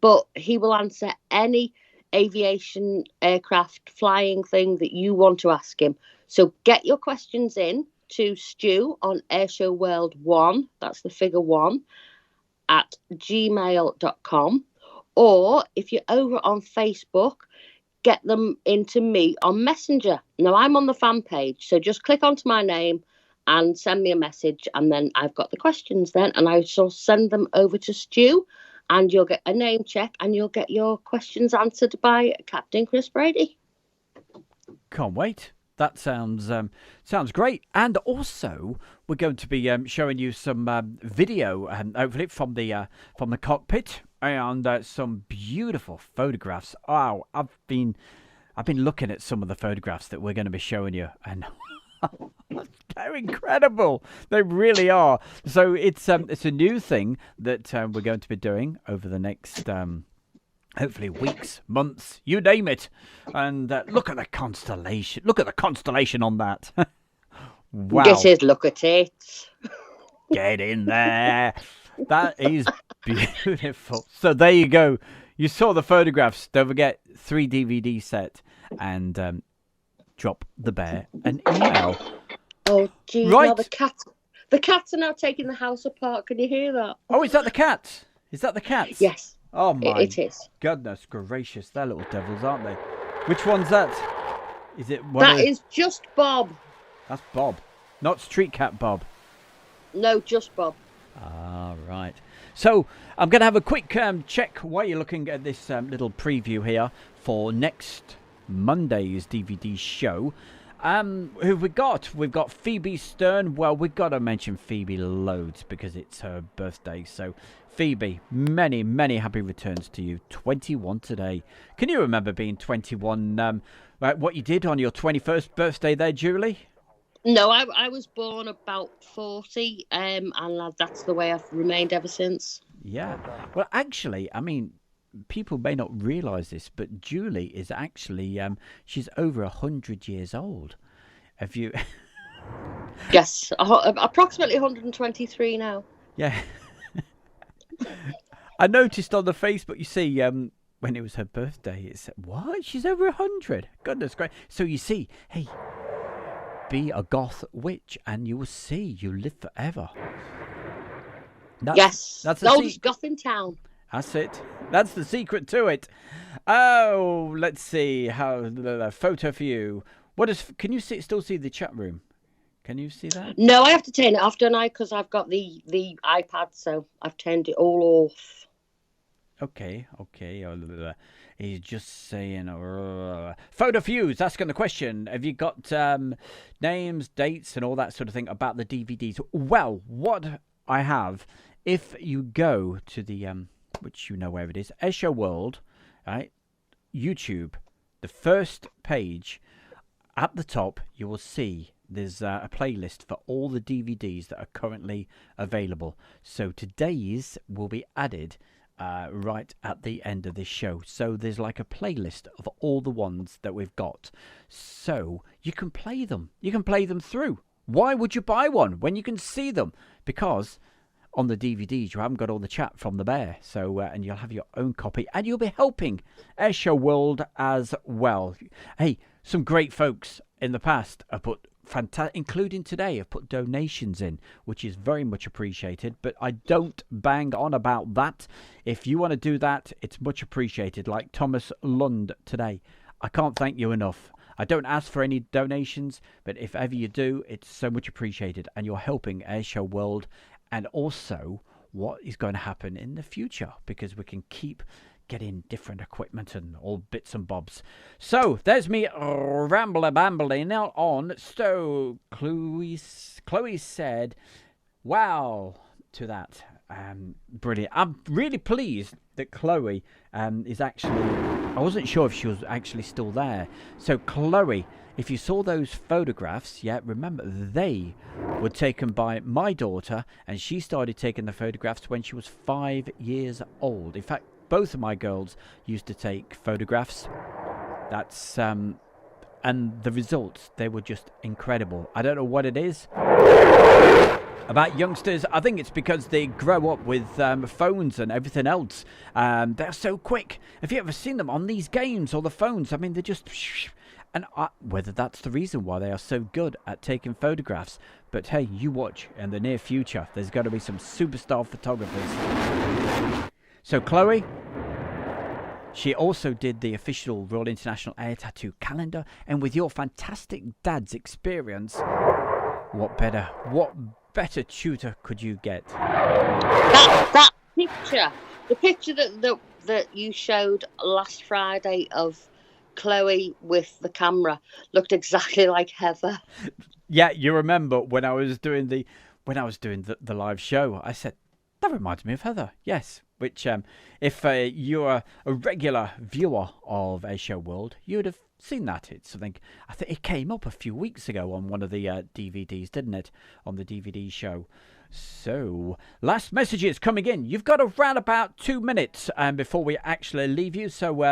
But he will answer any aviation aircraft flying thing that you want to ask him. So get your questions in to Stu on Airshow World 1, that's the figure 1, at gmail.com. Or if you're over on Facebook, get them into me on Messenger. Now, I'm on the fan page, so just click onto my name and send me a message, and then I've got the questions then, and I shall send them over to Stu, and you'll get a name check, and you'll get your questions answered by Captain Chris Brady. Can't wait. That sounds great. And also, we're going to be showing you some video, hopefully from the cockpit, and some beautiful photographs. Wow, I've been looking at some of the photographs that we're going to be showing you, and they're incredible. They really are. So it's a new thing that we're going to be doing over the next hopefully weeks, months, you name it. And look at the constellation. Look at the constellation on that. Wow. This is look at it. Get in there. That is beautiful. So there you go. You saw the photographs. Don't forget 3 DVD set, and drop the bear an email. Oh, geez. Right. Now the cats are now taking the house apart. Can you hear that? Oh, is that the cat? Is that the cats? Yes. Oh, my it is. goodness gracious. They're little devils, aren't they? Which one's that? Is it one That is just Bob. That's Bob. Not Street Cat Bob. No, just Bob. Ah, right. So, I'm going to have a quick check while you're looking at this little preview here for next Monday's DVD show. Who have we got? We've got Phoebe Stern. Well, we've got to mention Phoebe loads because it's her birthday. So, Phoebe, many, many happy returns to you. 21 today. Can you remember being 21? What you did on your 21st birthday there, Julie? No, I was born about 40, and that's the way I've remained ever since. Yeah. Well, actually, I mean, people may not realise this, but Julie is actually, she's over 100 years old. Have you... Yes, approximately 123 now. Yeah. I noticed on the Facebook, you see, when it was her birthday, it said, what? She's over 100? Goodness gracious. So you see, hey, be a goth witch and you will see you live forever. That's the oldest goth in town. That's it. That's the secret to it. Oh, let's see. How the photo for you. Can you still see the chat room? Can you see that? No, I have to turn it off, don't I? Because I've got the iPad, so I've turned it all off. Okay. He's just saying... Photo views, asking the question. Have you got names, dates, and all that sort of thing about the DVDs? Well, what I have, if you go to the... which you know where it is, Airshow World, right? YouTube, the first page, at the top, you will see there's a playlist for all the DVDs that are currently available. So today's will be added right at the end of this show. So there's like a playlist of all the ones that we've got. So you can play them. You can play them through. Why would you buy one when you can see them? Because on the DVDs you haven't got all the chat from the bear. So and you'll have your own copy, and you'll be helping Airshow World as well. Hey, some great folks in the past have put including today, have put donations in, which is very much appreciated, but I don't bang on about that. If you want to do that, it's much appreciated, like Thomas Lund today. I can't thank you enough. I don't ask for any donations, but if ever you do, it's so much appreciated, and you're helping Airshow World, and also what is going to happen in the future, because we can keep getting different equipment and all bits and bobs. So there's me rambling now on. So Chloe said, wow, to that. Brilliant. I'm really pleased that Chloe is actually... I wasn't sure if she was actually still there. So, Chloe, if you saw those photographs, yeah, remember, they were taken by my daughter, and she started taking the photographs when she was 5 years old. In fact, both of my girls used to take photographs. That's... and the results, they were just incredible. I don't know what it is about youngsters. I think it's because they grow up with phones and everything else. They're so quick. Have you ever seen them on these games or the phones? I mean, they're just... And whether that's the reason why they are so good at taking photographs. But hey, you watch, in the near future, there's going to be some superstar photographers. So Chloe... She also did the official Royal International Air Tattoo calendar, and with your fantastic dad's experience, what better tutor could you get? That picture, the picture that you showed last Friday of Chloe with the camera looked exactly like Heather. Yeah, you remember when I was doing the live show, I said that reminds me of Heather. Yes. Which, if you're a regular viewer of Airshow World, you would have seen that. It's something, I think it came up a few weeks ago on one of the DVDs, didn't it? On the DVD show. So, last messages coming in. You've got around about 2 minutes before we actually leave you. So,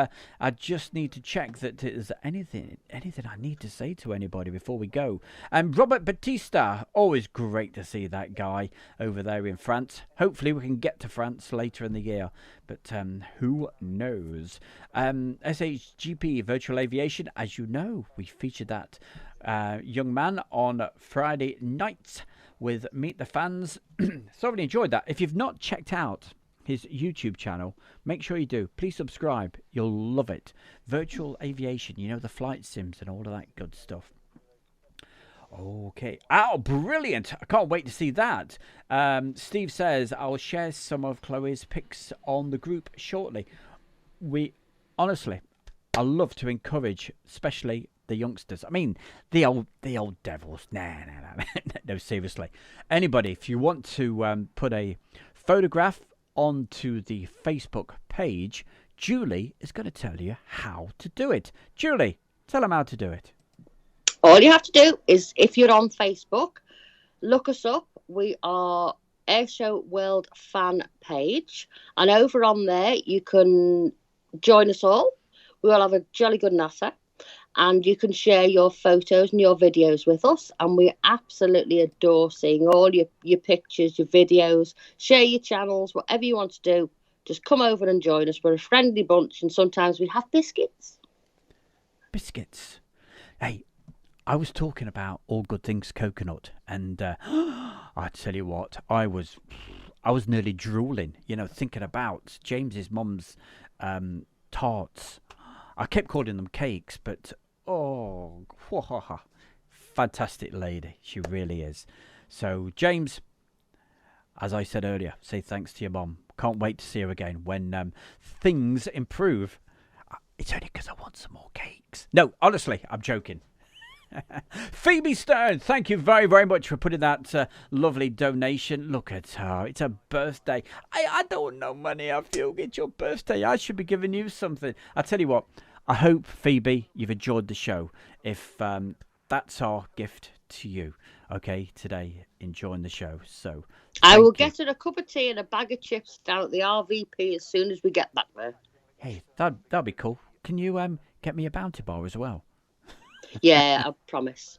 I just need to check that there's anything I need to say to anybody before we go. Robert Batista, always great to see that guy over there in France. Hopefully we can get to France later in the year. But who knows? SHGP Virtual Aviation, as you know, we featured that young man on Friday nights with Meet the Fans. Thoroughly enjoyed that. If you've not checked out his YouTube channel, make sure you do. Please subscribe. You'll love it. Virtual aviation, you know, the flight sims and all of that good stuff. Okay. Oh, brilliant. I can't wait to see that. Steve says, I'll share some of Chloe's pics on the group shortly. Honestly, I love to encourage, especially the youngsters. I mean, the old devils. No, seriously. Anybody, if you want to put a photograph onto the Facebook page, Julie is going to tell you how to do it. Julie, tell them how to do it. All you have to do is, if you're on Facebook, look us up. We are Airshow World fan page, and over on there you can join us all. We all have a jolly good natter, and you can share your photos and your videos with us, and we absolutely adore seeing all your pictures, your videos. Share your channels, whatever you want to do. Just come over and join us. We're a friendly bunch, and sometimes we have biscuits. Biscuits. Hey, I was talking about All Good Things Coconut, and I tell you what, I was nearly drooling, you know, thinking about James's mum's tarts. I kept calling them cakes, but fantastic lady, she really is. So, James, as I said earlier, say thanks to your mum. Can't wait to see her again when things improve. It's only because I want some more cakes. No, honestly, I'm joking. Phoebe Stern, thank you very, very much for putting that lovely donation. Look at her. It's her birthday. I don't know money off you. It's your birthday. I should be giving you something. I tell you what, I hope, Phoebe, you've enjoyed the show. If that's our gift to you, okay, today, enjoying the show. So I will get her a cup of tea and a bag of chips down at the RVP as soon as we get back there. Hey, that'd be cool. Can you get me a Bounty Bar as well? Yeah, I promise.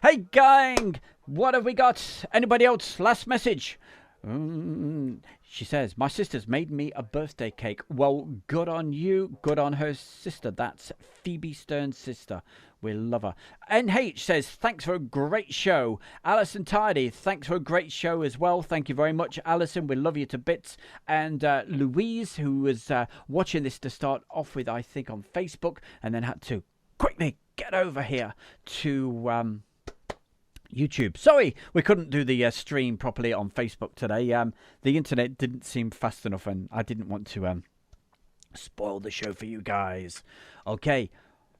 Hey, gang, what have we got? Anybody else? Last message. She says, my sister's made me a birthday cake. Well, good on you. Good on her sister. That's Phoebe Stern's sister. We love her. NH says, thanks for a great show. Alison Tidy, thanks for a great show as well. Thank you very much, Alison. We love you to bits. And Louise, who was watching this to start off with, I think, on Facebook, and then had to quickly get over here to YouTube. Sorry, we couldn't do the stream properly on Facebook today. The internet didn't seem fast enough, and I didn't want to spoil the show for you guys. Okay,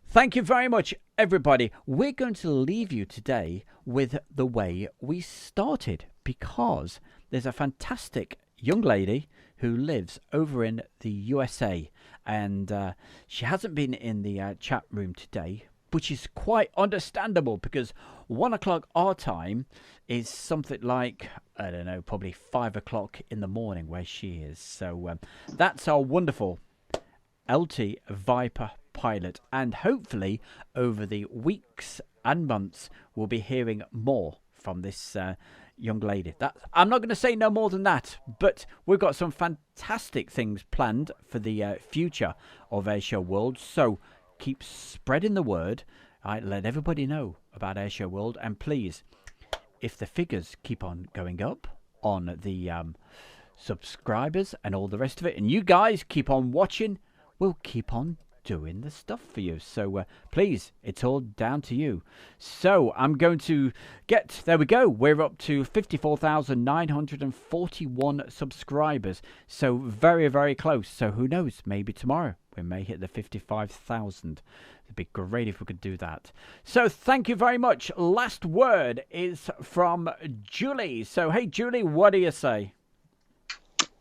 Thank you very much, everybody. We're going to leave you today with the way we started, because there's a fantastic young lady who lives over in the USA, and she hasn't been in the chat room today, which is quite understandable, because 1 o'clock our time is something like, I don't know, probably 5 o'clock in the morning where she is. So that's our wonderful LT Viper pilot, and hopefully over the weeks and months we'll be hearing more from this young lady. I'm not going to say no more than that, but we've got some fantastic things planned for the future of Airshow World, so keep spreading the word. Let everybody know about Airshow World, and please, if the figures keep on going up on the subscribers and all the rest of it, and you guys keep on watching, we'll keep on doing the stuff for you. So please, it's all down to you. So I'm going to there we go, we're up to 54,941 subscribers, so very, very close. So who knows, maybe tomorrow we may hit the 55,000. It'd be great if we could do that. So thank you very much. Last word is from Julie. So hey Julie, what do you say?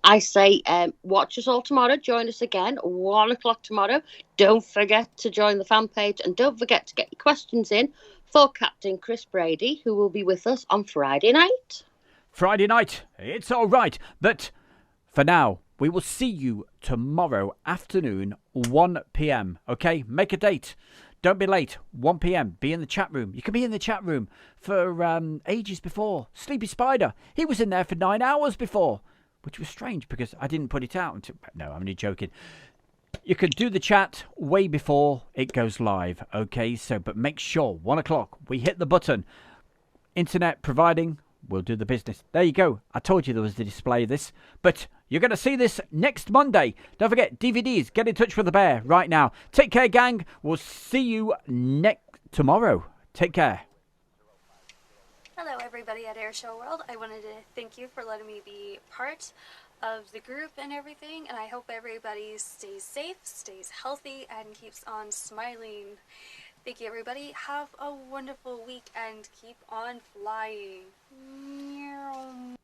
I say, watch us all tomorrow. Join us again, 1 o'clock tomorrow. Don't forget to join the fan page, and don't forget to get your questions in for Captain Chris Brady, who will be with us on Friday night. Friday night, it's all right. But for now, we will see you tomorrow afternoon, 1 p.m. Okay, make a date. Don't be late. 1 p.m. Be in the chat room. You can be in the chat room for ages before. Sleepy Spider, he was in there for 9 hours before, which was strange because I didn't put it out until... No, I'm only joking. You can do the chat way before it goes live, okay? So, but make sure, 1 o'clock, we hit the button. Internet providing, we'll do the business. There you go. I told you there was the display of this. But you're going to see this next Monday. Don't forget, DVDs. Get in touch with the bear right now. Take care, gang. We'll see you tomorrow. Take care. Hello everybody at Airshow World. I wanted to thank you for letting me be part of the group and everything, and I hope everybody stays safe, stays healthy, and keeps on smiling. Thank you everybody. Have a wonderful week and keep on flying. Meow.